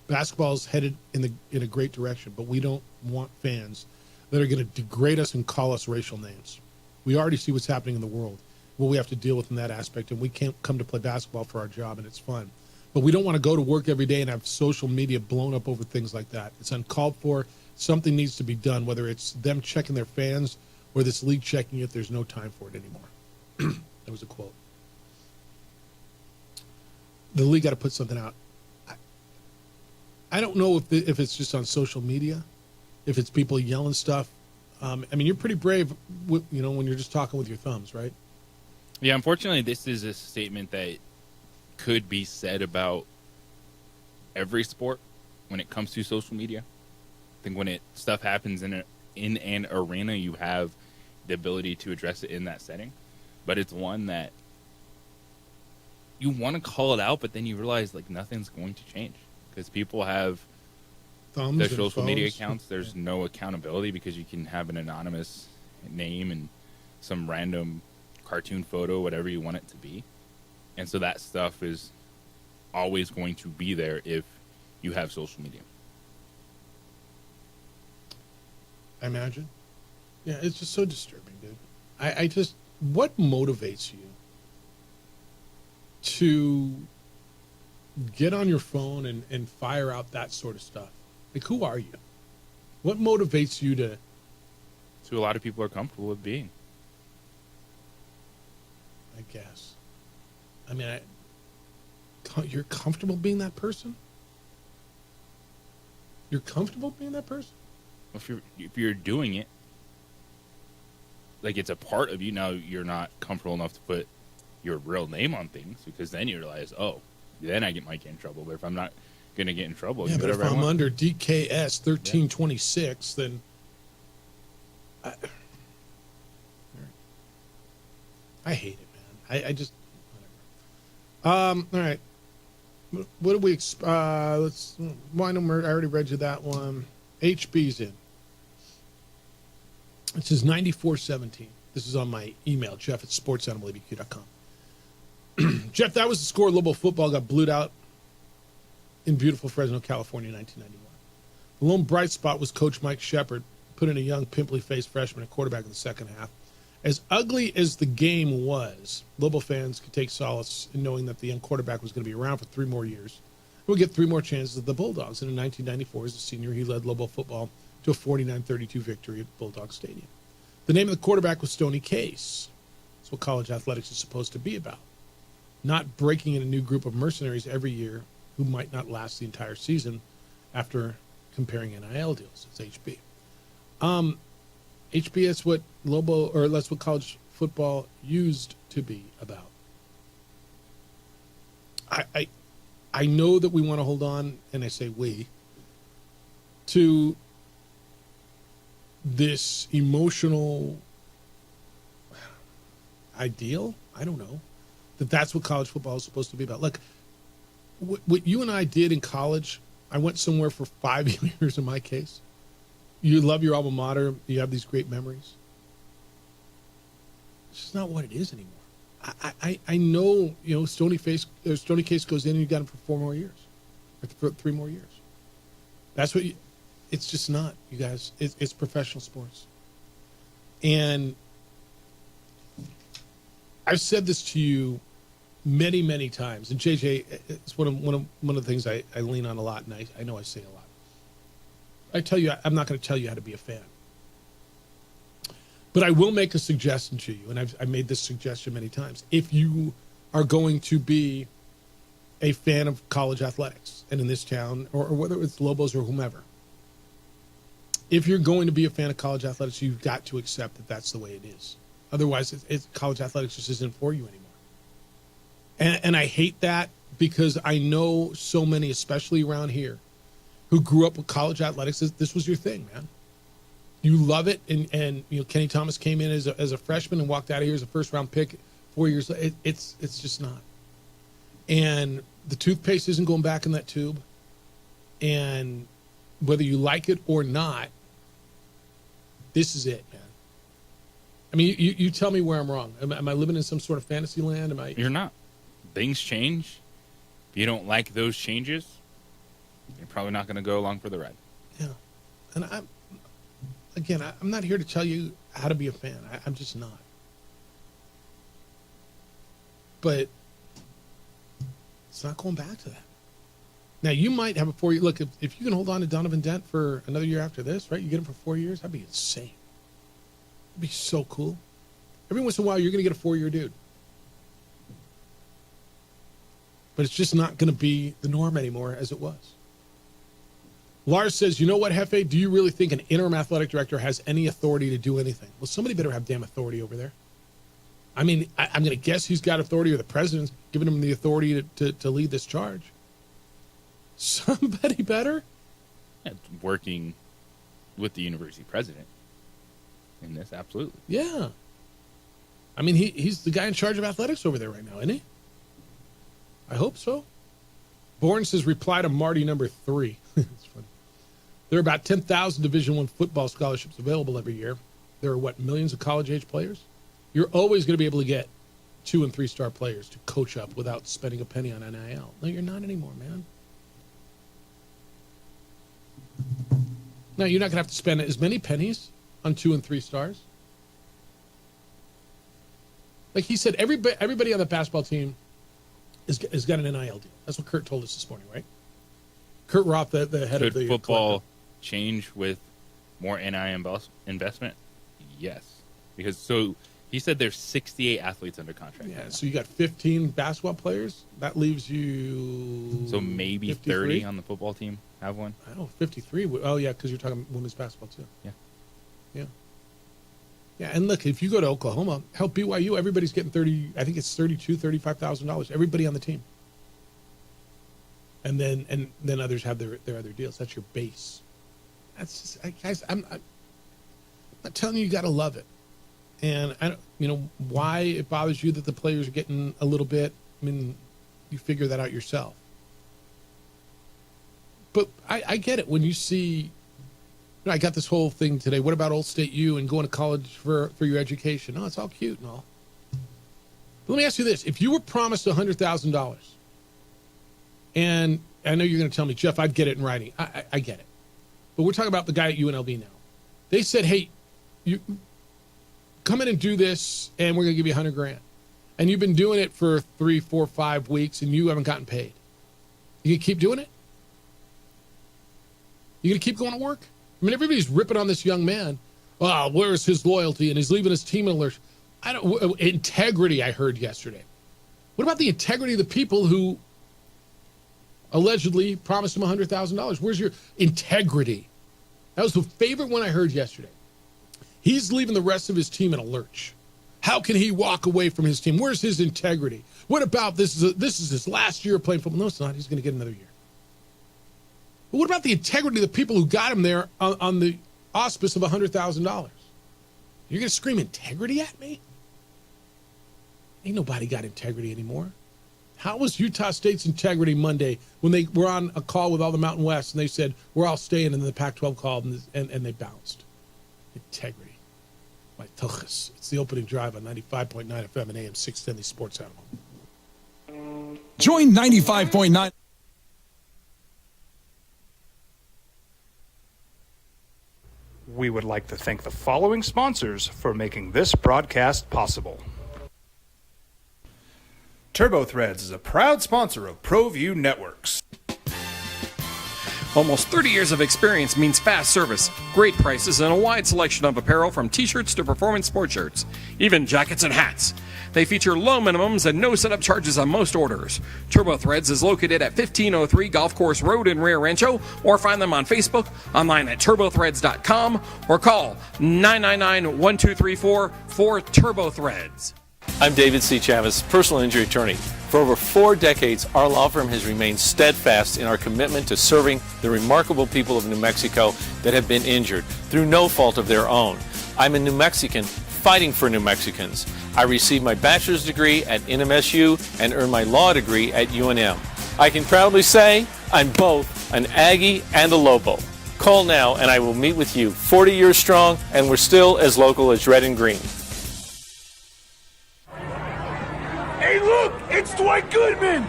[SPEAKER 7] Basketball is headed in a great direction, but we don't want fans that are going to degrade us and call us racial names. We already see what's happening in the world, what we have to deal with in that aspect, and we can't come to play basketball for our job, and it's fun. But we don't want to go to work every day and have social media blown up over things like that. It's uncalled for. Something needs to be done, whether it's them checking their fans or this league checking it. There's no time for it anymore. That was a quote. The league got to put something out. I don't know if it's just on social media, if it's people yelling stuff. I mean, you're pretty brave, when you're just talking with your thumbs, right?
[SPEAKER 6] Yeah, unfortunately, this is a statement that could be said about every sport when it comes to social media. I think when stuff happens in an arena, you have the ability to address it in that setting. But it's one that you want to call it out, but then you realize like nothing's going to change because people have
[SPEAKER 7] thumbs
[SPEAKER 6] their
[SPEAKER 7] and
[SPEAKER 6] social media
[SPEAKER 7] phones.
[SPEAKER 6] accounts. There's no accountability because you can have an anonymous name and some random cartoon photo, whatever you want it to be. And so that stuff is always going to be there if you have social media.
[SPEAKER 7] I imagine. Yeah, it's just so disturbing, dude. I just, what motivates you to get on your phone and fire out that sort of stuff? Like, who are you? What motivates you to?
[SPEAKER 6] It's who a lot of people are comfortable with being.
[SPEAKER 7] I guess. I mean, you're comfortable being that person? You're comfortable being that person?
[SPEAKER 6] If you're doing it, like it's a part of you, now you're not comfortable enough to put your real name on things because then you realize, oh, then I might get in trouble. But if I'm not going to get in trouble,
[SPEAKER 7] yeah, but if I'm under DKS 1326, then I hate it, man. I just whatever. All right. What do we let's wine and murder. I already read you that one. HB's in. It says 94-17. This is on my email, jeff@sportsanimalabq.com. Jeff, that was the score. Lobo football got blued out in beautiful Fresno, California, in 1991. The lone bright spot was Coach Mike Shepard, put in a young, pimply-faced freshman at quarterback in the second half. As ugly as the game was, Lobo fans could take solace in knowing that the young quarterback was going to be around for 3 more years. We'll get 3 more chances at the Bulldogs. And in 1994, as a senior, he led Lobo football to a 49-32 victory at Bulldog Stadium. The name of the quarterback was Stoney Case. That's what college athletics is supposed to be about. Not breaking in a new group of mercenaries every year who might not last the entire season after comparing NIL deals. It's HB. HB is what Lobo, or that's what college football used to be about. I know that we want to hold on, and I say we, to this emotional ideal. I don't know that's what college football is supposed to be about. Look, what you and I did in college, I went somewhere for 5 years in my case. You love your alma mater. You have these great memories. It's just not what it is anymore. I know, Stoney Case goes in and you got him for 4 more years, or for 3 more years. That's what it's just not, you guys. It's professional sports. And I've said this to you many, many times. And JJ, it's one of the things I lean on a lot, and I know I say a lot. I tell you, I'm not going to tell you how to be a fan. But I will make a suggestion to you, and I've made this suggestion many times. If you are going to be a fan of college athletics, and in this town, or whether it's Lobos or whomever, if you're going to be a fan of college athletics, you've got to accept that that's the way it is. Otherwise, college athletics just isn't for you anymore. And I hate that because I know so many, especially around here, who grew up with college athletics. This was your thing, man. You love it, and you know Kenny Thomas came in as a freshman and walked out of here as a first-round pick 4 years later. It's just not. And the toothpaste isn't going back in that tube. And whether you like it or not, this is it, man. I mean, you tell me where I'm wrong. Am I living in some sort of fantasy land?
[SPEAKER 6] You're not. Things change. If you don't like those changes, you're probably not going to go along for the ride.
[SPEAKER 7] Yeah. And I'm not here to tell you how to be a fan. I'm just not. But it's not going back to that. Now, you might have a 4 year look. If you can hold on to Donovan Dent for another year after this, right? You get him for 4 years. That'd be insane. It'd be so cool. Every once in a while, you're going to get a 4 year dude. But it's just not going to be the norm anymore as it was. Lars says, you know what, Hefe? Do you really think an interim athletic director has any authority to do anything? Well, somebody better have damn authority over there. I mean, I'm going to guess he's got authority, or the president's giving him the authority to lead this charge. Somebody better?
[SPEAKER 6] Working with the university president in this, absolutely.
[SPEAKER 7] Yeah. I mean, he's the guy in charge of athletics over there right now, isn't he? I hope so. Bourne says, reply to Marty number 3. It's funny. There are about 10,000 Division I football scholarships available every year. There are, millions of college-age players? You're always going to be able to get 2- and 3-star players to coach up without spending a penny on NIL. No, you're not anymore, man. No, you're not going to have to spend as many pennies on 2 and 3 stars. Like he said, everybody on the basketball team has got an NIL deal. That's what Kurt told us this morning, right? Kurt Roth, the head of the
[SPEAKER 6] Could football change with more NIL investment? Yes. Because he said there's 68 athletes under contract.
[SPEAKER 7] Yeah, so you got 15 basketball players. That leaves you...
[SPEAKER 6] So maybe
[SPEAKER 7] 53?
[SPEAKER 6] 30 on the football team have one?
[SPEAKER 7] I don't know, 53. Oh, yeah, because you're talking women's basketball, too.
[SPEAKER 6] Yeah.
[SPEAKER 7] Yeah. Yeah, and look, if you go to Oklahoma, help BYU, everybody's getting $32,000, $35,000. Everybody on the team. And then others have their other deals. That's your base. That's just, guys, I'm not telling you got to love it. And I don't, why it bothers you that the players are getting a little bit. I mean, you figure that out yourself. But I get it when you see. I got this whole thing today. What about Old State U and going to college for your education? Oh, it's all cute and all. But let me ask you this: if you were promised $100,000, and I know you're going to tell me, Jeff, I'd get it in writing. I get it. But we're talking about the guy at UNLV now. They said, hey, you come in and do this, and we're going to give you $100,000. And you've been doing it for 3, 4, 5 weeks, and you haven't gotten paid. You going to keep doing it? You going to keep going to work? I mean, everybody's ripping on this young man. Oh, where's his loyalty? And he's leaving his team in a lurch. Integrity, I heard yesterday. What about the integrity of the people who allegedly promised him $100,000? Where's your integrity? That was the favorite one I heard yesterday. He's leaving the rest of his team in a lurch. How can he walk away from his team? Where's his integrity? What about this is his last year playing football? No, it's not. He's going to get another year. But what about the integrity of the people who got him there on the auspice of $100,000? You're going to scream integrity at me? Ain't nobody got integrity anymore. How was Utah State's integrity Monday when they were on a call with all the Mountain West and they said, we're all staying, and then the Pac-12 called and they bounced? Integrity. My tuchus. It's the opening drive on 95.9 FM and AM 610, the Sports Animal.
[SPEAKER 24] Join 95.9.
[SPEAKER 4] We would like to thank the following sponsors for making this broadcast possible. TurboThreads is a proud sponsor of ProView Networks.
[SPEAKER 2] Almost 30 years of experience means fast service, great prices, and a wide selection of apparel from t-shirts to performance sports shirts, even jackets and hats. They feature low minimums and no setup charges on most orders. Turbo Threads is located at 1503 Golf Course Road in Rio Rancho, or find them on Facebook, online at turbothreads.com, or call 999-1234 for Turbo Threads.
[SPEAKER 16] I'm David C. Chavez, personal injury attorney. For over 4 decades, our law firm has remained steadfast in our commitment to serving the remarkable people of New Mexico that have been injured through no fault of their own. I'm a New Mexican fighting for New Mexicans. I received my bachelor's degree at NMSU and earned my law degree at UNM. I can proudly say I'm both an Aggie and a Lobo. Call now and I will meet with you. 40 years strong, and we're still as local as red and green.
[SPEAKER 3] Hey, look! It's Dwight Goodman! Boom!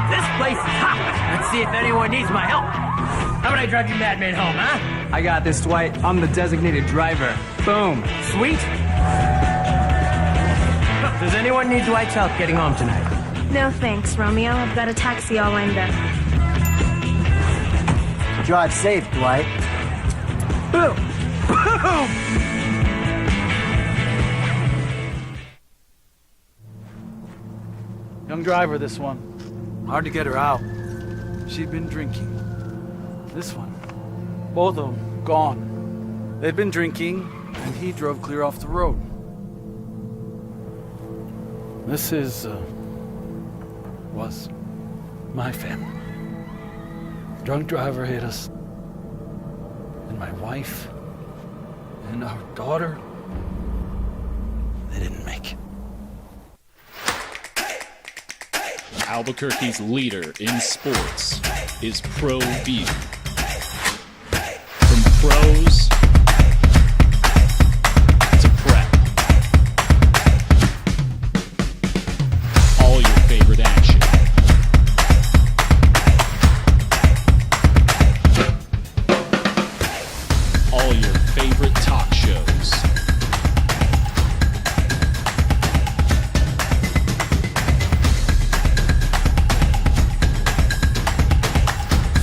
[SPEAKER 3] This place is hot. Let's see if anyone needs my help. How about I drive you madman home, huh?
[SPEAKER 11] I got this, Dwight. I'm the designated driver. Boom.
[SPEAKER 3] Sweet. Does anyone need Dwight's help getting home tonight?
[SPEAKER 13] No thanks, Romeo. I've got a taxi all lined up.
[SPEAKER 11] Drive safe, Dwight.
[SPEAKER 3] Boom! Boom!
[SPEAKER 11] Young driver, this one. Hard to get her out. She'd been drinking. This one. Both of them gone. They'd been drinking, and he drove clear off the road. This was my family. Drunk driver hit us. And my wife and our daughter, they didn't make it.
[SPEAKER 12] Albuquerque's leader in sports is ProView. From pros to prep, all your favorite action. All your favorite talk shows.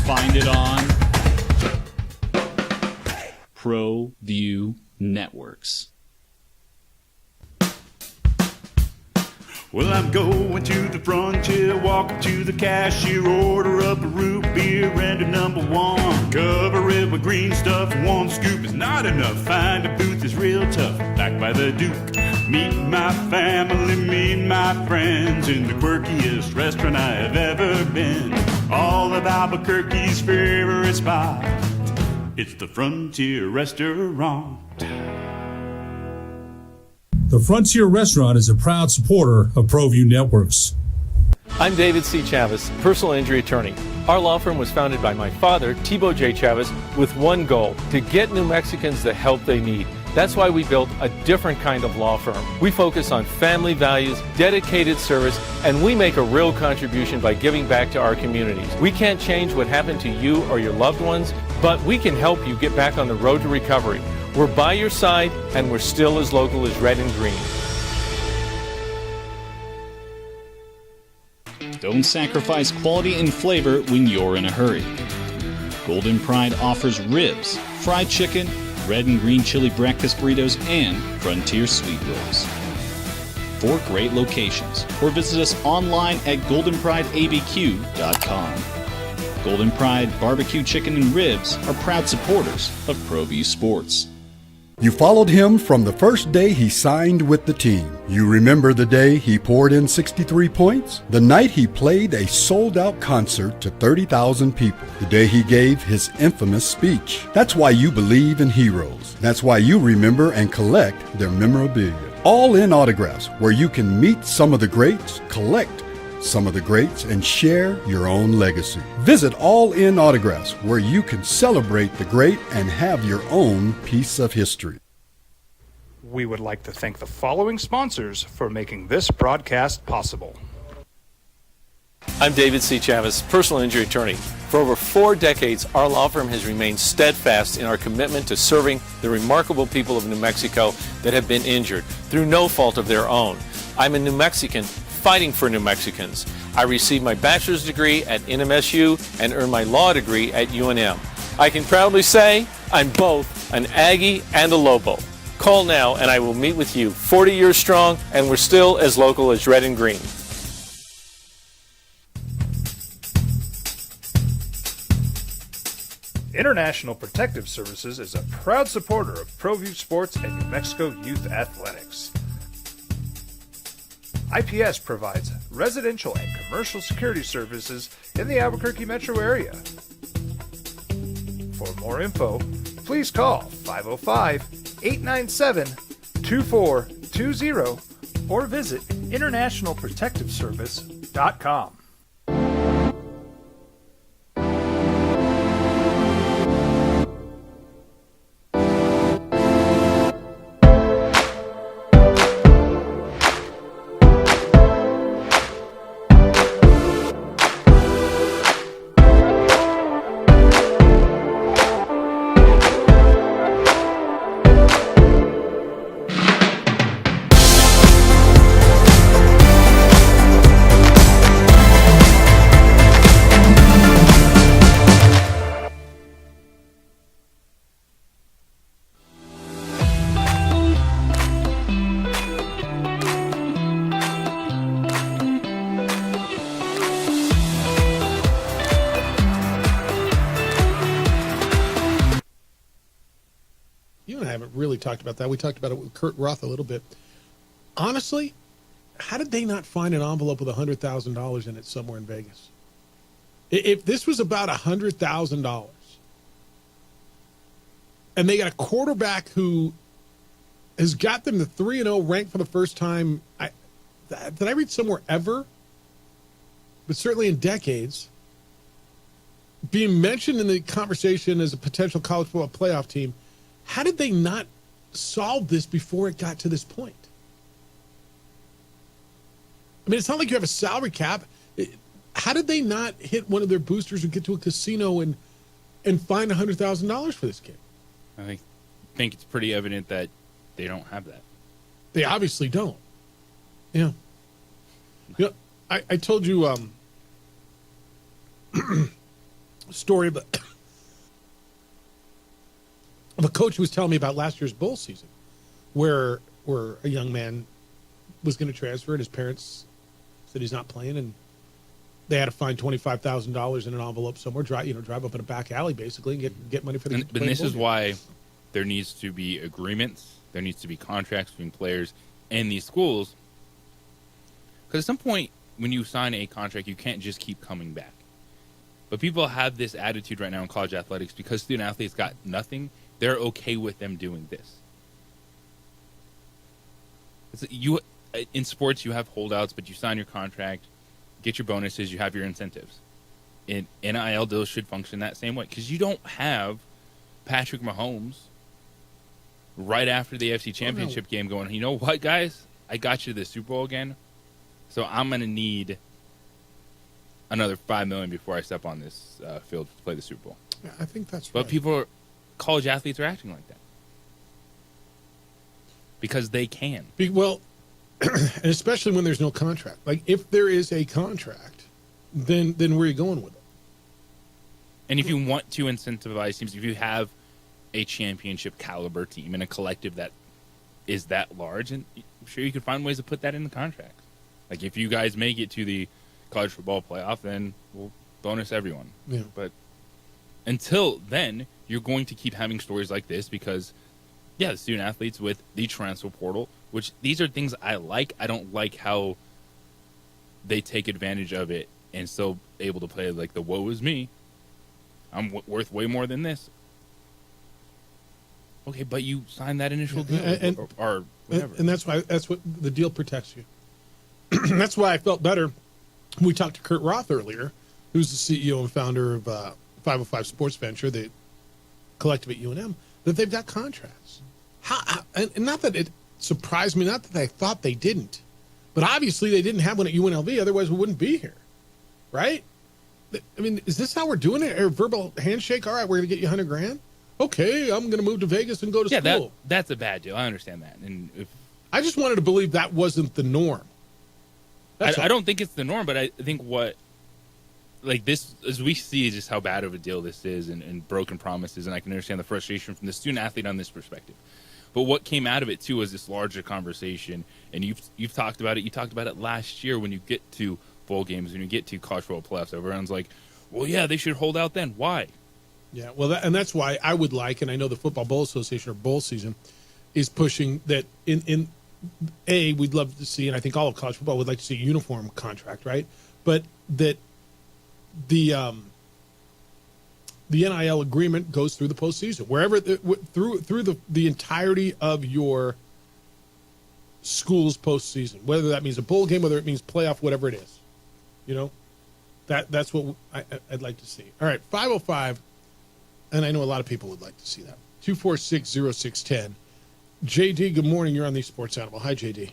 [SPEAKER 12] Find it on ProView Networks.
[SPEAKER 9] Well, I'm going to the frontier, walk up to the cashier, order up a root beer and a number one. Cover it with green stuff, one scoop is not enough. Find a booth is real tough, back by the Duke. Meet my family, meet my friends in the quirkiest restaurant I have ever been. All of Albuquerque's favorite spot, it's the Frontier Restaurant.
[SPEAKER 10] The Frontier Restaurant is a proud supporter of ProView Networks.
[SPEAKER 16] I'm David C. Chavez, personal injury attorney. Our law firm was founded by my father, Thibaut J. Chavez, with one goal: to get New Mexicans the help they need. That's why we built a different kind of law firm. We focus on family values, dedicated service, and we make a real contribution by giving back to our communities. We can't change what happened to you or your loved ones, but we can help you get back on the road to recovery. We're by your side, and we're still as local as red and green.
[SPEAKER 12] Don't sacrifice quality and flavor when you're in a hurry. Golden Pride offers ribs, fried chicken, red and green chili breakfast burritos, and Frontier sweet rolls. 4 great locations, or visit us online at goldenprideabq.com. Golden Pride Barbecue Chicken and Ribs are proud supporters of ProView Sports.
[SPEAKER 18] You followed him from the first day he signed with the team. You remember the day he poured in 63 points? The night he played a sold-out concert to 30,000 people. The day he gave his infamous speech. That's why you believe in heroes. That's why you remember and collect their memorabilia. All in autographs, where you can meet some of the greats, collect some of the greats, and share your own legacy. Visit All In Autographs, where you can celebrate the great and have your own piece of history.
[SPEAKER 4] We would like to thank the following sponsors for making this broadcast possible.
[SPEAKER 16] I'm David C. Chavez, personal injury attorney. For over 4 decades, our law firm has remained steadfast in our commitment to serving the remarkable people of New Mexico that have been injured through no fault of their own. I'm a New Mexican
[SPEAKER 24] fighting for New Mexicans. I received my bachelor's degree at NMSU and earned my law degree at UNM. I can proudly say I'm both an Aggie and a Lobo. Call now and I will meet with you. 40 years strong, and we're still as local as red and green.
[SPEAKER 4] International Protective Services is a proud supporter of ProView Sports and New Mexico Youth Athletics. IPS provides residential and commercial security services in the Albuquerque metro area. For more info, please call 505-897-2420 or visit internationalprotectiveservice.com.
[SPEAKER 7] Really talked about that. We talked about it with Kurt Roth a little bit. Honestly, how did they not find an envelope with $100,000 in it somewhere in Vegas? If this was about $100,000 and they got a quarterback who has got them to 3-0 ranked for the first time, did I read somewhere ever? But certainly in decades, being mentioned in the conversation as a potential college football playoff team. How did they not solve this before it got to this point? I mean, it's not like you have a salary cap. How did they not hit one of their boosters and get to a casino and find $100,000 for this kid?
[SPEAKER 6] I think it's pretty evident that they don't have that.
[SPEAKER 7] They obviously don't. Yeah. You know, I told you a story about of a coach who was telling me about last year's bowl season, where a young man was going to transfer and his parents said he's not playing, and they had to find $25,000 in an envelope somewhere, drive up in a back alley basically, and get money for the.
[SPEAKER 6] But this is why there needs to be agreements, there needs to be contracts between players and these schools, because at some point when you sign a contract, you can't just keep coming back. But people have this attitude right now in college athletics because student athletes got nothing. They're okay with them doing this. In sports, you have holdouts, but you sign your contract, get your bonuses, you have your incentives. In NIL deals should function that same way because you don't have Patrick Mahomes right after the AFC Championship game going, you know what, guys? I got you to the Super Bowl again, so I'm going to need another $5 million before I step on this field to play the Super Bowl.
[SPEAKER 7] Yeah, I think that's right.
[SPEAKER 6] But college athletes are acting like that because they can.
[SPEAKER 7] Well, and especially when there's no contract. Like if there is a contract, then where are you going with it?
[SPEAKER 6] And if you want to incentivize teams, if you have a championship caliber team and a collective that is that large, and I'm sure you could find ways to put that in the contract. Like if you guys make it to the college football playoff, then we'll bonus everyone.
[SPEAKER 7] Yeah.
[SPEAKER 6] But until then, you're going to keep having stories like this because, yeah, the student athletes with the transfer portal, which these are things I like. I don't like how they take advantage of it and still able to play like the woe is me. I'm worth way more than this. Okay, but you signed that initial deal or whatever.
[SPEAKER 7] And that's what the deal protects you. That's why I felt better. We talked to Kurt Roth earlier, who's the CEO and founder of 505 Sports Venture, the collective at UNM, that they've got contracts. And not that it surprised me, not that I thought they didn't, but obviously they didn't have one at UNLV, otherwise we wouldn't be here, right? I mean, is this how we're doing it? A verbal handshake? All right, we're going to get you $100,000. Okay, I'm going to move to Vegas and go to school.
[SPEAKER 6] That's a bad deal. I understand that. And I
[SPEAKER 7] just wanted to believe that wasn't the norm.
[SPEAKER 6] I don't think it's the norm, but I think this, as we see just how bad of a deal this is and broken promises, and I can understand the frustration from the student athlete on this perspective. But what came out of it too was this larger conversation, and you've talked about it. You talked about it last year when you get to bowl games, when you get to college football playoffs. Everyone's like, "Well, yeah, they should hold out then." Why?
[SPEAKER 7] Yeah, well, and that's why I would like, and I know the Football Bowl Association or bowl season is pushing that. We'd love to see, and I think all of college football would like to see a uniform contract, right? But that the NIL agreement goes through the postseason, wherever through the entirety of your school's postseason, whether that means a bowl game, whether it means playoff, whatever it is, that's what I'd like to see. All right, 505, and I know a lot of people would like to see that. 246-0610. JD, good morning. You're on the Sports Animal. Hi, JD.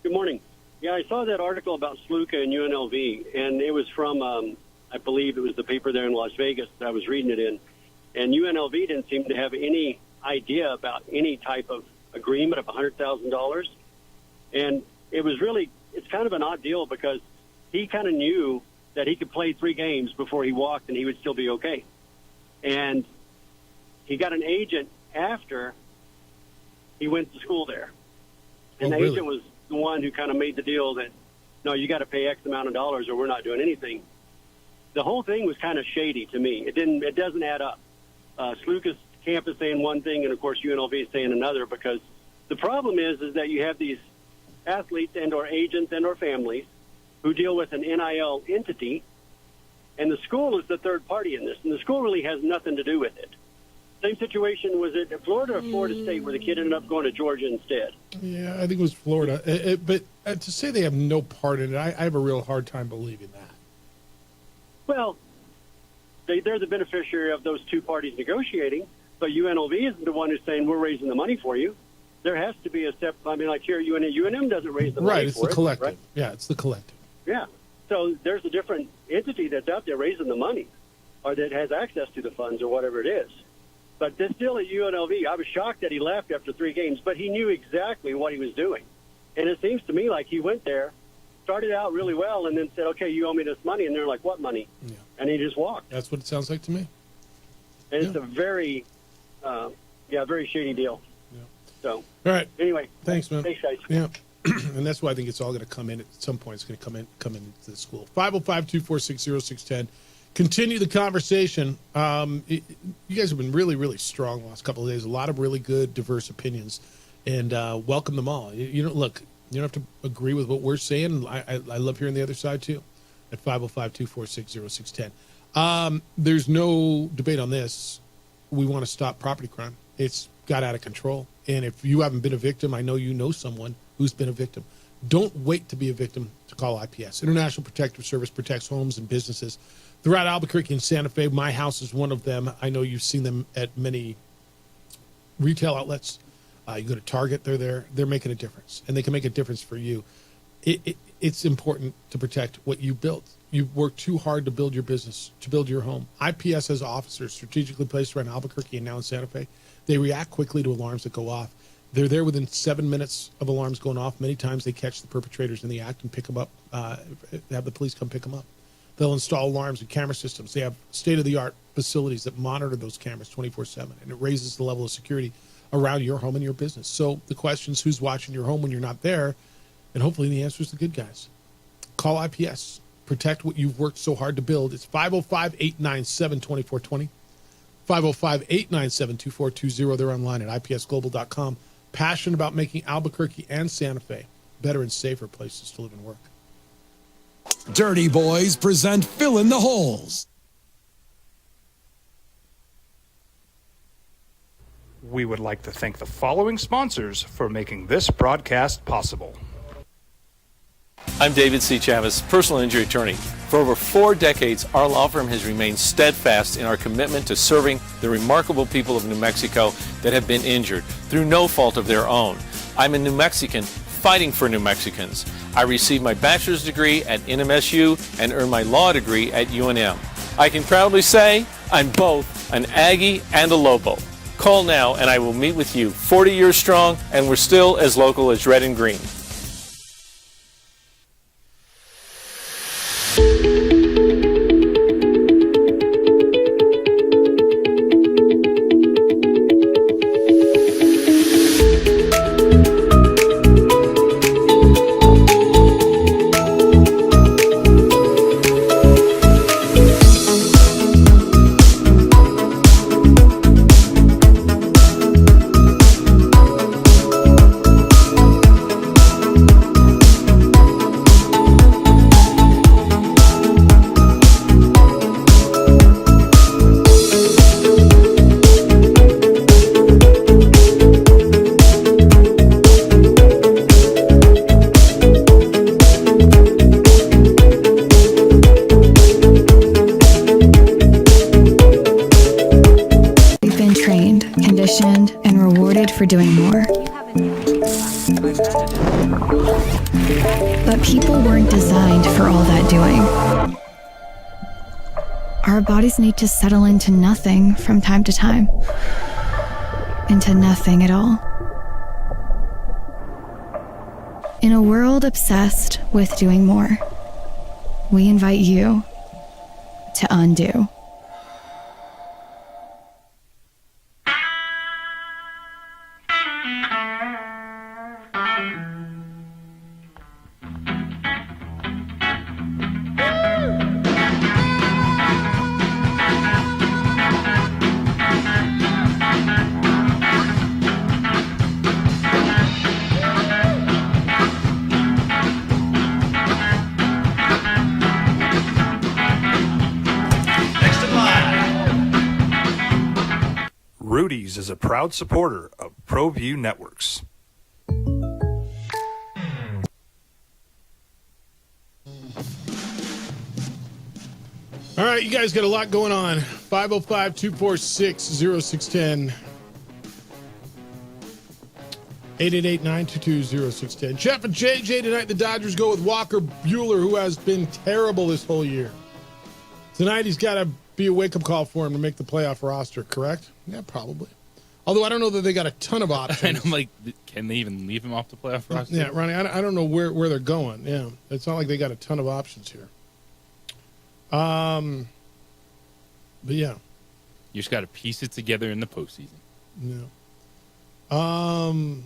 [SPEAKER 8] Good morning. Yeah, I saw that article about Sluka and UNLV, and it was from, I believe it was the paper there in Las Vegas that I was reading it in. And UNLV didn't seem to have any idea about any type of agreement of $100,000. And it's kind of an odd deal because he kind of knew that he could play 3 games before he walked and he would still be okay. And he got an agent after he went to school there. And the agent was the one who kind of made the deal that, no, you got to pay X amount of dollars or we're not doing anything. The whole thing was kind of shady to me. It doesn't add up. Sluka's camp is saying one thing, and of course UNLV is saying another, because the problem is that you have these athletes and or agents and or families who deal with an NIL entity, and the school is the third party in this, and the school really has nothing to do with it. Same situation, was it Florida or Florida State where the kid ended up going to Georgia instead?
[SPEAKER 7] Yeah, I think it was Florida. But to say they have no part in it, I have a real hard time believing that.
[SPEAKER 8] Well, they're the beneficiary of those two parties negotiating, but UNLV isn't the one who's saying we're raising the money for you. There has to be a step. I mean, like here, UNM doesn't raise the money
[SPEAKER 7] right, it's
[SPEAKER 8] for
[SPEAKER 7] the collective.
[SPEAKER 8] Right?
[SPEAKER 7] Yeah, it's the collective.
[SPEAKER 8] Yeah. So there's a different entity that's out there raising the money or that has access to the funds or whatever it is. But there's still at UNLV. I was shocked that he left after 3 games, but he knew exactly what he was doing. And it seems to me like he went there, started out really well, and then said, okay, you owe me this money. And they're like, what money? Yeah. And he just walked.
[SPEAKER 7] That's what it sounds like to me.
[SPEAKER 8] And it's a very, very shady deal.
[SPEAKER 7] Yeah.
[SPEAKER 8] So,
[SPEAKER 7] all right.
[SPEAKER 8] Anyway.
[SPEAKER 7] Thanks, man.
[SPEAKER 8] Thanks, guys.
[SPEAKER 7] Yeah. And that's why I think it's all going to come in at some point. It's going to come into the school. 505-246-0610. Continue the conversation. You guys have been really, really strong the last couple of days. A lot of really good, diverse opinions, and welcome them all. Look, you don't have to agree with what we're saying. I love hearing the other side too. At 505-246-0610. There's no debate on this. We want to stop property crime. It's got out of control. And if you haven't been a victim, I know you know someone who's been a victim. Don't wait to be a victim to call IPS. International Protective Service protects homes and businesses throughout Albuquerque and Santa Fe. My house is one of them. I know you've seen them at many retail outlets. You go to Target, they're there. They're making a difference, and they can make a difference for you. It's important to protect what you built. You've worked too hard to build your business, to build your home. IPS has officers strategically placed around Albuquerque and now in Santa Fe. They react quickly to alarms that go off. They're there within 7 minutes of alarms going off. Many times they catch the perpetrators in the act and pick them up, have the police come pick them up. They'll install alarms and camera systems. They have state-of-the-art facilities that monitor those cameras 24/7, and it raises the level of security around your home and your business. So the question is, who's watching your home when you're not there? And hopefully the answer is the good guys. Call IPS. Protect what you've worked so hard to build. It's 505-897-2420. 505-897-2420. They're online at ipsglobal.com. Passionate about making Albuquerque and Santa Fe better and safer places to live and work.
[SPEAKER 14] Dirty Boys present Fill in the Holes.
[SPEAKER 4] We would like to thank the following sponsors for making this broadcast possible.
[SPEAKER 24] I'm David C. Chavez, personal injury attorney. For over 4 decades, our law firm has remained steadfast in our commitment to serving the remarkable people of New Mexico that have been injured through no fault of their own. I'm a New Mexican fighting for New Mexicans. I received my bachelor's degree at NMSU and earned my law degree at UNM. I can proudly say I'm both an Aggie and a Lobo. Call now and I will meet with you. 40 years strong, and we're still as local as red and green.
[SPEAKER 15] for doing more. But people weren't designed for all that doing. Our bodies need to settle into nothing from time to time. Into nothing at all. In a world obsessed with doing more, we invite you to undo.
[SPEAKER 4] Rudy's is a proud supporter of ProView Networks.
[SPEAKER 7] All right, you guys got a lot going on. 505-246-0610. 888-922-0610. Jeff and JJ tonight. The Dodgers go with Walker Buehler, who has been terrible this whole year. Tonight he's got to be a wake-up call for him to make the playoff roster, correct? Yeah, probably. Although I don't know that they got a ton of options.
[SPEAKER 6] And I'm like, can they even leave him off the playoff roster?
[SPEAKER 7] Yeah, Ronnie, I don't know where they're going. Yeah, it's not like they got a ton of options here. But yeah.
[SPEAKER 6] You just got to piece it together in the postseason.
[SPEAKER 7] Yeah. I'm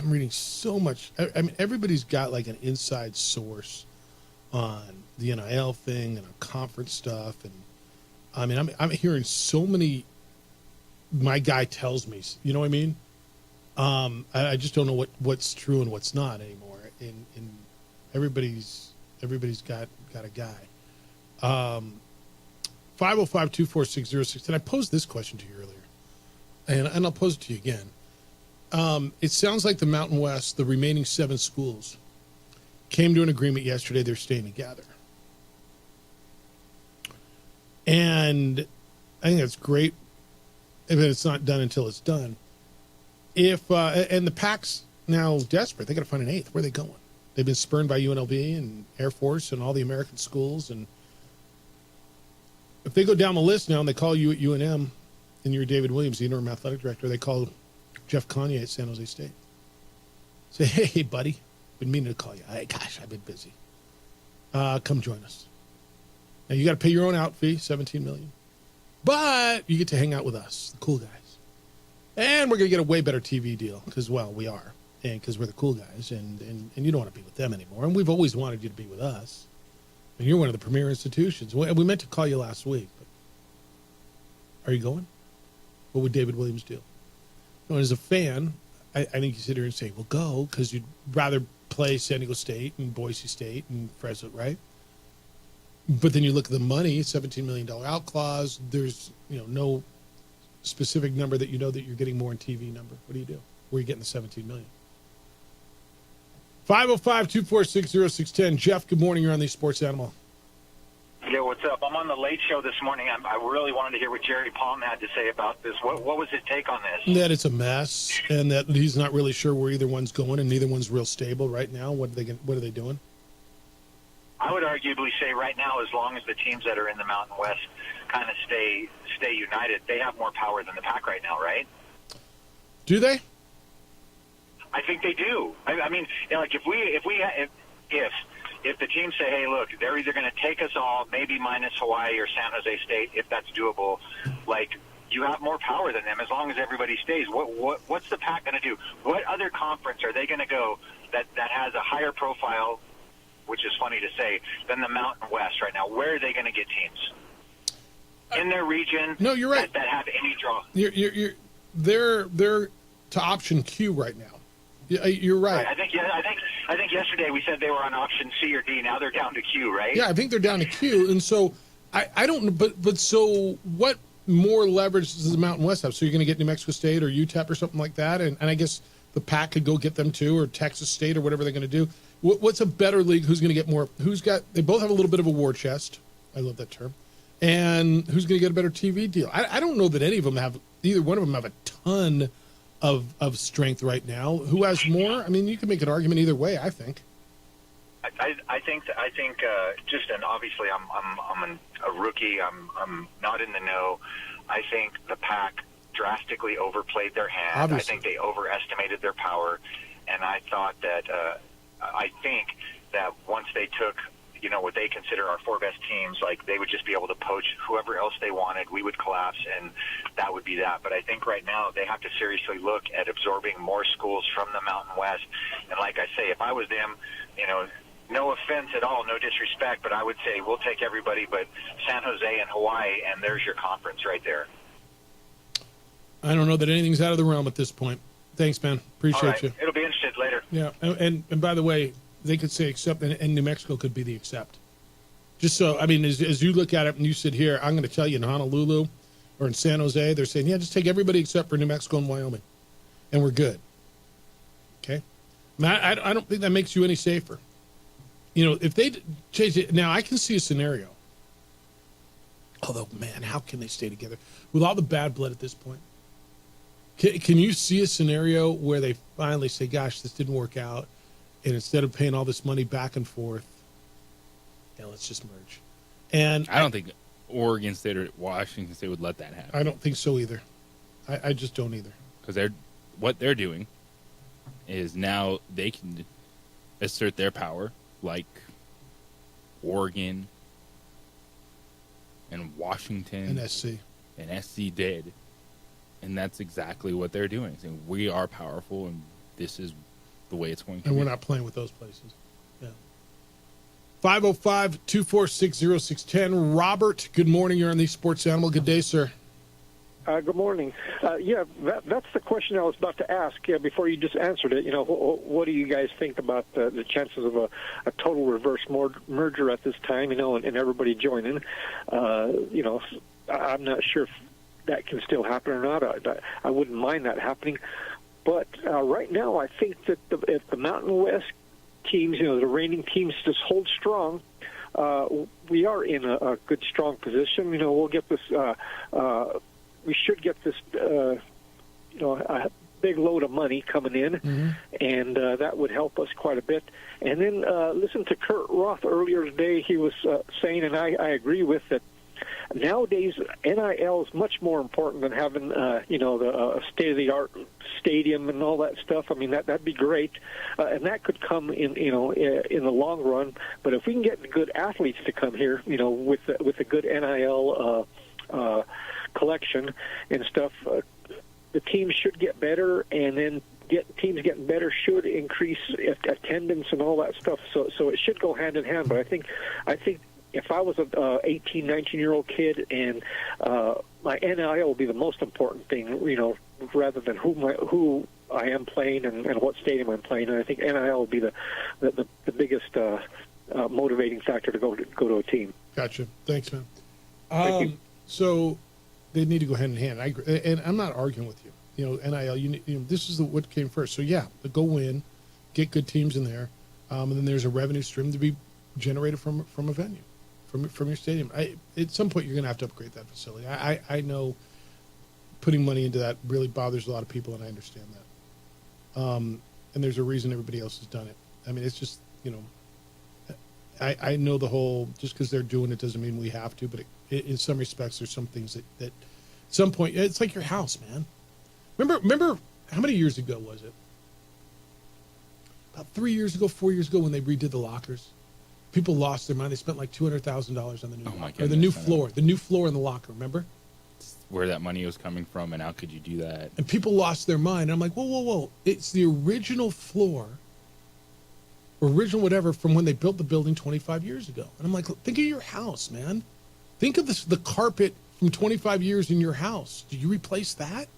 [SPEAKER 7] reading so much. I mean, everybody's got like an inside source on the NIL thing and on conference stuff. And I mean, I'm hearing so many, my guy tells me, you know what I mean? I just don't know what's true and what's not anymore. And everybody's got a guy. 505-246-0610. I posed this question to you earlier, and I'll pose it to you again. It sounds like the Mountain West, the remaining 7 schools, came to an agreement yesterday. They're staying together. And I think that's great. If it's not done until it's done. And the Pac's now desperate. They got to find an 8th. Where are they going? They've been spurned by UNLV and Air Force and all the American schools. And if they go down the list now and they call you at UNM and you're David Williams, the interim athletic director, they call Jeff Kanye at San Jose State. Say, hey, buddy, been meaning to call you. Hey, gosh, I've been busy. Come join us. Now, you got to pay your own out fee, $17 million. But you get to hang out with us, the cool guys. And we're going to get a way better TV deal because, well, we are. And because we're the cool guys. And you don't want to be with them anymore. And we've always wanted you to be with us. And you're one of the premier institutions. We meant to call you last week. But are you going? What would David Williams do? You know, as a fan, I think you sit here and say, well, go, because you'd rather play San Diego State and Boise State and Fresno, right? But then you look at the money, $17 million out clause. There's no specific number that you know that you're getting more in TV number. What do you do? Where are you getting the $17 million? 505-246-0610. Jeff, good morning. You're on the Sports Animal.
[SPEAKER 17] Yeah, what's up? I'm on the Late Show this morning. I really wanted to hear what Jerry Palm had to say about this. What was his take on this?
[SPEAKER 7] That it's a mess, and that he's not really sure where either one's going, and neither one's real stable right now. What are they doing?
[SPEAKER 17] I would arguably say right now, as long as the teams that are in the Mountain West kind of stay united, they have more power than the Pac right now, right?
[SPEAKER 7] Do they?
[SPEAKER 17] I think they do. I mean, like if the teams say, hey, look, they're either going to take us all, maybe minus Hawaii or San Jose State, if that's doable, like you have more power than them as long as everybody stays. What's the Pac going to do? What other conference are they going to go that has a higher profile, which is funny to say, than the Mountain West right now? Where are they going to get teams in their region?
[SPEAKER 7] No, you're right.
[SPEAKER 17] That have any draw.
[SPEAKER 7] They're to option Q right now. You're right.
[SPEAKER 17] I think yesterday we said they were on option C or D. Now they're down to Q, right?
[SPEAKER 7] Yeah, I think they're down to Q, and so I don't know. But so what more leverage does the Mountain West have? So you're going to get New Mexico State or UTEP or something like that, and I guess the Pac could go get them too, or Texas State or whatever they're going to do. What's a better league? Who's going to get more? They both have a little bit of a war chest. I love that term. And who's going to get a better TV deal? I don't know that either one of them have a ton of strength right now. Who has more? I mean, you can make an argument either way, I think.
[SPEAKER 17] I think just, and obviously I'm a rookie. I'm not in the know. I think the Pack drastically overplayed their hand.
[SPEAKER 7] Obviously.
[SPEAKER 17] I think they overestimated their power, and I thought that I think that once they took, what they consider our 4 best teams, like they would just be able to poach whoever else they wanted. We would collapse, and that would be that. But I think right now they have to seriously look at absorbing more schools from the Mountain West. And like I say, if I was them, no offense at all, no disrespect, but I would say we'll take everybody but San Jose and Hawaii, and there's your conference right there.
[SPEAKER 7] I don't know that anything's out of the realm at this point. Thanks, man. Appreciate
[SPEAKER 17] All right.
[SPEAKER 7] you.
[SPEAKER 17] It'll be interesting later.
[SPEAKER 7] Yeah, and by the way, they could say accept, and New Mexico could be the accept. Just so, I mean, as you look at it and you sit here, I'm going to tell you in Honolulu or in San Jose, they're saying, yeah, just take everybody except for New Mexico and Wyoming, and we're good. Okay? I don't think that makes you any safer. If they change it, now I can see a scenario. Although, man, how can they stay together? With all the bad blood at this point. Can you see a scenario where they finally say, gosh, this didn't work out, and instead of paying all this money back and forth, let's just merge? And
[SPEAKER 6] I don't think Oregon State or Washington State would let that happen.
[SPEAKER 7] I don't think so either. I just don't either.
[SPEAKER 6] Because what they're doing is now they can assert their power like Oregon and Washington
[SPEAKER 7] and
[SPEAKER 6] SC did. And that's exactly what they're doing. Saying we are powerful, and this is the way it's going to be.
[SPEAKER 7] And we're not playing with those places. Yeah. 505-246-0610. Robert, good morning. You're on the Sports Animal. Good day, sir.
[SPEAKER 5] Good morning. That's the question I was about to ask before you just answered it. What do you guys think about the chances of a total reverse merger at this time, and everybody joining? I'm not sure if that can still happen or not. I wouldn't mind that happening. But right now, I think that if the Mountain West teams, the reigning teams, just hold strong, we are in a good, strong position. We'll get this. We should get this. A big load of money coming in, and that would help us quite a bit. And then listen to Kurt Roth earlier today. He was saying, and I agree with it. Nowadays, NIL is much more important than having, the state-of-the-art stadium and all that stuff. I mean, that'd be great, and that could come in the long run. But if we can get good athletes to come here, with a good NIL collection and stuff, the teams should get better, and then teams getting better should increase attendance and all that stuff. So it should go hand in hand. But I think. If I was a 18, 19-year-old kid, and my NIL will be the most important thing, rather than who I am playing and what stadium I'm playing. And I think NIL will be the biggest motivating factor to go to a team.
[SPEAKER 7] Gotcha. Thanks, man.
[SPEAKER 5] Thank you.
[SPEAKER 7] So they need to go hand in hand. I agree, and I'm not arguing with you. NIL. This is what came first. So yeah, go win, get good teams in there, and then there's a revenue stream to be generated from a venue. From your stadium. At some point, you're going to have to upgrade that facility. I know putting money into that really bothers a lot of people, and I understand that. And there's a reason everybody else has done it. I mean, it's just, I know the whole, just because they're doing it doesn't mean we have to, but in some respects, there's some things that at some point, it's like your house, man. Remember how many years ago was it? About 3 years ago, 4 years ago, when they redid the lockers. People lost their mind. They spent like $200,000 on the new locker, or the new floor in the locker. Remember?
[SPEAKER 6] Where that money was coming from, and how could you do that?
[SPEAKER 7] And people lost their mind. And I'm like, whoa! It's the original floor, original whatever, from when they built the building 25 years ago. And I'm like, think of your house, man. Think of the carpet from 25 years in your house. Do you replace that?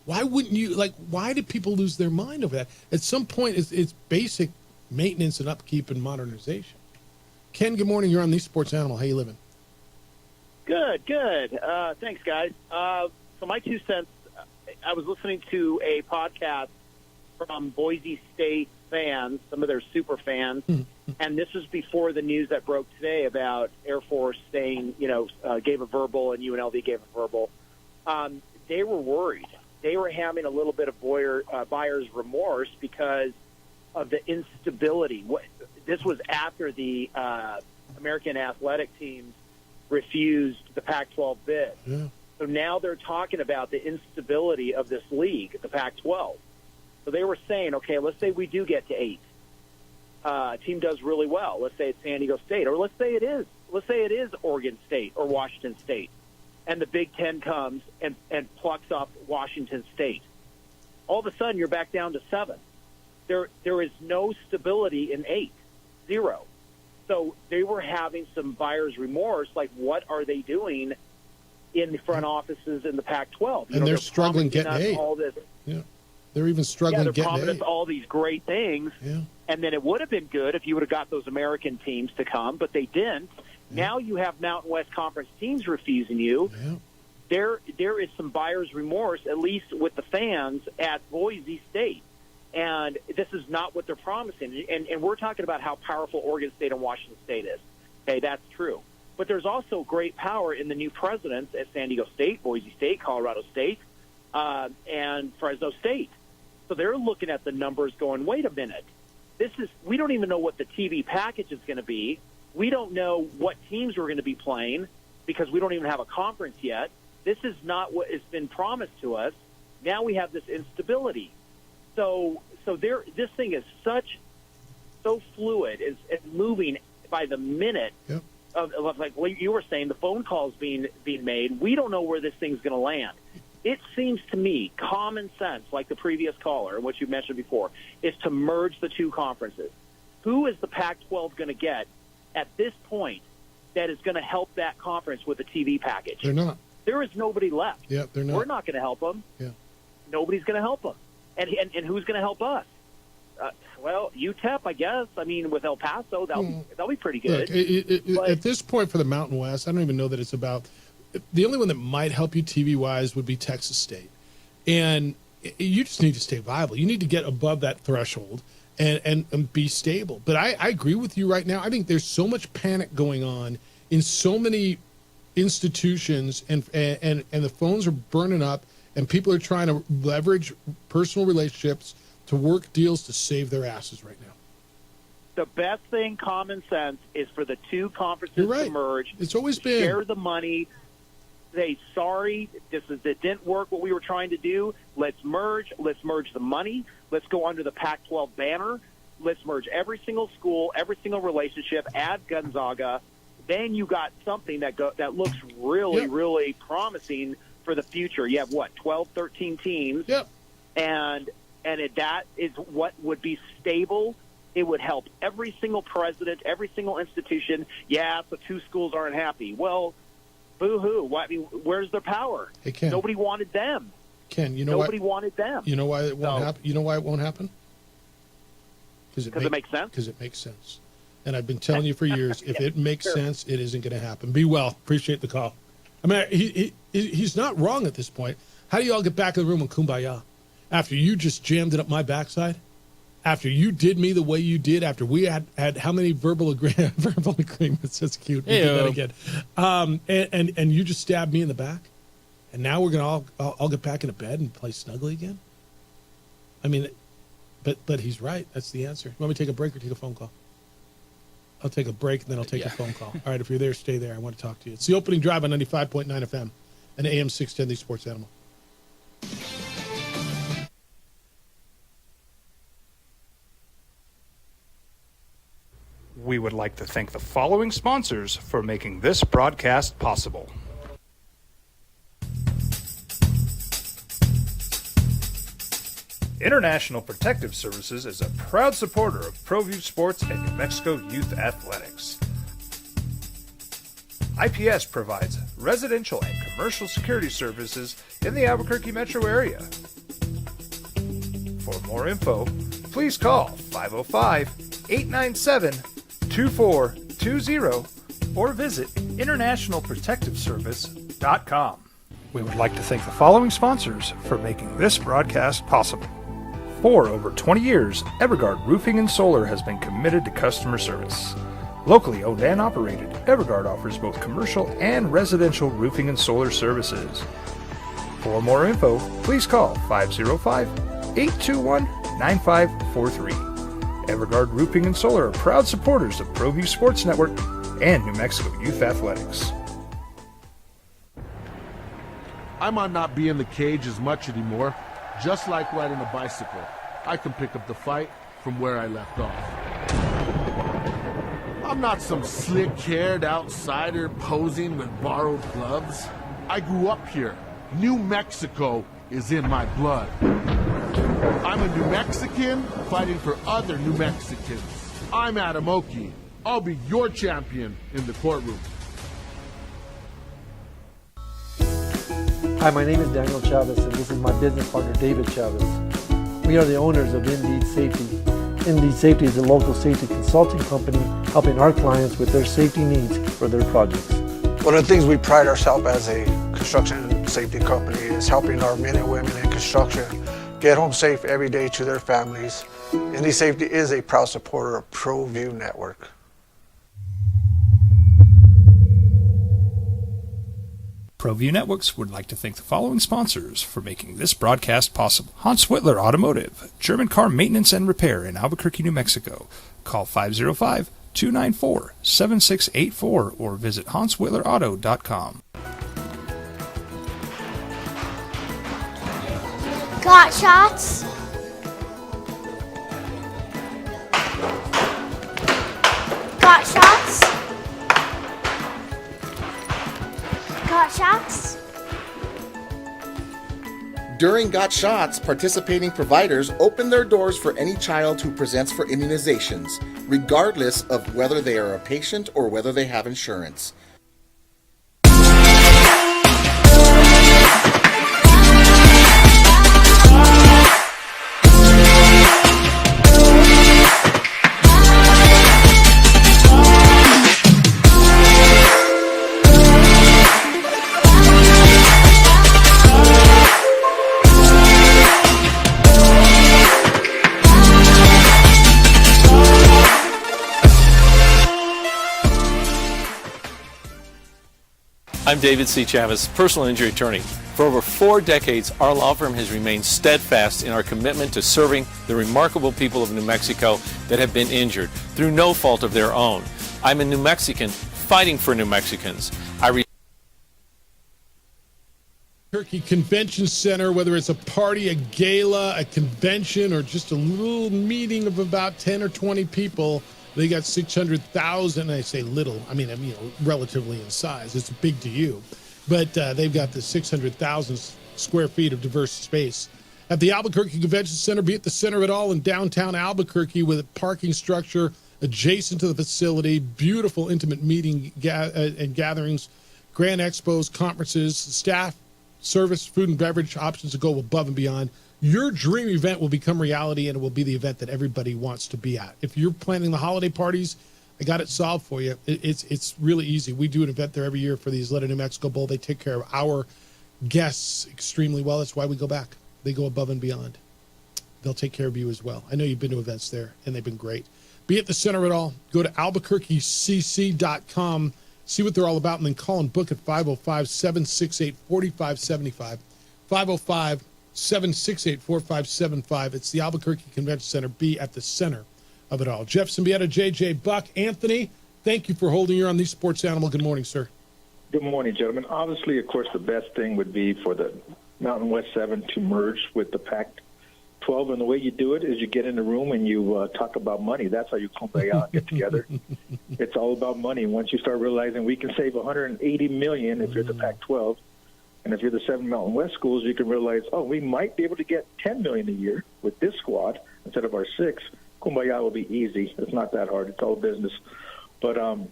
[SPEAKER 7] Why wouldn't you? Why did people lose their mind over that? At some point, it's basic maintenance and upkeep and modernization. Ken, good morning. You're on the Sports Animal. How you living?
[SPEAKER 19] Good. Thanks, guys. So my 2 cents, I was listening to a podcast from Boise State fans, some of their super fans, and this was before the news that broke today about Air Force saying, gave a verbal and UNLV gave a verbal. They were worried they were having a little bit of buyer's remorse because of the instability. This was after the American athletic teams refused the Pac-12 bid.
[SPEAKER 7] Yeah.
[SPEAKER 19] So now they're talking about the instability of this league, the Pac-12. So they were saying, okay, let's say we do get to 8. A team does really well. Let's say it's San Diego State, or let's say it is Oregon State or Washington State, and the Big Ten comes and plucks up Washington State. All of a sudden, you're back down to 7. There is no stability in 8, 0. So they were having some buyer's remorse, like what are they doing in the front offices in the Pac-12?
[SPEAKER 7] And they're struggling getting 8.
[SPEAKER 19] All this.
[SPEAKER 7] Yeah. They're even struggling
[SPEAKER 19] they're
[SPEAKER 7] getting
[SPEAKER 19] promising
[SPEAKER 7] 8.
[SPEAKER 19] us all these great things.
[SPEAKER 7] Yeah.
[SPEAKER 19] And then it would have been good if you would have got those American teams to come, but they didn't. Yeah. Now you have Mountain West Conference teams refusing you.
[SPEAKER 7] Yeah.
[SPEAKER 19] There is some buyer's remorse, at least with the fans at Boise State. And this is not what they're promising. And we're talking about how powerful Oregon State and Washington State is. Okay, that's true. But there's also great power in the new presidents at San Diego State, Boise State, Colorado State, and Fresno State. So they're looking at the numbers going, wait a minute. We don't even know what the TV package is going to be. We don't know what teams we're going to be playing because we don't even have a conference yet. This is not what has been promised to us. Now we have this instability. So this thing is so fluid, it's moving by the minute.
[SPEAKER 7] Yep.
[SPEAKER 19] Of like you were saying, the phone calls being made. We don't know where this thing's going to land. It seems to me common sense, like the previous caller and what you mentioned before, is to merge the two conferences. Who is the Pac-12 going to get at this point that is going to help that conference with a TV package?
[SPEAKER 7] They're not.
[SPEAKER 19] There is nobody left.
[SPEAKER 7] Yeah, they're not.
[SPEAKER 19] We're not going to help them.
[SPEAKER 7] Yeah.
[SPEAKER 19] Nobody's going to help them. And who's going to help us? Well, UTEP, I guess. I mean, with El Paso, that'll be pretty good.
[SPEAKER 7] Look, at this point for the Mountain West, I don't even know that it's about. The only one that might help you TV-wise would be Texas State. And you just need to stay viable. You need to get above that threshold and be stable. But I agree with you right now. I think there's so much panic going on in so many institutions, and the phones are burning up, and people are trying to leverage personal relationships to work deals to save their asses right now.
[SPEAKER 19] The best thing, common sense, is for the two conferences to merge.
[SPEAKER 7] It's always been.
[SPEAKER 19] Share the money. Say, sorry, it didn't work what we were trying to do. Let's merge. Let's merge the money. Let's go under the Pac-12 banner. Let's merge every single school, every single relationship, add Gonzaga. Then you got something that looks really, really promising for the future. You have, 12, 13 teams.
[SPEAKER 7] Yep.
[SPEAKER 19] And that is what would be stable. It would help every single president, every single institution. Yeah, so 2 schools aren't happy. Well, boo-hoo. I mean, where's their power?
[SPEAKER 7] Hey, Ken.
[SPEAKER 19] Nobody wanted them.
[SPEAKER 7] Ken, you know
[SPEAKER 19] Nobody wanted them.
[SPEAKER 7] You know why it won't happen? You know why it won't happen?
[SPEAKER 19] Because it makes sense?
[SPEAKER 7] Because it makes sense. And I've been telling you for years, if it makes sense, it isn't going to happen. Be well. Appreciate the call. I mean, he's not wrong at this point. How do you all get back in the room and kumbaya? After you just jammed it up my backside? After you did me the way you did? After we had how many verbal agreements? That's cute. We did that again. And you just stabbed me in the back? And now we're going to all get back into bed and play snugly again? I mean, but he's right. That's the answer. You want me to take a break or take a phone call? I'll take a break, and then I'll take a phone call. All right, if you're there, stay there. I want to talk to you. It's the opening drive on 95.9 FM and AM 610, the Sports Animal.
[SPEAKER 4] We would like to thank the following sponsors for making this broadcast possible. International Protective Services is a proud supporter of ProView Sports and New Mexico Youth Athletics. IPS provides residential and commercial security services in the Albuquerque metro area. For more info, please call 505-897-2420 or visit internationalprotectiveservice.com. We would like to thank the following sponsors for making this broadcast possible. For over 20 years, Evergard Roofing and Solar has been committed to customer service. Locally owned and operated, Evergard offers both commercial and residential roofing and solar services. For more info, please call 505-821-9543. Everguard Roofing and Solar are proud supporters of ProView Sports Network and New Mexico Youth Athletics.
[SPEAKER 1] I might not be in the cage as much anymore. Just like riding a bicycle, I can pick up the fight from where I left off. I'm not some slick-haired outsider posing with borrowed gloves. I grew up here. New Mexico is in my blood. I'm a New Mexican fighting for other New Mexicans. I'm Adam Oki. I'll be your champion in the courtroom.
[SPEAKER 20] Hi, my name is Daniel Chavez, and this is my business partner, David Chavez. We are the owners of Indeed Safety. Indeed Safety is a local safety consulting company helping our clients with their safety needs for their projects.
[SPEAKER 23] One of the things we pride ourselves as a construction safety company is helping our men and women in construction get home safe every day to their families. Indeed Safety is a proud supporter of ProView Network.
[SPEAKER 4] ProView Networks would like to thank the following sponsors for making this broadcast possible. Hans Whitler Automotive, German car maintenance and repair in Albuquerque, New Mexico. Call 505-294-7684 or visit hanswhitlerauto.com.
[SPEAKER 21] Got shots? Got shots? Got shots?
[SPEAKER 22] During Got Shots, participating providers open their doors for any child who presents for immunizations, regardless of whether they are a patient or whether they have insurance.
[SPEAKER 24] I'm David C. Chavez, personal injury attorney. For over 4 decades, our law firm has remained steadfast in our commitment to serving the remarkable people of New Mexico that have been injured through no fault of their own. I'm a New Mexican fighting for New Mexicans.
[SPEAKER 7] Albuquerque Convention Center, whether it's a party, a gala, a convention, or just a little meeting of about 10 or 20 people, they got 600,000. I say little, I mean, relatively in size. It's big to you. But they've got the 600,000 square feet of diverse space. At the Albuquerque Convention Center, be at the center of it all in downtown Albuquerque with a parking structure adjacent to the facility, beautiful intimate meeting and gatherings, grand expos, conferences, staff, service, food and beverage options to go above and beyond. Your dream event will become reality, and it will be the event that everybody wants to be at. If you're planning the holiday parties, I got it solved for you. It's really easy. We do an event there every year for the Isleta New Mexico Bowl. They take care of our guests extremely well. That's why we go back. They go above and beyond. They'll take care of you as well. I know you've been to events there, and they've been great. Be at the center of it all. Go to albuquerquecc.com, see what they're all about, and then call and book at 505-768-4575. 505-768-4575. It's the Albuquerque Convention Center. Be at the center of it all. Jeff Symbieta, JJ Buck, Anthony, thank you for holding your on the Sports Animal. Good morning, sir.
[SPEAKER 25] Good morning, gentlemen. Obviously, of course, the best thing would be for the Mountain West 7 to merge with the Pac-12, and the way you do it is you get in the room and you talk about money. That's how you kumbaya get together. It's all about money. Once you start realizing we can save $180 million if you're the Pac-12, and if you're the 7 Mountain West schools, you can realize, we might be able to get $10 million a year with this squad instead of our 6. Kumbaya will be easy. It's not that hard. It's all business. But on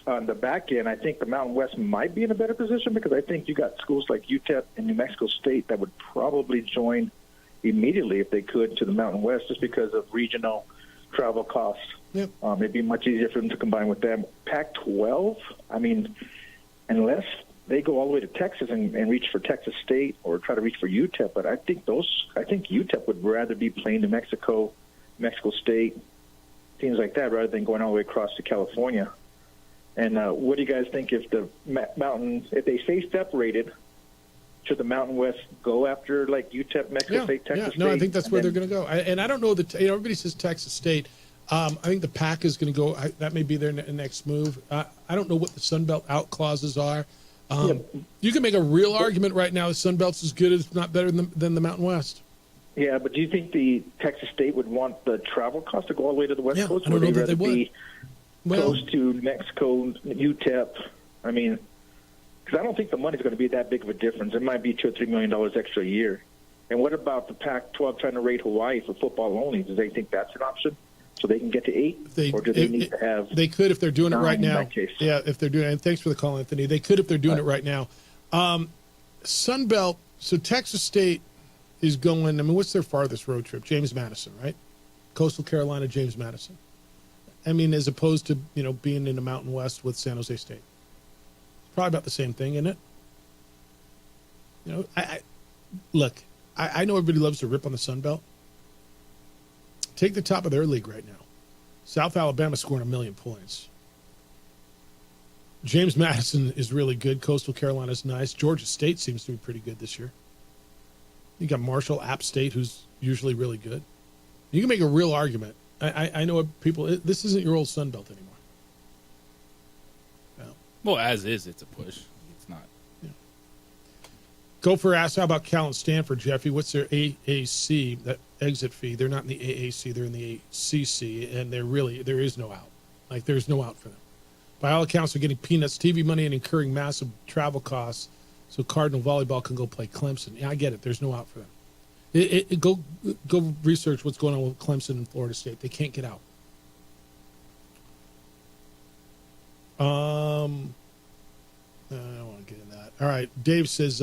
[SPEAKER 25] the back end, I think the Mountain West might be in a better position because I think you got schools like UTEP and New Mexico State that would probably join immediately if they could to the Mountain West just because of regional travel costs.
[SPEAKER 7] Yep.
[SPEAKER 25] It'd be much easier for them to combine with them. Pac-12, unless they go all the way to Texas and reach for Texas State or try to reach for UTEP, but I think UTEP would rather be playing New Mexico, Mexico State, teams like that, rather than going all the way across to California. And what do you guys think if the if they stay separated, should the Mountain West go after like UTEP, Mexico State, Texas State?
[SPEAKER 7] No, I think that's where they're going to go. And I don't know that everybody says Texas State. I think the Pac is going to go. That may be their next move. I don't know what the Sun Belt out clauses are. You can make a real argument right now. The Sun Belt's as good, if not better than the Mountain West.
[SPEAKER 25] Yeah, but do you think the Texas State would want the travel cost to go all the way to the West Coast?
[SPEAKER 7] I don't know that they would.
[SPEAKER 25] Be close to Mexico, UTEP? I mean, because I don't think the money's going to be that big of a difference. It might be $2 or $3 million extra a year. And what about the Pac-12 trying to rate Hawaii for football only? Do they think that's an option? So they can get to 8, or do they need to have?
[SPEAKER 7] They could if they're doing it right now.
[SPEAKER 25] Yeah,
[SPEAKER 7] if they're doing it. And thanks for the call, Anthony. They could if they're doing it right now. Sun Belt. So Texas State is going. I mean, what's their farthest road trip? James Madison, right? Coastal Carolina, James Madison. I mean, as opposed to being in the Mountain West with San Jose State. Probably about the same thing, isn't it? I know everybody loves to rip on the Sun Belt. Take the top of their league right now. South Alabama scoring 1 million points. James Madison is really good. Coastal Carolina's nice. Georgia State seems to be pretty good this year. You got Marshall, App State, who's usually really good. You can make a real argument. I know people. This isn't your old Sun Belt anymore.
[SPEAKER 6] Well, as is, it's a push. It's not.
[SPEAKER 7] Yeah. Gopher asked, how about Cal and Stanford, Jeffy? What's their AAC, that exit fee? They're not in the AAC, they're in the ACC, and there is no out. Like, there's no out for them. By all accounts, they're getting peanuts, TV money, and incurring massive travel costs so Cardinal Volleyball can go play Clemson. Yeah, I get it. There's no out for them. Go research what's going on with Clemson and Florida State. They can't get out. I don't want to get in that. All right. Dave says,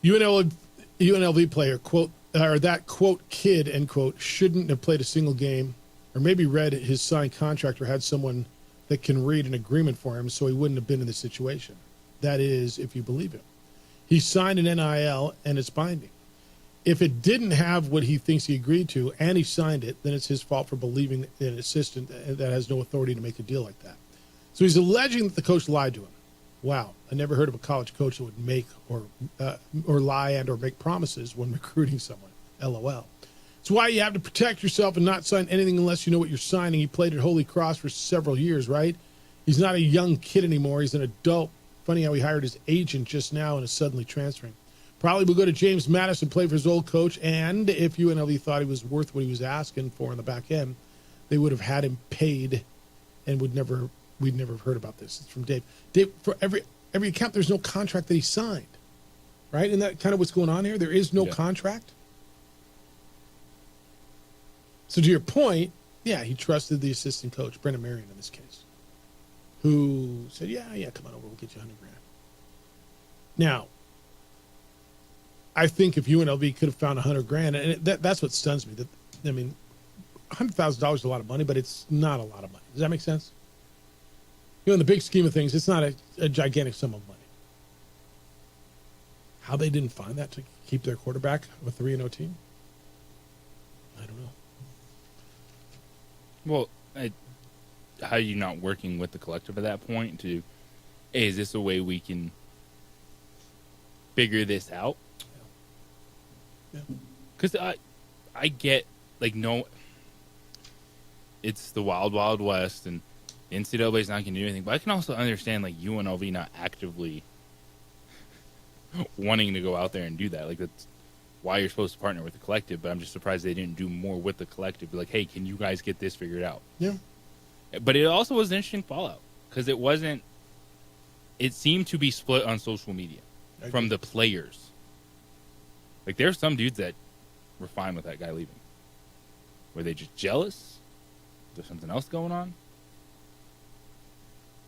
[SPEAKER 7] UNLV player, quote, or that, quote, kid, end quote, shouldn't have played a single game, or maybe read his signed contract or had someone that can read an agreement for him so he wouldn't have been in this situation. That is, if you believe him. He signed an NIL, and it's binding. If it didn't have what he thinks he agreed to, and he signed it, then it's his fault for believing in an assistant that has no authority to make a deal like that. So he's alleging that the coach lied to him. Wow, I never heard of a college coach that would make or lie and or make promises when recruiting someone. LOL. It's why you have to protect yourself and not sign anything unless you know what you're signing. He played at Holy Cross for several years, right? He's not a young kid anymore. He's an adult. Funny how he hired his agent just now and is suddenly transferring. Probably will go to James Madison, play for his old coach, and if UNLV thought he was worth what he was asking for in the back end, they would have had him paid and we'd never have heard about this. It's from Dave. Dave, for every account, there's no contract that he signed, right? Isn't that kind of what's going on here? There is no contract. So to your point, yeah, he trusted the assistant coach, Brendan Marion in this case, who said, yeah, come on over, we'll get you $100,000. Now, I think if UNLV could have found $100,000, and that's what stuns me. I mean, $100,000 is a lot of money, but it's not a lot of money. Does that make sense? In the big scheme of things, it's not a gigantic sum of money. How they didn't find that to keep their quarterback of a 3-0 team, I don't know.
[SPEAKER 6] Well, how are you not working with the collective at that point to, hey, is this a way we can figure this out?
[SPEAKER 7] Yeah.
[SPEAKER 6] Because I get, no, it's the wild, wild west, and NCAA's not going to do anything. But I can also understand, UNLV not actively wanting to go out there and do that. That's why you're supposed to partner with the collective, but I'm just surprised they didn't do more with the collective. Be like, hey, can you guys get this figured out?
[SPEAKER 7] Yeah.
[SPEAKER 6] But it also was an interesting fallout because it seemed to be split on social media from the players. There's some dudes that were fine with that guy leaving. Were they just jealous? Is there something else going on?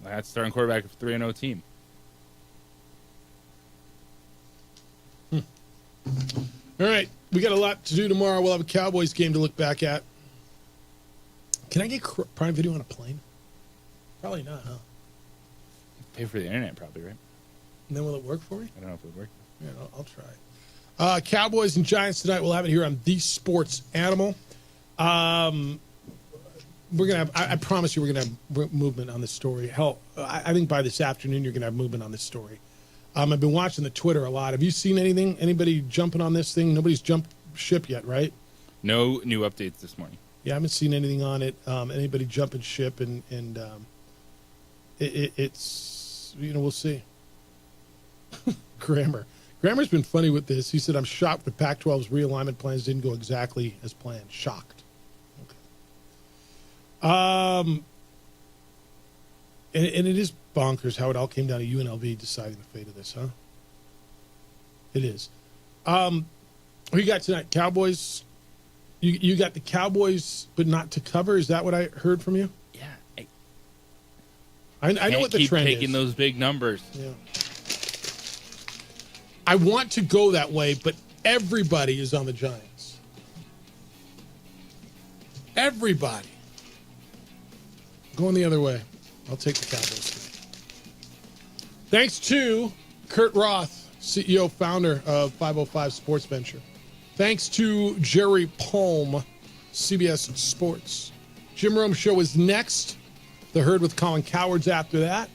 [SPEAKER 6] That's starting quarterback of a 3-0 team.
[SPEAKER 7] All right, we got a lot to do tomorrow. We'll have a Cowboys game to look back at. Can I get Prime Video on a plane? Probably not, huh?
[SPEAKER 6] Pay for the internet, probably, right?
[SPEAKER 7] And then will it work for me?
[SPEAKER 6] I don't know if it'll work.
[SPEAKER 7] Yeah, I'll try. Cowboys and Giants tonight. We'll have it here on The Sports Animal. We're gonna have. I promise you, we're gonna have movement on this story. Hell, I think by this afternoon you're gonna have movement on this story. I've been watching the Twitter a lot. Have you seen anything? Anybody jumping on this thing? Nobody's jumped ship yet, right?
[SPEAKER 6] No new updates this morning.
[SPEAKER 7] Yeah, I haven't seen anything on it. Anybody jumping ship, and it's, we'll see. Grammer's been funny with this. He said, I'm shocked the Pac-12's realignment plans didn't go exactly as planned. Shocked. Okay. And it is bonkers how it all came down to UNLV deciding the fate of this, huh? It is. Who you got tonight? Cowboys? You got the Cowboys, but not to cover? Is that what I heard from you?
[SPEAKER 6] Yeah.
[SPEAKER 7] I know what the trend is.
[SPEAKER 6] Keep taking those big numbers.
[SPEAKER 7] Yeah. I want to go that way, but everybody is on the Giants. Everybody. Going the other way. I'll take the Cowboys. Thanks to Kurt Roth, CEO, founder of 505 Sports Venture. Thanks to Jerry Palm, CBS Sports. Jim Rome Show is next. The Herd with Colin Cowards after that.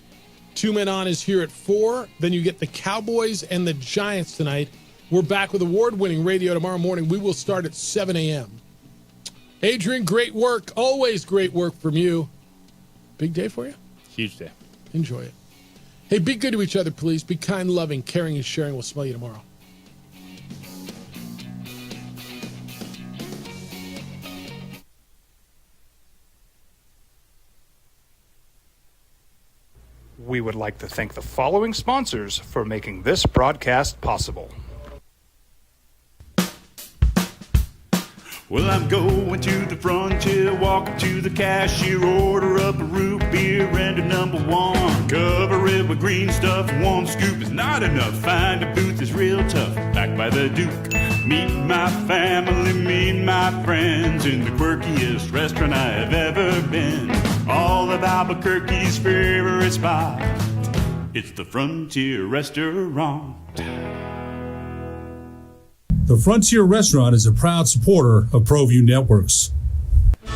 [SPEAKER 7] 2 Men On is here at 4. Then you get the Cowboys and the Giants tonight. We're back with award-winning radio tomorrow morning. We will start at 7 a.m. Adrian, great work. Always great work from you. Big day for you?
[SPEAKER 6] Huge day.
[SPEAKER 7] Enjoy it. Hey, be good to each other, please. Be kind, loving, caring, and sharing. We'll smell you tomorrow.
[SPEAKER 4] We would like to thank the following sponsors for making this broadcast possible.
[SPEAKER 2] Well, I'm going to the frontier, walking to the cashier, order up a root beer and a number one. Cover it with green stuff, one scoop is not enough. Find a booth is real tough, backed by the Duke. Meet my family, meet my friends in the quirkiest restaurant I've ever been. All of Albuquerque's favorite spot, it's the Frontier Restaurant.
[SPEAKER 10] The Frontier Restaurant is a proud supporter of ProView Networks.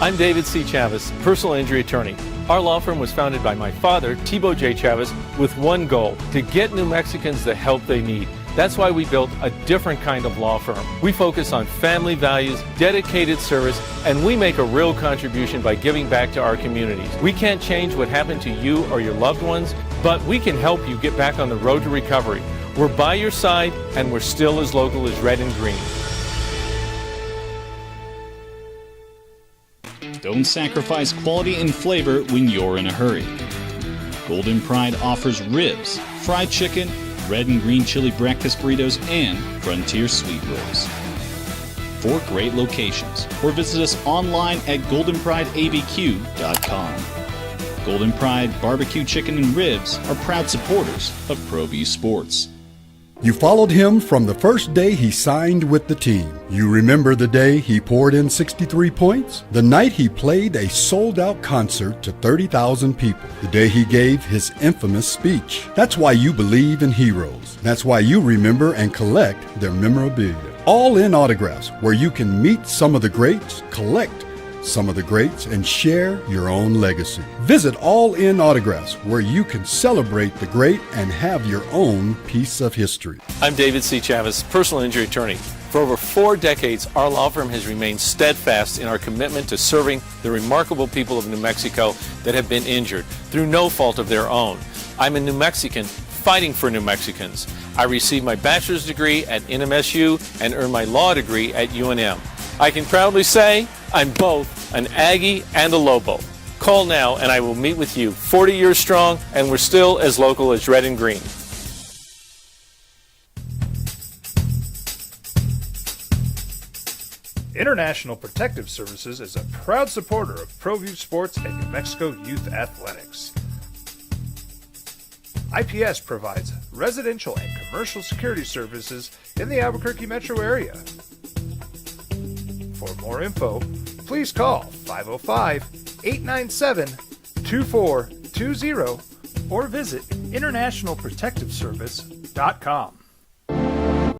[SPEAKER 16] I'm David C. Chavez, personal injury attorney. Our law firm was founded by my father, Thibaut J. Chavez, with one goal: to get New Mexicans the help they need. That's why we built a different kind of law firm. We focus on family values, dedicated service, and we make a real contribution by giving back to our communities. We can't change what happened to you or your loved ones, but we can help you get back on the road to recovery. We're by your side, and we're still as local as red and green.
[SPEAKER 12] Don't sacrifice quality and flavor when you're in a hurry. Golden Pride offers ribs, fried chicken, red and green chili breakfast burritos, and Frontier sweet rolls. 4 great locations, or visit us online at goldenprideabq.com. Golden Pride Barbecue Chicken and Ribs are proud supporters of ProView Sports.
[SPEAKER 18] You followed him from the first day he signed with the team. You remember the day he poured in 63 points? The night he played a sold-out concert to 30,000 people. The day he gave his infamous speech. That's why you believe in heroes. That's why you remember and collect their memorabilia. All in Autographs, where you can meet some of the greats, collect some of the greats, and share your own legacy. Visit All In Autographs, where you can celebrate the great and have your own piece of history.
[SPEAKER 16] I'm David C. Chavez, personal injury attorney. For over 4 decades, our law firm has remained steadfast in our commitment to serving the remarkable people of New Mexico that have been injured through no fault of their own. I'm a New Mexican fighting for New Mexicans. I received my bachelor's degree at NMSU and earned my law degree at UNM. I can proudly say I'm both an Aggie and a Lobo. Call now and I will meet with you. 40 years strong, and we're still as local as red and green.
[SPEAKER 4] International Protective Services is a proud supporter of ProView Sports and New Mexico Youth Athletics. IPS provides residential and commercial security services in the Albuquerque metro area. For more info, please call 505-897-2420 or visit internationalprotectiveservice.com.